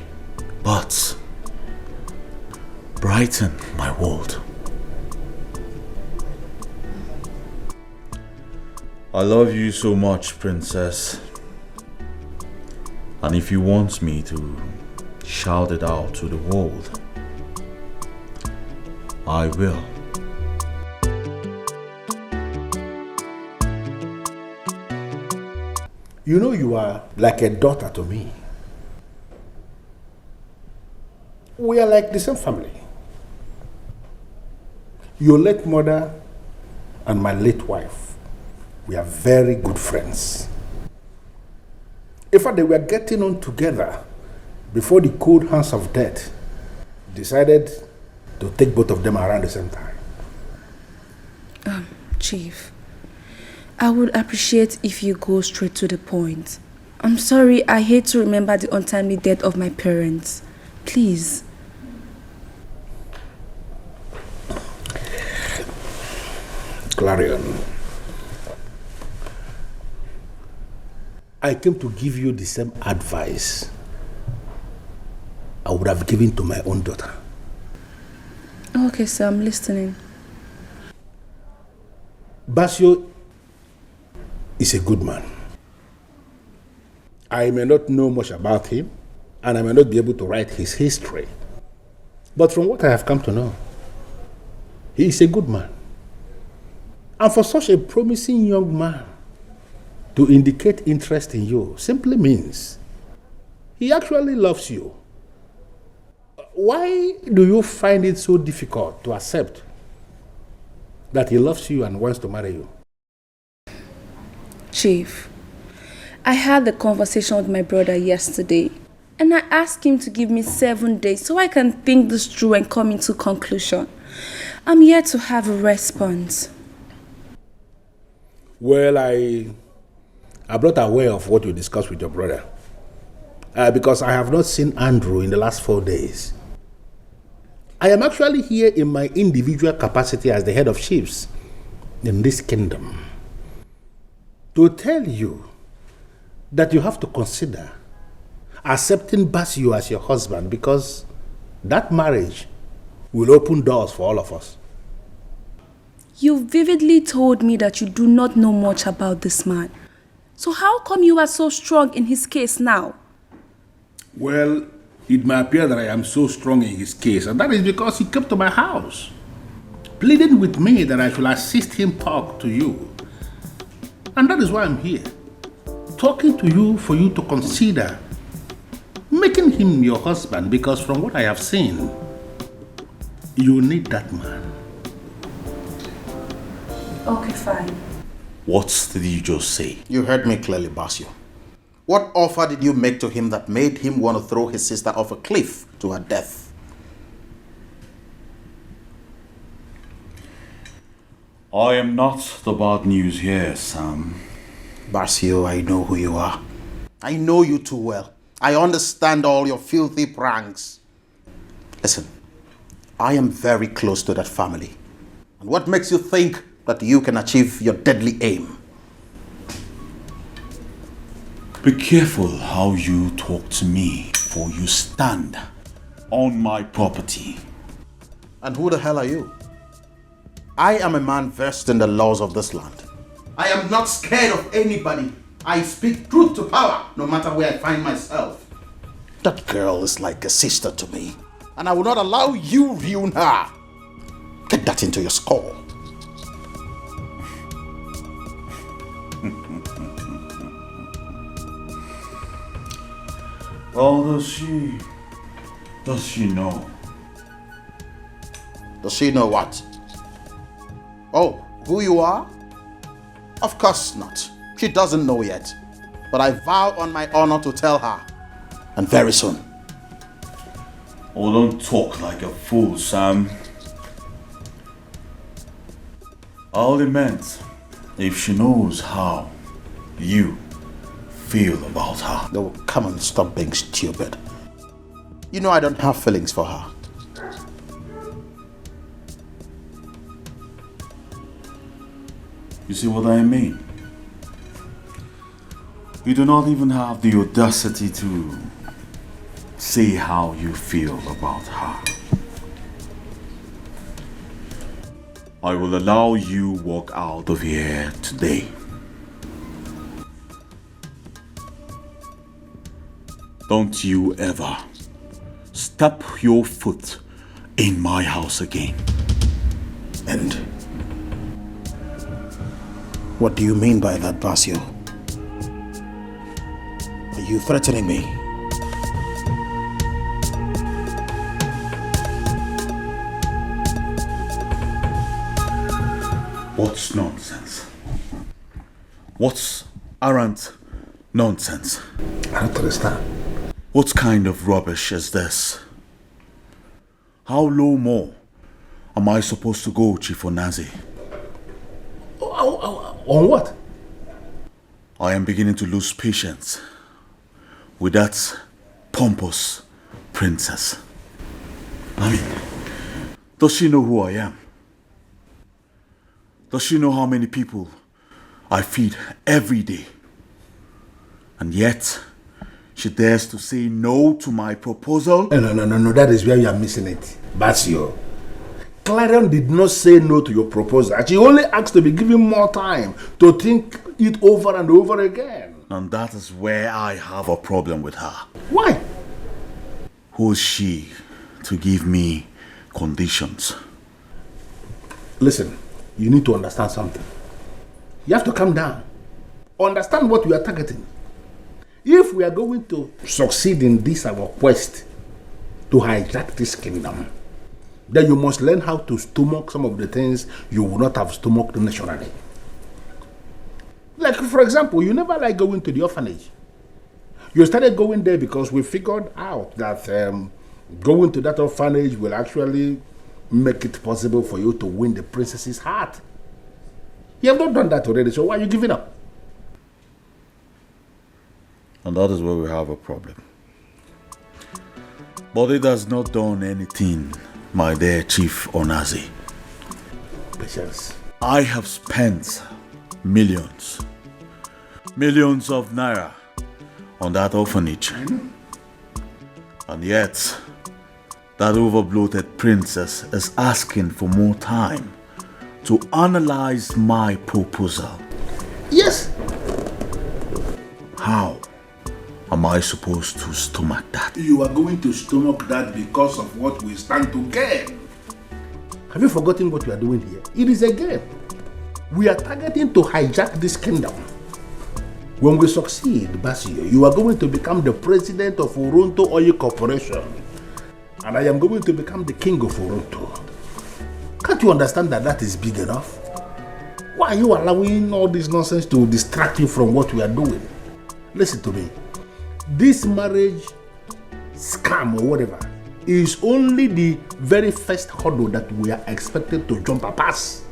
but brighten my world. I love you so much, Princess. And if you want me to shout it out to the world, I will. You know you are like a daughter to me. We are like the same family. Your late mother and my late wife, we are very good friends. In fact, they were getting on together before the cold hands of death decided to take both of them around the same time. Chief, I would appreciate if you go straight to the point. I'm sorry, I hate to remember the untimely death of my parents. Please. Clarion, I came to give you the same advice I would have given to my own daughter. Okay, sir, I'm listening. Basio is a good man. I may not know much about him, and I may not be able to write his history. But from what I have come to know, he is a good man. And for such a promising young man to indicate interest in you simply means he actually loves you. Why do you find it so difficult to accept that he loves you and wants to marry you? Chief, I had a conversation with my brother yesterday, And I asked him to give me 7 days so I can think this through and come into conclusion. I'm yet to have a response. Well, I'm not aware of what you discussed with your brother. Because I have not seen Andrew in the last 4 days. I am actually here in my individual capacity as the head of chiefs in this kingdom to tell you that you have to consider accepting Basio as your husband, because that marriage will open doors for all of us. You vividly told me that you do not know much about this man. So how come you are so strong in his case now? Well, it may appear that I am so strong in his case, and that is because he came to my house, pleading with me that I should assist him talk to you. And that is why I'm here, talking to you for you to consider making him your husband, because from what I have seen, you need that man. Okay, fine. What did you just say? You heard me clearly, Basio. What offer did you make to him that made him want to throw his sister off a cliff to her death? I am not the bad news here, Sam. Basio, I know who you are. I know you too well. I understand all your filthy pranks. Listen, I am very close to that family. And what makes you think that you can achieve your deadly aim? Be careful how you talk to me, for you stand on my property. And who the hell are you? I am a man versed in the laws of this land. I am not scared of anybody. I speak truth to power, no matter where I find myself. That girl is like a sister to me, and I will not allow you ruin her. Get that into your skull. Well, does she know? Does she know what? Oh, who you are? Of course not. She doesn't know yet. But I vow on my honor to tell her. And very soon. Oh, don't talk like a fool, Sam. All it meant if she knows how you feel about her. No, come on, stop being stupid. You know I don't have feelings for her. You see what I mean? You do not even have the audacity to say how you feel about her. I will allow you walk out of here today. Don't you ever step your foot in my house again. And what do you mean by that, Basio? Are you threatening me? What's nonsense? What's arrant nonsense? I don't understand. What kind of rubbish is this? How low more am I supposed to go, Chief Onazi? On what? I am beginning to lose patience with that pompous princess. I mean, does she know who I am? Does she know how many people I feed every day? And yet, she dares to say no to my proposal? No, that is where you are missing it. Basio. Clarion did not say no to your proposal. She only asked to be given more time to think it over and over again. And that is where I have a problem with her. Why? Who is she to give me conditions? Listen, you need to understand something. You have to calm down. Understand what we are targeting. If we are going to succeed in this our quest to hijack this kingdom, then you must learn how to stomach some of the things you would not have stomached naturally. Like, for example, you never like going to the orphanage. You started going there because we figured out that going to that orphanage will actually make it possible for you to win the princess's heart. You have not done that already, so why are you giving up? And that is where we have a problem. But it has not done anything, my dear Chief Onazi. Patience. I have spent millions of naira on that orphanage. And yet, that overbloated princess is asking for more time to analyze my proposal. Yes. How am I supposed to stomach that? You are going to stomach that because of what we stand to gain. Have you forgotten what we are doing here? It is a game. We are targeting to hijack this kingdom. When we succeed, Basio, you are going to become the president of Oronto Oil Corporation. And I am going to become the king of Oronto. Can't you understand that that is big enough? Why are you allowing all this nonsense to distract you from what we are doing? Listen to me. This marriage scam or whatever is only the very first hurdle that we are expected to jump past.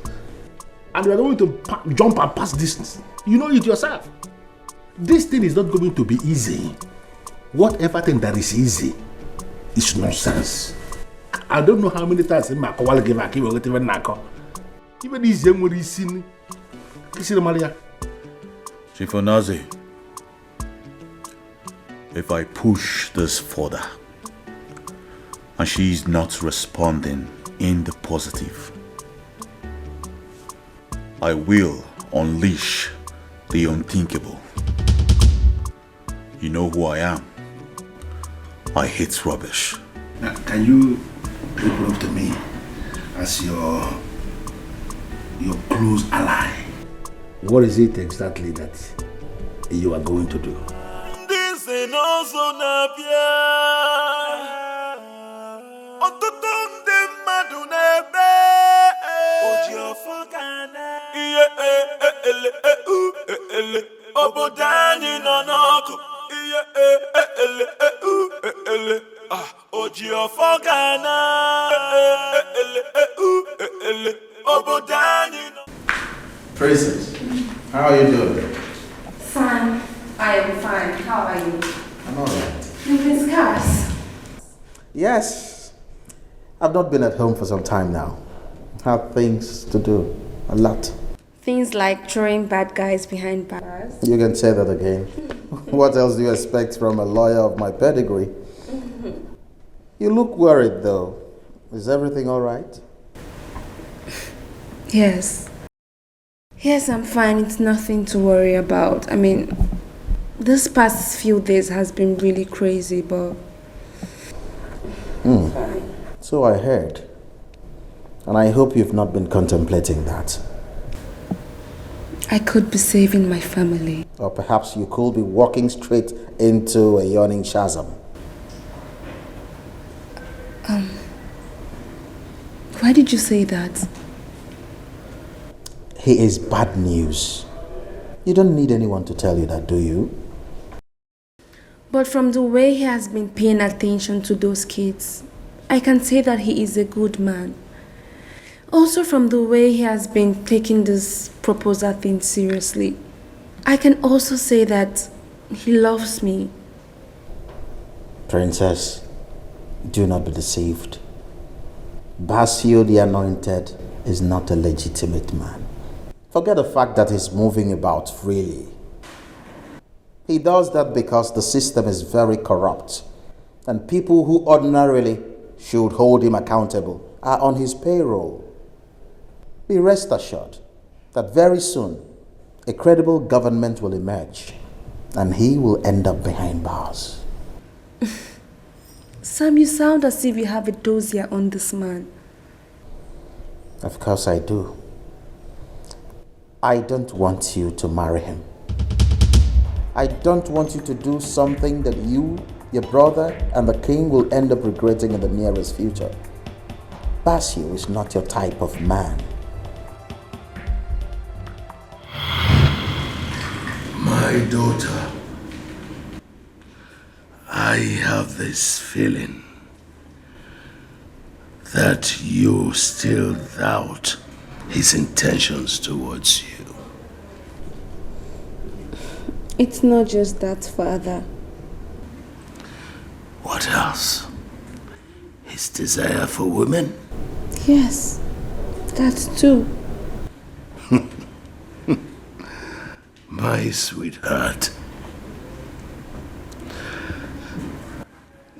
And we are going to jump past this. You know it yourself. This thing is not going to be easy. Whatever thing that is easy is nonsense. I don't know how many times in my call give a key or whatever nako. Even this young one is seen. Chief Onazi, if I push this further and she is not responding in the positive, I will unleash the unthinkable. You know who I am. I hate rubbish. Now, can you look up to me as your close ally? What is it exactly that you are going to do? This ain't also napia. Otutunde madunebe. Ojo fogana. Ele. Obodani nonoko. Ele. Ojo fogana. Ele. Obodani. Princess, how are you doing? Fine. I am fine. How are you? I'm alright. You've been scarce. Yes. I've not been at home for some time now. Have things to do. A lot. Things like throwing bad guys behind bars. You can say that again. What else do you expect from a lawyer of my pedigree? You look worried though. Is everything alright? Yes. Yes, I'm fine. It's nothing to worry about. I mean, this past few days has been really crazy, but... So I heard. And I hope you've not been contemplating that. I could be saving my family. Or perhaps you could be walking straight into a yawning chasm. Why did you say that? He is bad news. You don't need anyone to tell you that, do you? But from the way he has been paying attention to those kids, I can say that he is a good man. Also from the way he has been taking this proposal thing seriously, I can also say that he loves me. Princess, do not be deceived. Basio the Anointed is not a legitimate man. Forget the fact that he's moving about freely. He does that because the system is very corrupt, and people who ordinarily should hold him accountable are on his payroll. Be rest assured that very soon a credible government will emerge, and he will end up behind bars. Sam, you sound as if you have a dossier on this man. Of course I do. I don't want you to marry him. I don't want you to do something that you, your brother, and the king will end up regretting in the nearest future. Basio is not your type of man. My daughter, I have this feeling that you still doubt his intentions towards you. It's not just that, Father. What else? His desire for women? Yes, that too. My sweetheart.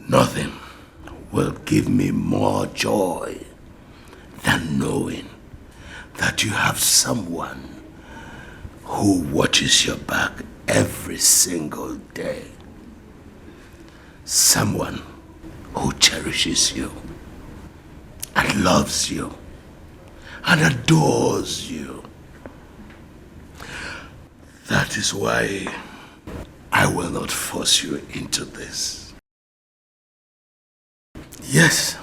Nothing will give me more joy than knowing that you have someone who watches your back every single day. Someone who cherishes you and loves you and adores you. That is why I will not force you into this. Yes,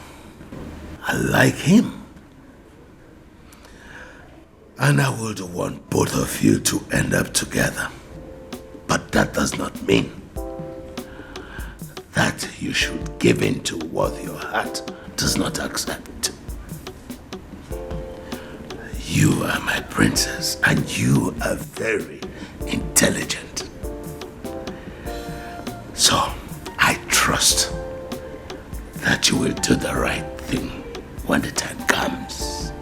I like him. And I would want both of you to end up together. But that does not mean that you should give in to what your heart does not accept. You are my princess, and you are very intelligent. So, I trust that you will do the right thing when the time comes.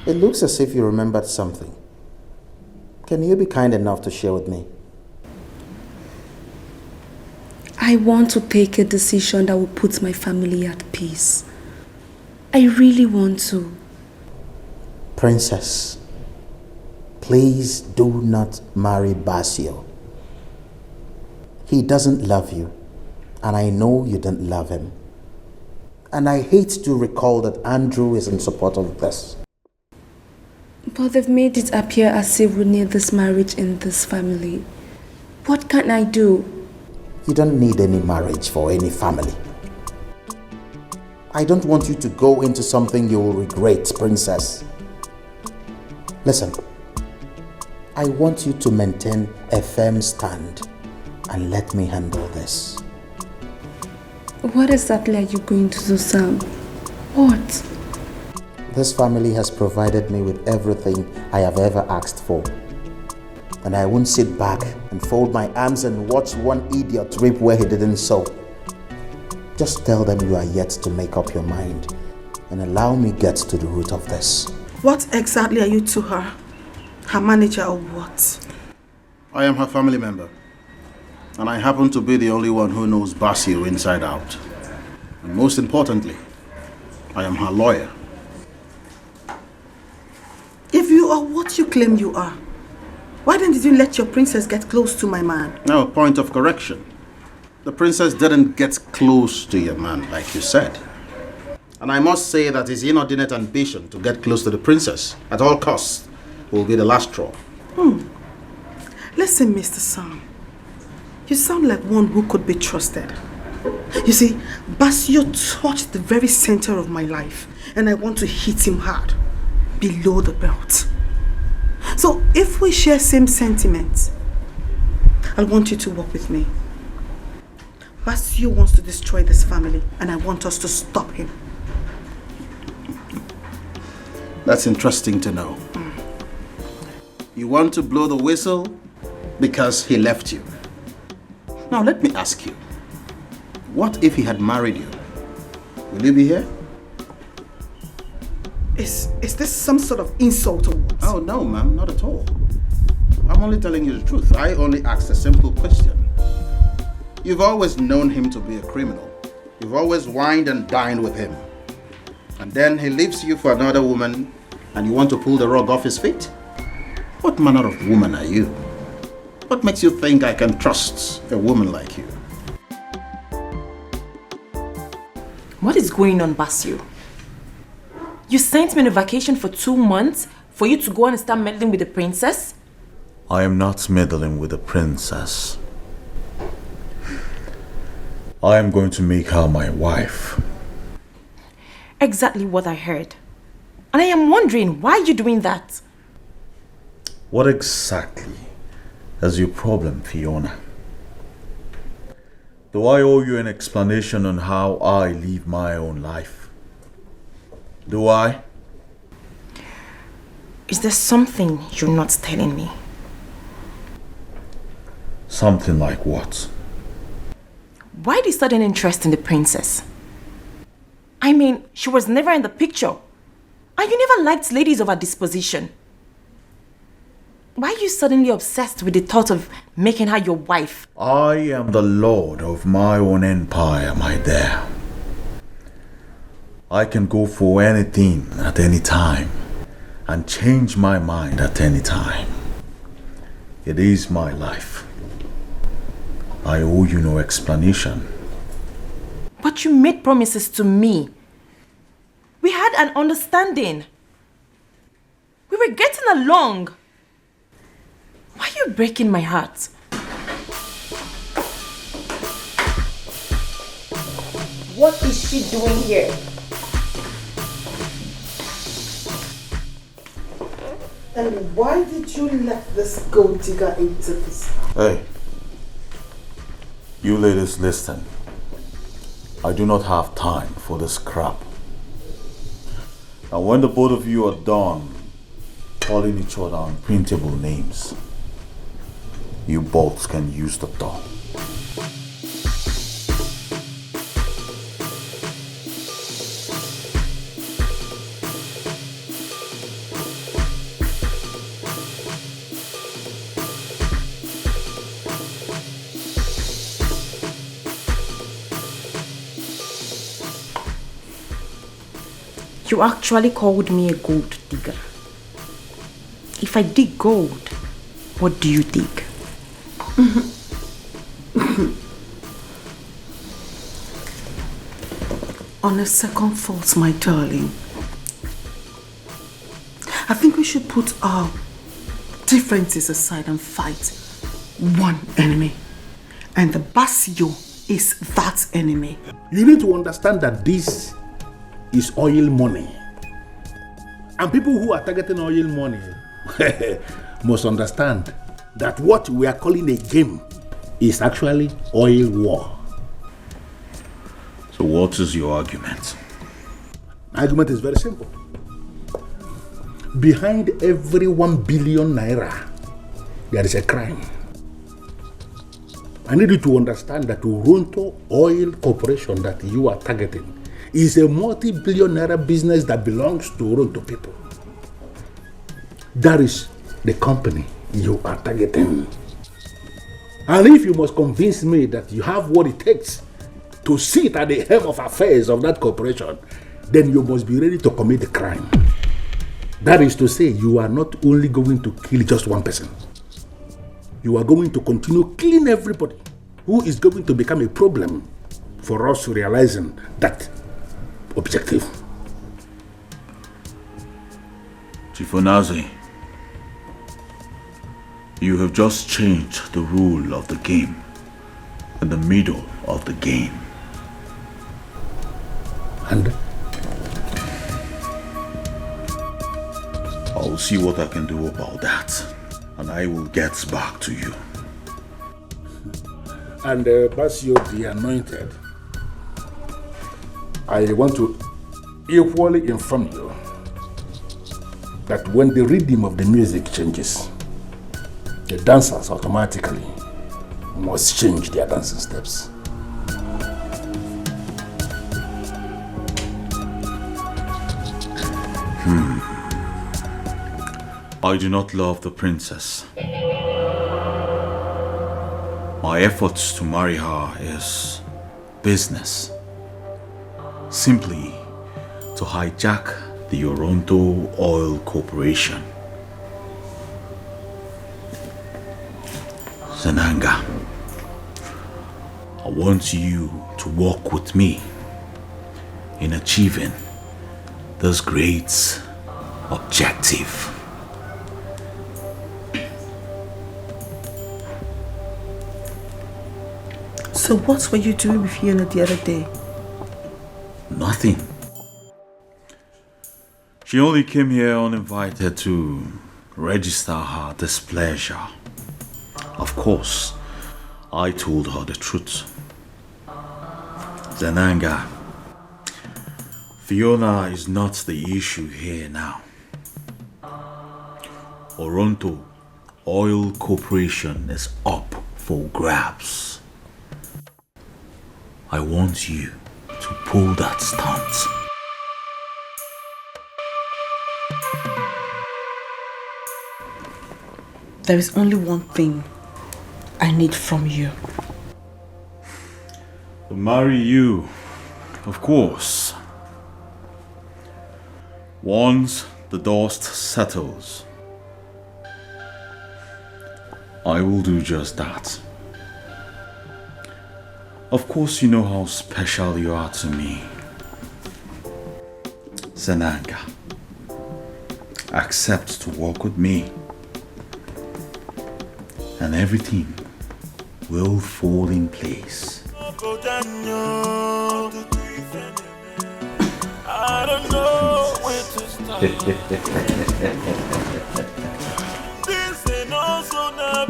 It looks as if you remembered something. Can you be kind enough to share with me? I want to take a decision that will put my family at peace. I really want to. Princess, please do not marry Basio. He doesn't love you, and I know you don't love him. And I hate to recall that Andrew is in support of this. But they've made it appear as if we need this marriage in this family. What can I do? You don't need any marriage for any family. I don't want you to go into something you will regret, Princess. Listen, I want you to maintain a firm stand and let me handle this. What exactly are you going to do, Sam? What? This family has provided me with everything I have ever asked for. And I won't sit back and fold my arms and watch one idiot reap where he didn't sow. Just tell them you are yet to make up your mind and allow me get to the root of this. What exactly are you to her? Her manager or what? I am her family member. And I happen to be the only one who knows Basio inside out. And most importantly, I am her lawyer. If you are what you claim you are, why then did you let your princess get close to my man? Now, point of correction. The princess didn't get close to your man, like you said. And I must say that his inordinate ambition to get close to the princess at all costs will be the last straw. Listen, Mr. Sam. You sound like one who could be trusted. You see, Basio touched the very center of my life, and I want to hit him hard, below the belt. So if we share same sentiments, I want you to work with me. Basio wants to destroy this family, and I want us to stop him. That's interesting to know. You want to blow the whistle because he left you. Now let me ask you, what if he had married you? Will you be here? Is this some sort of insult or what? Oh no, ma'am, not at all. I'm only telling you the truth. I only asked a simple question. You've always known him to be a criminal. You've always wined and dined with him. And then he leaves you for another woman and you want to pull the rug off his feet? What manner of woman are you? What makes you think I can trust a woman like you? What is going on, Basio? You sent me on a vacation for 2 months for you to go and start meddling with the princess? I am not meddling with the princess. I am going to make her my wife. Exactly what I heard. And I am wondering, why are you doing that? What exactly is your problem, Fiona? Do I owe you an explanation on how I live my own life? Do I? Is there something you're not telling me? Something like what? Why the sudden interest in the princess? I mean, she was never in the picture. And you never liked ladies of her disposition. Why are you suddenly obsessed with the thought of making her your wife? I am the lord of my own empire, my dear. I can go for anything at any time and change my mind at any time. It is my life. I owe you no explanation. But you made promises to me. We had an understanding. We were getting along. Why are you breaking my heart? What is she doing here? And why did you let this gold digger into this? Hey, you ladies listen. I do not have time for this crap. And when the both of you are done calling each other unprintable names, you both can use the door. You actually called me a gold digger. If I dig gold, what do you dig? On a second thought, my darling, I think we should put our differences aside and fight one enemy. And the Basio is that enemy. You need to understand that this is oil money. And people who are targeting oil money must understand that what we are calling a game is actually oil war. So what is your argument? My argument is very simple. Behind every 1 billion naira, there is a crime. I need you to understand that Toronto Oil Corporation that you are targeting is a multi-billion naira business that belongs to Toronto people. That is the company you are targeting. And if you must convince me that you have what it takes to sit at the helm of affairs of that corporation, then you must be ready to commit the crime. That is to say, you are not only going to kill just one person. You are going to continue killing everybody who is going to become a problem for us realizing that objective. Chief Onaze, you have just changed the rule of the game in the middle of the game. And I'll see what I can do about that, and I will get back to you. And Basio the Anointed, I want to equally inform you that when the rhythm of the music changes, the dancers automatically must change their dancing steps. I do not love the princess. My efforts to marry her is business. Simply to hijack the Toronto Oil Corporation. Zenanga, I want you to work with me in achieving this great objective. So what were you doing with Fiona the other day? Nothing. She only came here uninvited to register her displeasure. Of course, I told her the truth. Zenanga, Fiona is not the issue here now. Oronto Oil Corporation is up for grabs. I want you to pull that stunt. There is only one thing I need from you. To marry you, of course. Once the dust settles, I will do just that. Of course, you know how special you are to me. Zenanga, accept to walk with me, and everything will fall in place. I don't know where to start. This ain't also not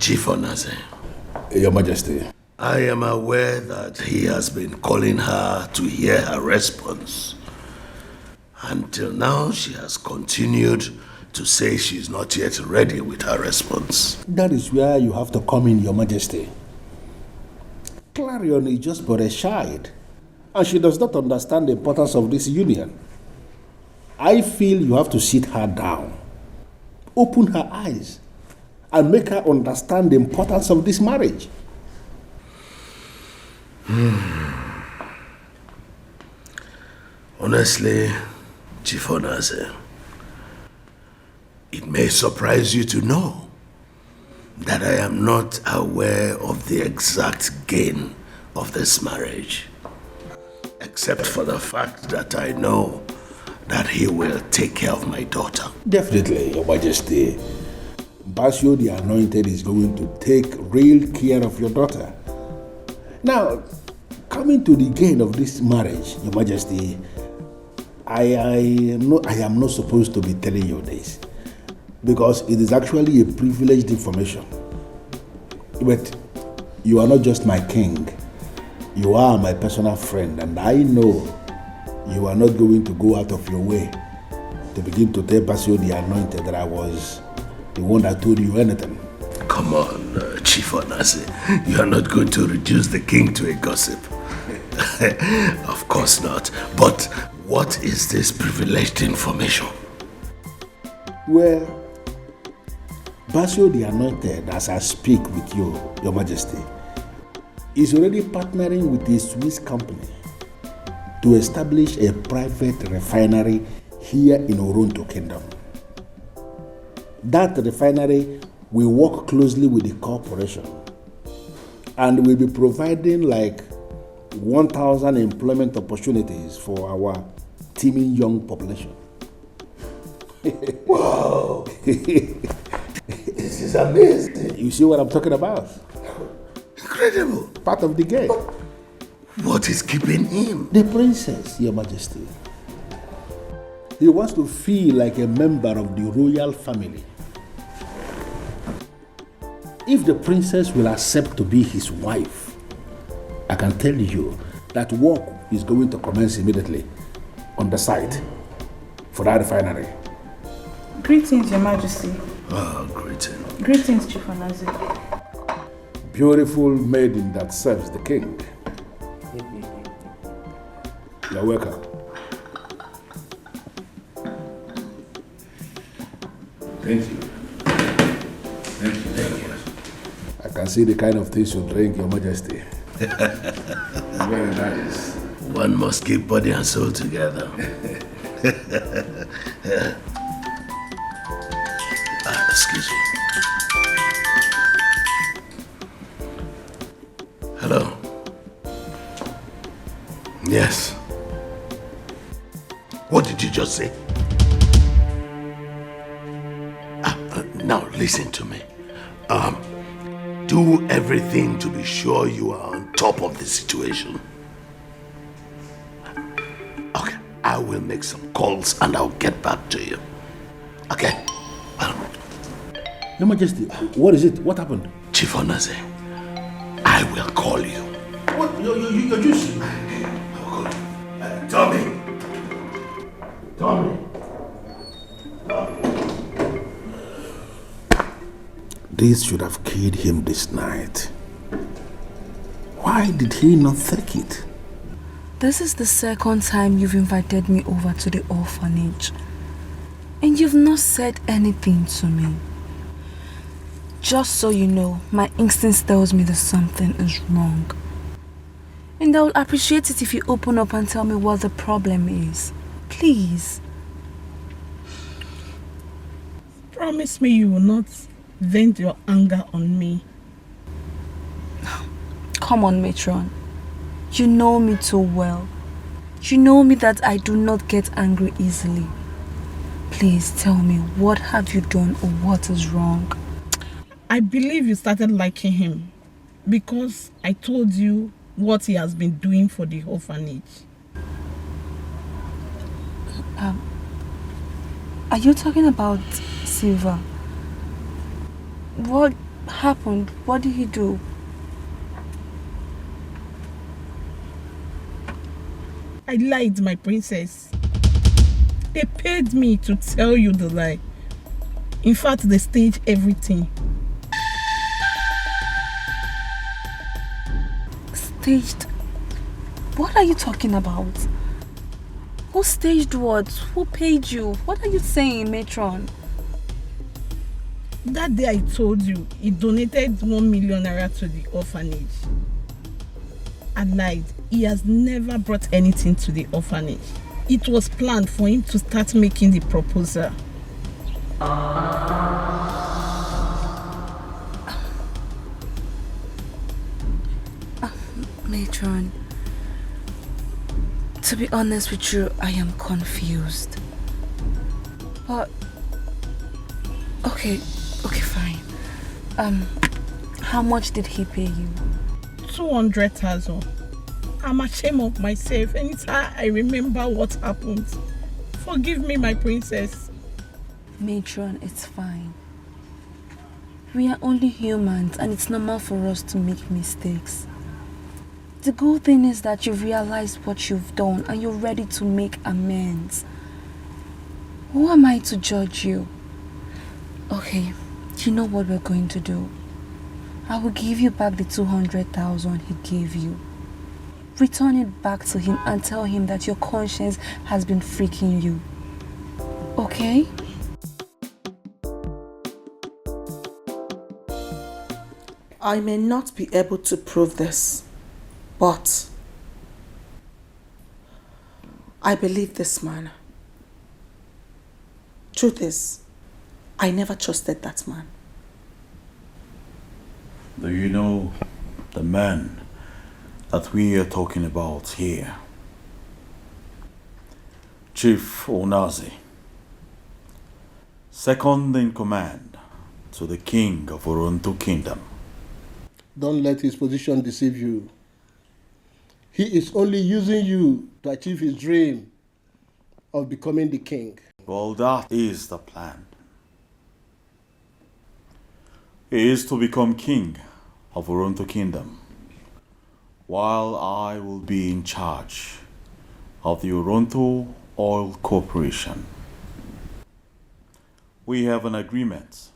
Chief Onaze. Your Majesty. I am aware that he has been calling her to hear her response. Until now, she has continued to say she's not yet ready with her response. That is where you have to come in, Your Majesty. Clarion is just but a child, and she does not understand the importance of this union. I feel you have to sit her down, open her eyes, and make her understand the importance of this marriage. Honestly, Chief Onaze, it may surprise you to know that I am not aware of the exact gain of this marriage, except for the fact that I know that he will take care of my daughter. Definitely, Your Majesty. Basio the Anointed is going to take real care of your daughter. Now, coming to the gain of this marriage, Your Majesty, I am not supposed to be telling you this, because it is actually a privileged information. But you are not just my king, you are my personal friend, and I know you are not going to go out of your way to begin to tell Basio the Anointed that I was the one that told you anything. Come on, Chief Onaze, you are not going to reduce the king to a gossip. Of course not. But what is this privileged information? Well, Basio the Anointed, as I speak with you, Your Majesty, is already partnering with a Swiss company to establish a private refinery here in Oronto Kingdom. That refinery will work closely with the corporation and will be providing like 1,000 employment opportunities for our teeming young population. Wow! This is amazing. You see what I'm talking about? Incredible. Part of the game. What is keeping him? The princess, Your Majesty. He wants to feel like a member of the royal family. If the princess will accept to be his wife, I can tell you that work is going to commence immediately on the site for that refinery. Greetings, Your Majesty. Oh, greetings. Greetings, Chief Onaze. Beautiful maiden that serves the king. You're welcome. Thank you. Thank you very much. I can see the kind of things you drink, Your Majesty. Very nice. One must keep body and soul together. Excuse me. Hello. Yes. What did you just say? Now listen to me. Do everything to be sure you are on top of the situation. Okay, I will make some calls and I'll get back to you. Okay? Your Majesty, what is it? What happened? Chief Onaze, I will call you. What? You're just... Tommy! This should have killed him this night. Why did he not take it? This is the second time you've invited me over to the orphanage. And you've not said anything to me. Just so you know, my instinct tells me that something is wrong. And I will appreciate it if you open up and tell me what the problem is. Please. Promise me you will not vent your anger on me. Come on, Matron. You know me too well. You know me that I do not get angry easily. Please tell me, what have you done or what is wrong? I believe you started liking him because I told you what he has been doing for the orphanage. Are you talking about Silva? What happened? What did he do? I lied, my princess. They paid me to tell you the lie. In fact, they staged everything. Staged? What are you talking about? Who staged what? Who paid you? What are you saying, Matron? That day I told you he donated 1 million naira to the orphanage. I lied. He has never brought anything to the orphanage. It was planned for him to start making the proposal. Matron, to be honest with you, I am confused. But okay, fine. How much did he pay you? 200,000. I'm ashamed of myself anytime I remember what happened. Forgive me, my princess. Matron, it's fine. We are only humans and it's normal for us to make mistakes. The good thing is that you've realized what you've done and you're ready to make amends. Who am I to judge you? Okay, you know what we're going to do? I will give you back the 200,000 he gave you. Return it back to him and tell him that your conscience has been freaking you. Okay? I may not be able to prove this, but I believe this man. Truth is, I never trusted that man. Do you know the man that we are talking about here? Chief Onaze, second in command to the king of Oronto Kingdom. Don't let his position deceive you. He is only using you to achieve his dream of becoming the king. Well, that is the plan. He is to become king of Oronto Kingdom, while I will be in charge of the Oronto Oil Corporation. We have an agreement,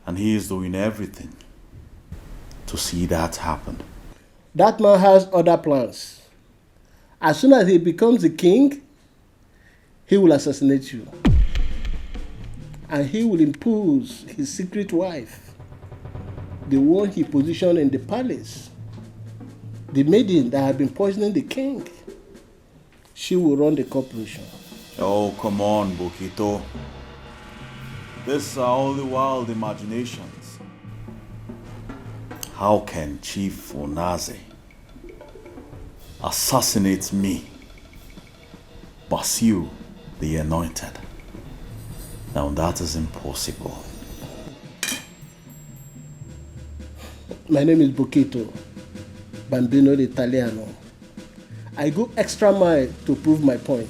and he is doing everything to see that happen. That man has other plans. As soon as he becomes the king, he will assassinate you. And he will impose his secret wife, the one he positioned in the palace, the maiden that had been poisoning the king. She will run the corporation. Oh, come on, Bukito. These are only wild imaginations. How can Chief Onaze assassinate me, Basil the Anointed? Now that is impossible. My name is Bocchito, Bambino l'Italiano. I go extra mile to prove my point.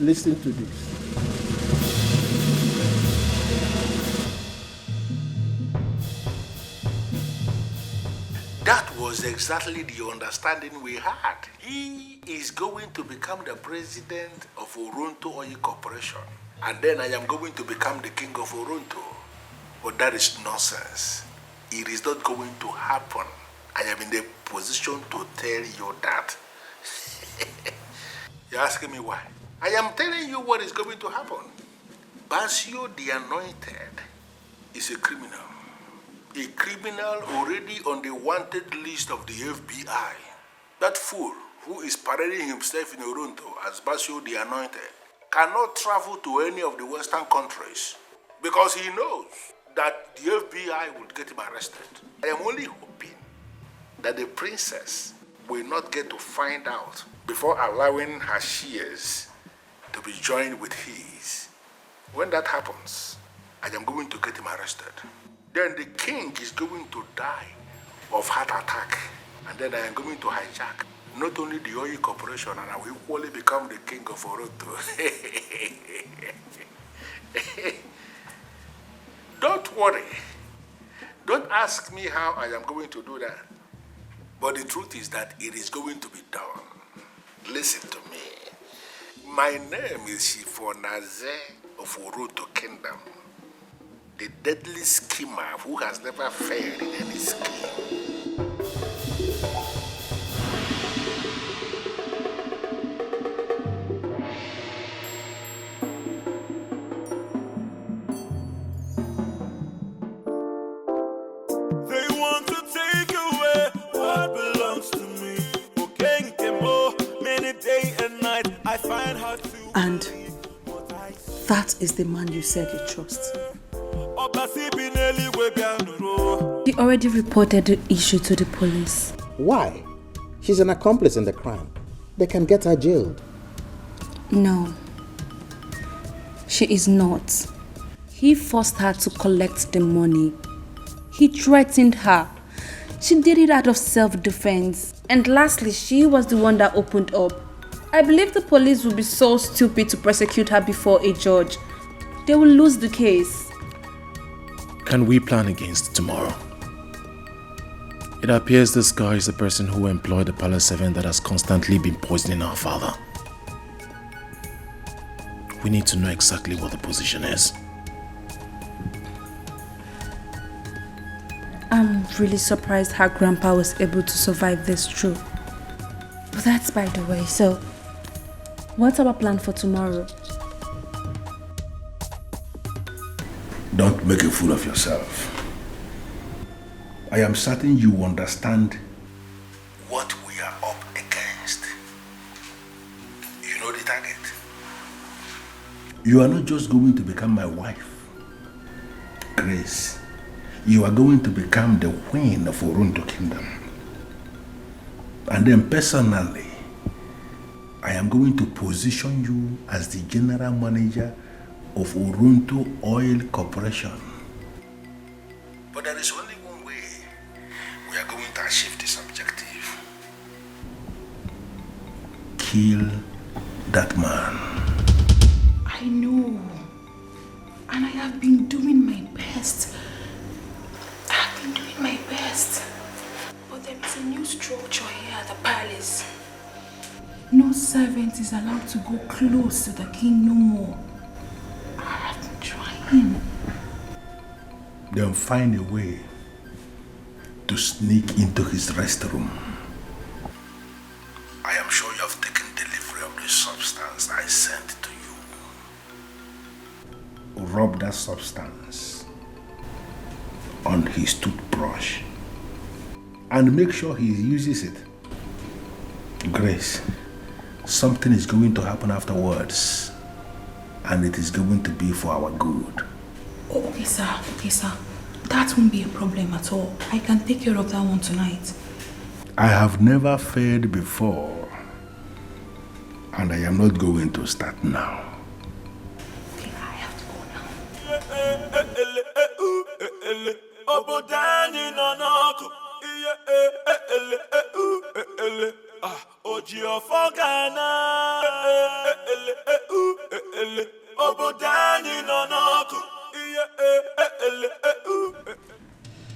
Listen to this. That was exactly the understanding we had. He is going to become the president of Oronto Oil Corporation. And then I am going to become the king of Oronto. But that is nonsense. It is not going to happen. I am in the position to tell you that. You're asking me why? I am telling you what is going to happen. Basio the Anointed is a criminal. A criminal already on the wanted list of the FBI. That fool who is parading himself in Oronto as Basio the Anointed cannot travel to any of the Western countries because he knows that the FBI will get him arrested. I am only hoping that the princess will not get to find out before allowing her shears to be joined with his. When that happens, I am going to get him arrested. Then the king is going to die of heart attack. And then I am going to hijack not only the oil corporation, and I will equally become the king of Oronto. Don't worry. Don't ask me how I am going to do that. But the truth is that it is going to be done. Listen to me. My name is Shifonaze of Oronto Kingdom. The deadly schemer who has never failed in any scheme. They want to take away what belongs to me. Many day and night I find hard to. And that is the man you said you trust. He already reported the issue to the police. Why? She's an accomplice in the crime. They can get her jailed. No, she is not. He forced her to collect the money. He threatened her. She did it out of self-defense. And lastly, she was the one that opened up. I believe the police would be so stupid to prosecute her before a judge. They will lose the case. Can we plan against tomorrow? It appears this guy is the person who employed the palace servant that has constantly been poisoning our father. We need to know exactly what the position is. I'm really surprised her grandpa was able to survive this trip. But that's by the way, so what's our plan for tomorrow? Don't make a fool of yourself. I am certain you understand what we are up against. You know the target. You are not just going to become my wife, Grace. You are going to become the queen of Oronto Kingdom. And then personally, I am going to position you as the general manager of Oronto Oil Corporation. But there is only one way we are going to achieve this objective. Kill that man. I know. And I have been doing my best. But there is a new structure here at the palace. No servant is allowed to go close to the king no more. I have been trying. Then find a way to sneak into his restroom. I am sure you have taken delivery of the substance I sent to you. Rub that substance on his toothbrush and make sure he uses it. Grace, something is going to happen afterwards, and it is going to be for our good. Okay, sir. That won't be a problem at all. I can take care of that one tonight. I have never failed before, and I am not going to start now. Okay, I have to go now.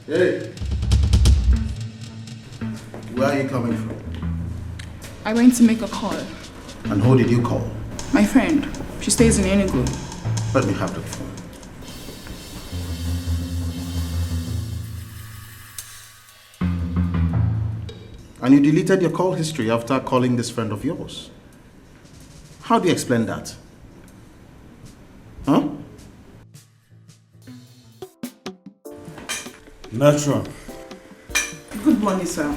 Hey! Where are you coming from? I went to make a call. And who did you call? My friend. She stays in Enugu. Let me have the phone. And you deleted your call history after calling this friend of yours. How do you explain that? Huh? Metron. Good morning, sir.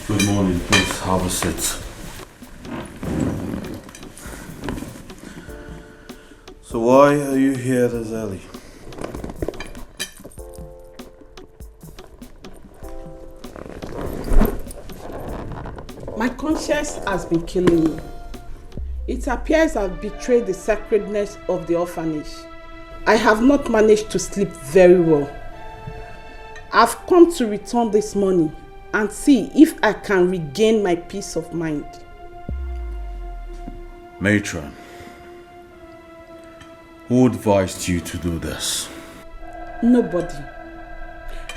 Good morning. Please have a seat. So why are you here this early? My conscience has been killing me. It appears I've betrayed the sacredness of the orphanage. I have not managed to sleep very well. I've come to return this money and see if I can regain my peace of mind. Matron, who advised you to do this? Nobody.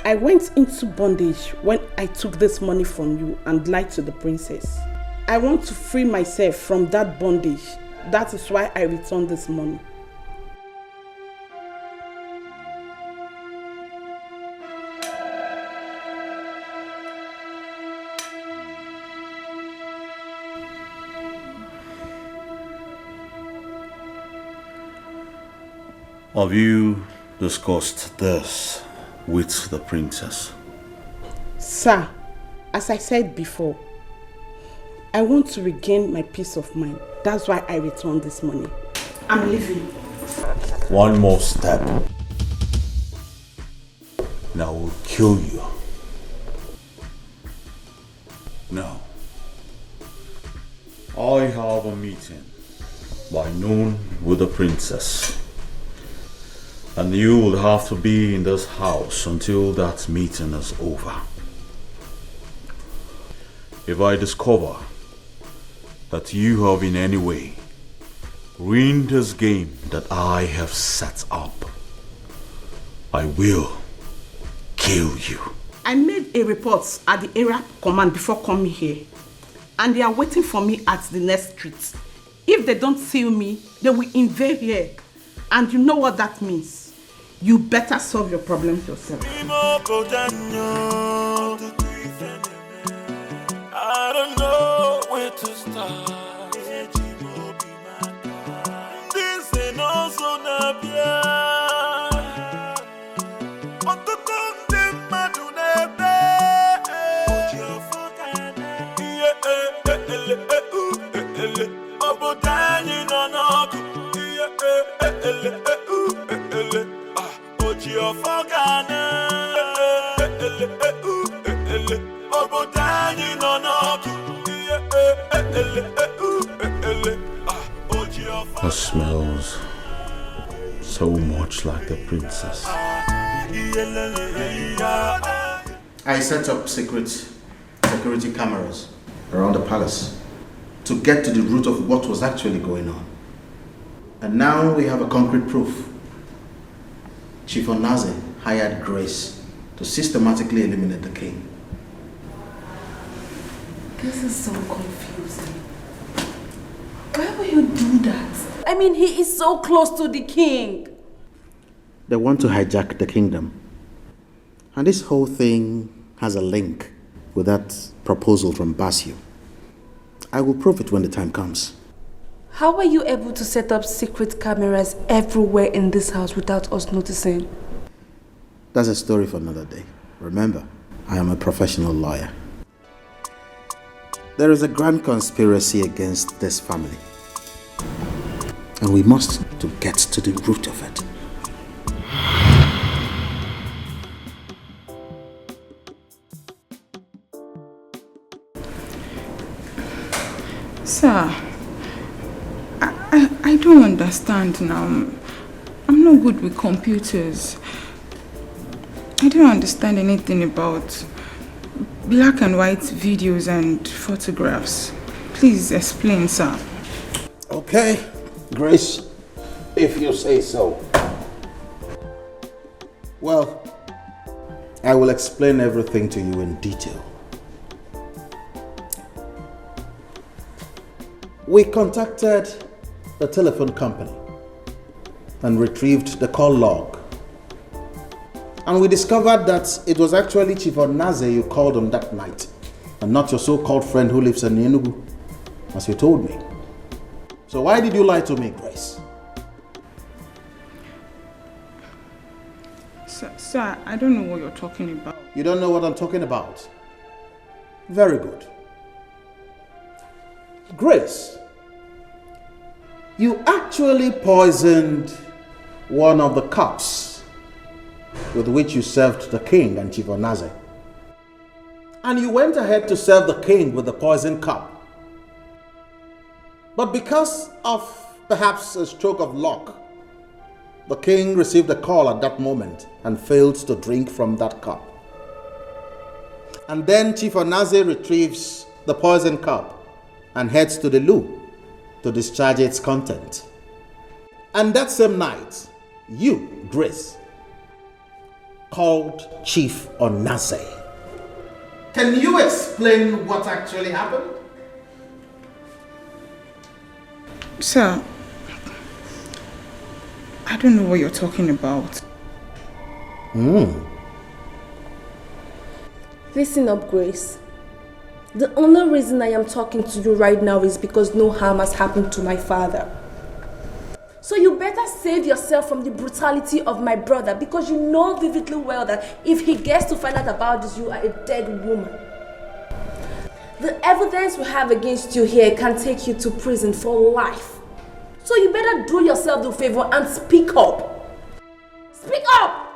I went into bondage when I took this money from you and lied to the princess. I want to free myself from that bondage. That is why I returned this money. Have you discussed this with the princess? Sir, as I said before, I want to regain my peace of mind. That's why I returned this money. I'm leaving. One more step, and I will kill you. Now, I have a meeting by noon with the princess. And you will have to be in this house until that meeting is over. If I discover that you have in any way ruined this game that I have set up, I will kill you. I made a report at the area command before coming here. And they are waiting for me at the next street. If they don't see me, they will invade here. And you know what that means. You better solve your problems yourself. I don't know where to start. This ain't also Nabia. It smells so much like the princess. I set up security cameras around the palace to get to the root of what was actually going on. And now we have a concrete proof. Chief Onaze hired Grace to systematically eliminate the king. This is so confusing. Why would you do that? I mean, he is so close to the king. They want to hijack the kingdom. And this whole thing has a link with that proposal from Basio. I will prove it when the time comes. How were you able to set up secret cameras everywhere in this house without us noticing? That's a story for another day. Remember, I am a professional lawyer. There is a grand conspiracy against this family. And we must to get to the root of it. Sir, I don't understand now. I'm not good with computers. I don't understand anything about black and white videos and photographs. Please explain, sir. Okay, Grace, if you say so. Well, I will explain everything to you in detail. We contacted the telephone company and retrieved the call log. And we discovered that it was actually Chief Onaze you called on that night, and not your so-called friend who lives in Enugu, as you told me. So why did you lie to me, Grace? Sir, I don't know what you're talking about. You don't know what I'm talking about? Very good. Grace, you actually poisoned one of the cups with which you served the king and Chief Onaze. And you went ahead to serve the king with the poison cup. But because of perhaps a stroke of luck, the king received a call at that moment and failed to drink from that cup. And then Chief Onaze retrieves the poison cup and heads to the loo to discharge its content. And that same night, you, Grace, called Chief Onaze. Can you explain what actually happened? Sir, I don't know what you're talking about. Listen up, Grace. The only reason I am talking to you right now is because no harm has happened to my father. So you better save yourself from the brutality of my brother, because you know vividly well that if he gets to find out about this, you are a dead woman. The evidence we have against you here can take you to prison for life. So you better do yourself the favor and speak up. Speak up!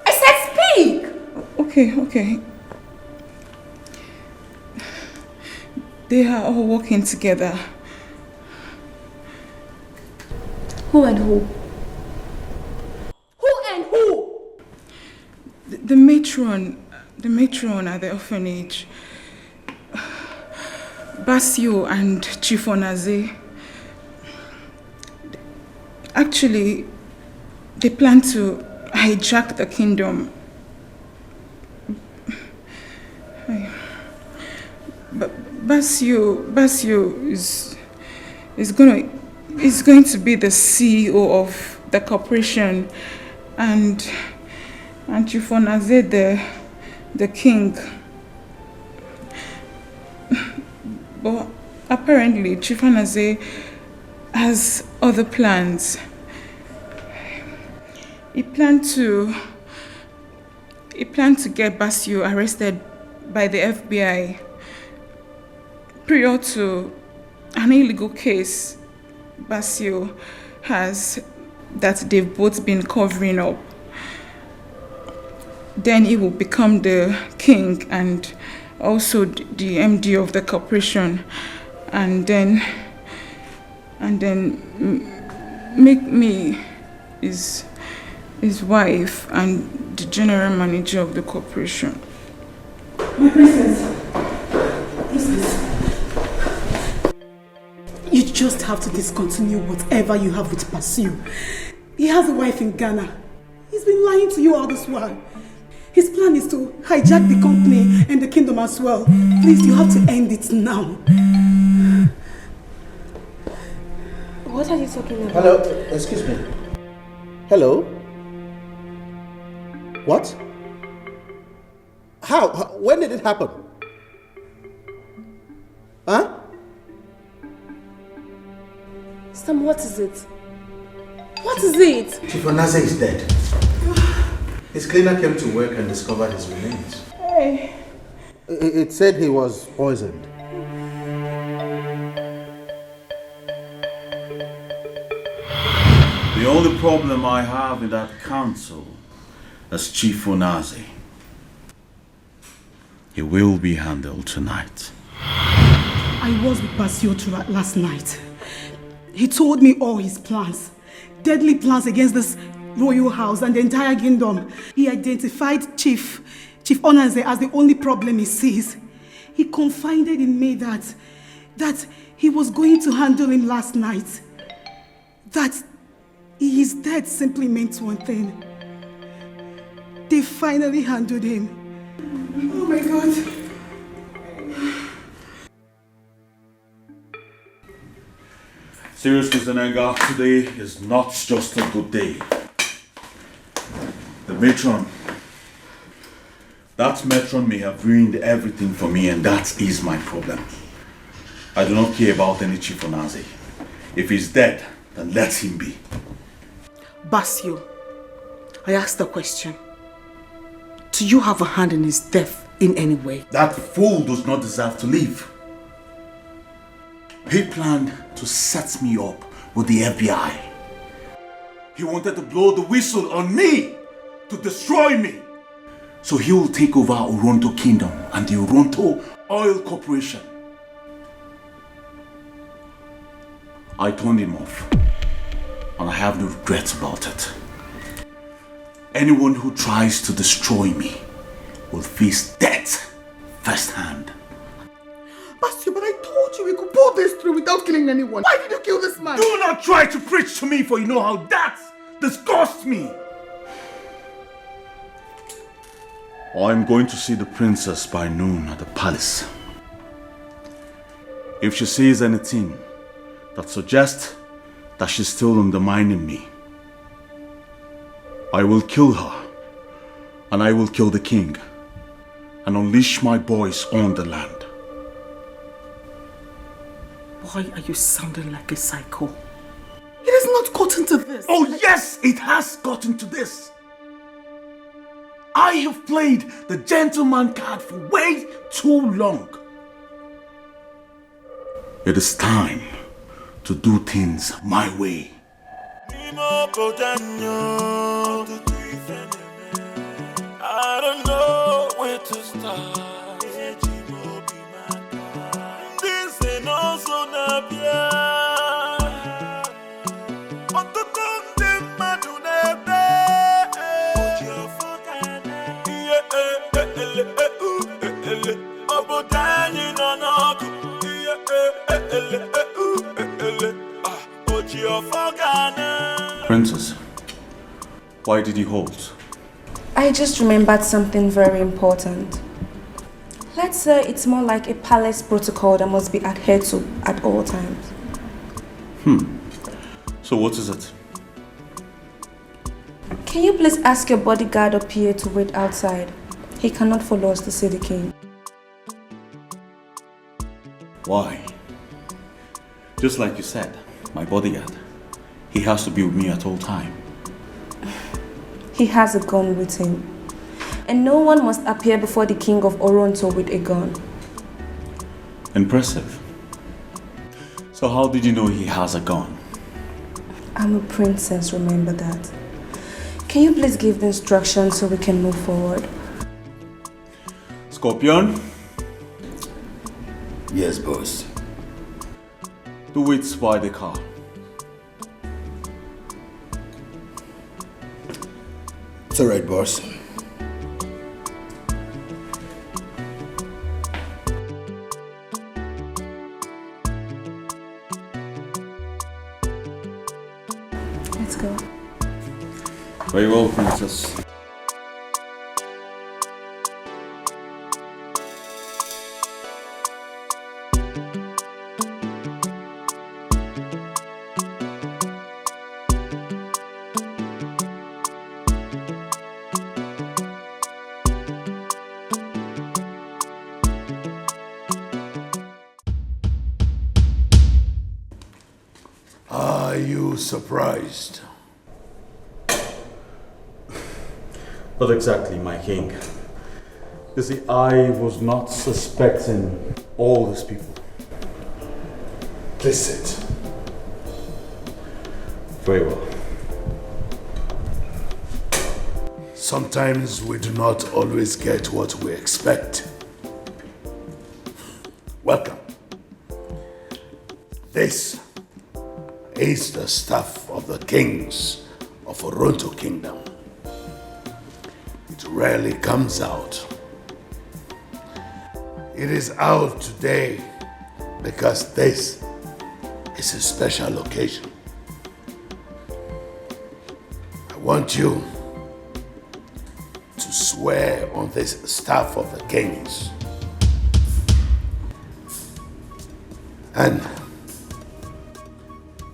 I said speak! Okay. They are all working together. Who and who? Who and who? The matron at the orphanage, Basio and Chief Onaze. Actually, they plan to hijack the kingdom. Basio is going to be the CEO of the corporation, and Chief Onaze the king. But apparently Chief Onaze has other plans. He planned to get Basio arrested by the FBI prior to an illegal case Basio has that they've both been covering up. Then he will become the king and also the MD of the corporation, and then make me his wife and the general manager of the corporation. My princess, you just have to discontinue whatever you have with Basio. He has a wife in Ghana. He's been lying to you all this while. His plan is to hijack the company and the kingdom as well. Please, you have to end it now. What are you talking about? Hello, excuse me. Hello? What? How? When did it happen? Huh? Sam, what is it? What is it? Chief Onaze is dead. His cleaner came to work and discovered his remains. Hey. It said he was poisoned. The only problem I have in that council is Chief Onaze. It will be handled tonight. I was with Basio last night. He told me all his plans. Deadly plans against this royal house and the entire kingdom. He identified Chief Onaze as the only problem he sees. He confided in me that he was going to handle him last night. That he is dead simply meant one thing. They finally handled him. Oh my God. Seriously, Zenenga, today is not just a good day. The matron. That matron may have ruined everything for me, and that is my problem. I do not care about any Chief Onaze. If he's dead, then let him be. Basio, I asked a question. Do you have a hand in his death in any way? That fool does not deserve to live. He planned to set me up with the FBI. He wanted to blow the whistle on me, to destroy me. So he will take over Oronto Kingdom and the Oronto Oil Corporation. I turned him off, and I have no regrets about it. Anyone who tries to destroy me will face death firsthand. Basio, but I told you we could pull this through without killing anyone. Why did you kill this man? Do not try to preach to me, for you know how that disgusts me. I'm going to see the princess by noon at the palace. If she says anything that suggests that she's still undermining me, I will kill her, and I will kill the king, and unleash my boys on the land. Why are you sounding like a psycho? It has not gotten to this. Oh yes, it has gotten to this. I have played the gentleman card for way too long. It is time to do things my way. I don't know where to start. This ain't also not Princess, why did you halt? I just remembered something very important. Let's say it's more like a palace protocol that must be adhered to at all times. So what is it? Can you please ask your bodyguard up here to wait outside? He cannot follow us to see the king. Why? Just like you said, my bodyguard. He has to be with me at all time. He has a gun with him. And no one must appear before the king of Oronto with a gun. Impressive. So how did you know he has a gun? I'm a princess, remember that. Can you please give the instructions so we can move forward? Scorpion? Yes, boss. Do it by the car. It's alright, boss. Let's go. Very well, princess. Are you surprised? Not exactly, my king. You see, I was not suspecting all these people. Please sit. Very well. Sometimes we do not always get what we expect. This is the stuff of the kings of Oronto Kingdom. It rarely comes out. It is out today because this is a special occasion. I want you to swear on this staff of the kings. And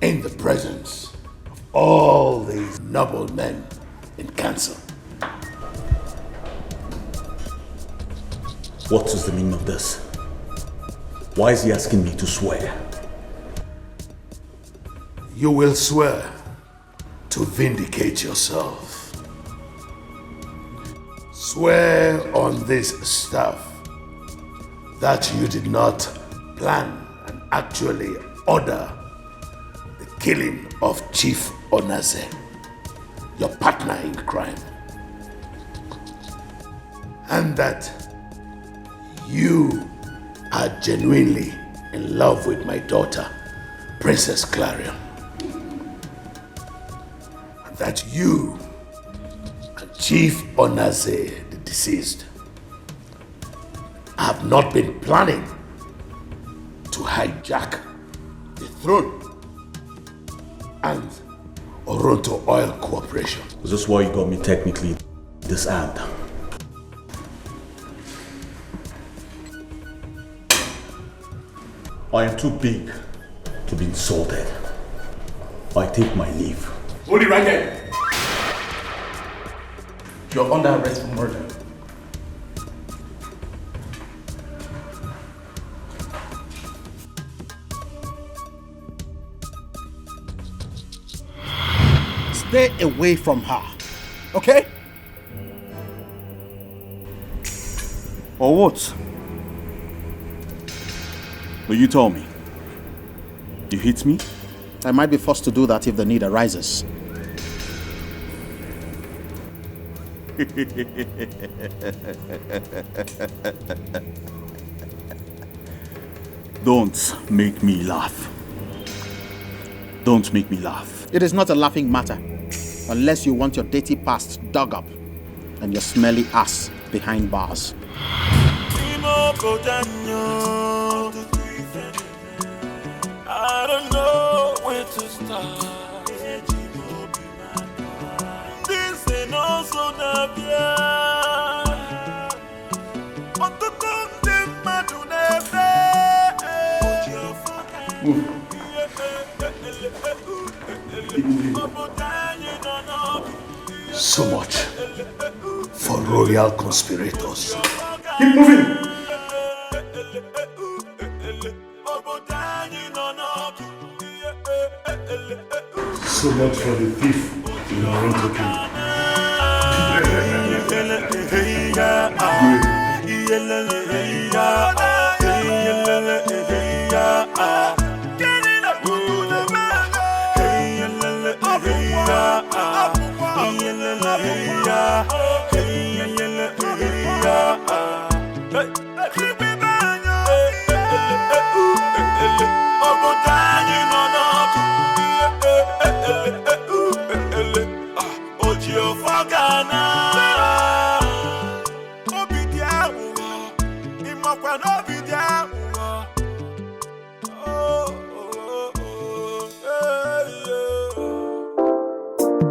in the presence of all these noble men in council. What is the meaning of this? Why is he asking me to swear? You will swear to vindicate yourself. Swear on this staff that you did not plan and actually order the killing of Chief Onaze, your partner in crime. And that you are genuinely in love with my daughter, Princess Clarion. And that you and Chief Onaze, the deceased, have not been planning to hijack the throne and Oronto Oil Corporation. Is this why you got me technically disarmed? I am too big to be insulted. I take my leave. Hold it right there. You're under arrest for murder. Stay away from her, okay? Or what? Will you tell me? You hit me? I might be forced to do that if the need arises. Don't make me laugh. Don't make me laugh. It is not a laughing matter, unless you want your dirty past dug up and your smelly ass behind bars. I don't know where to start. This ain't also the but the So much for royal conspirators. Keep moving! So much for the thief in Oronto Kingdom.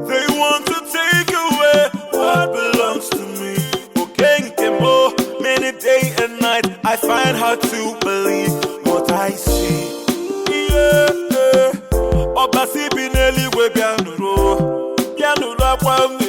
They want to take away what belongs to me. Many day and night I find hard to believe what I see. Obasi bineli we bianuro, bianuro kwa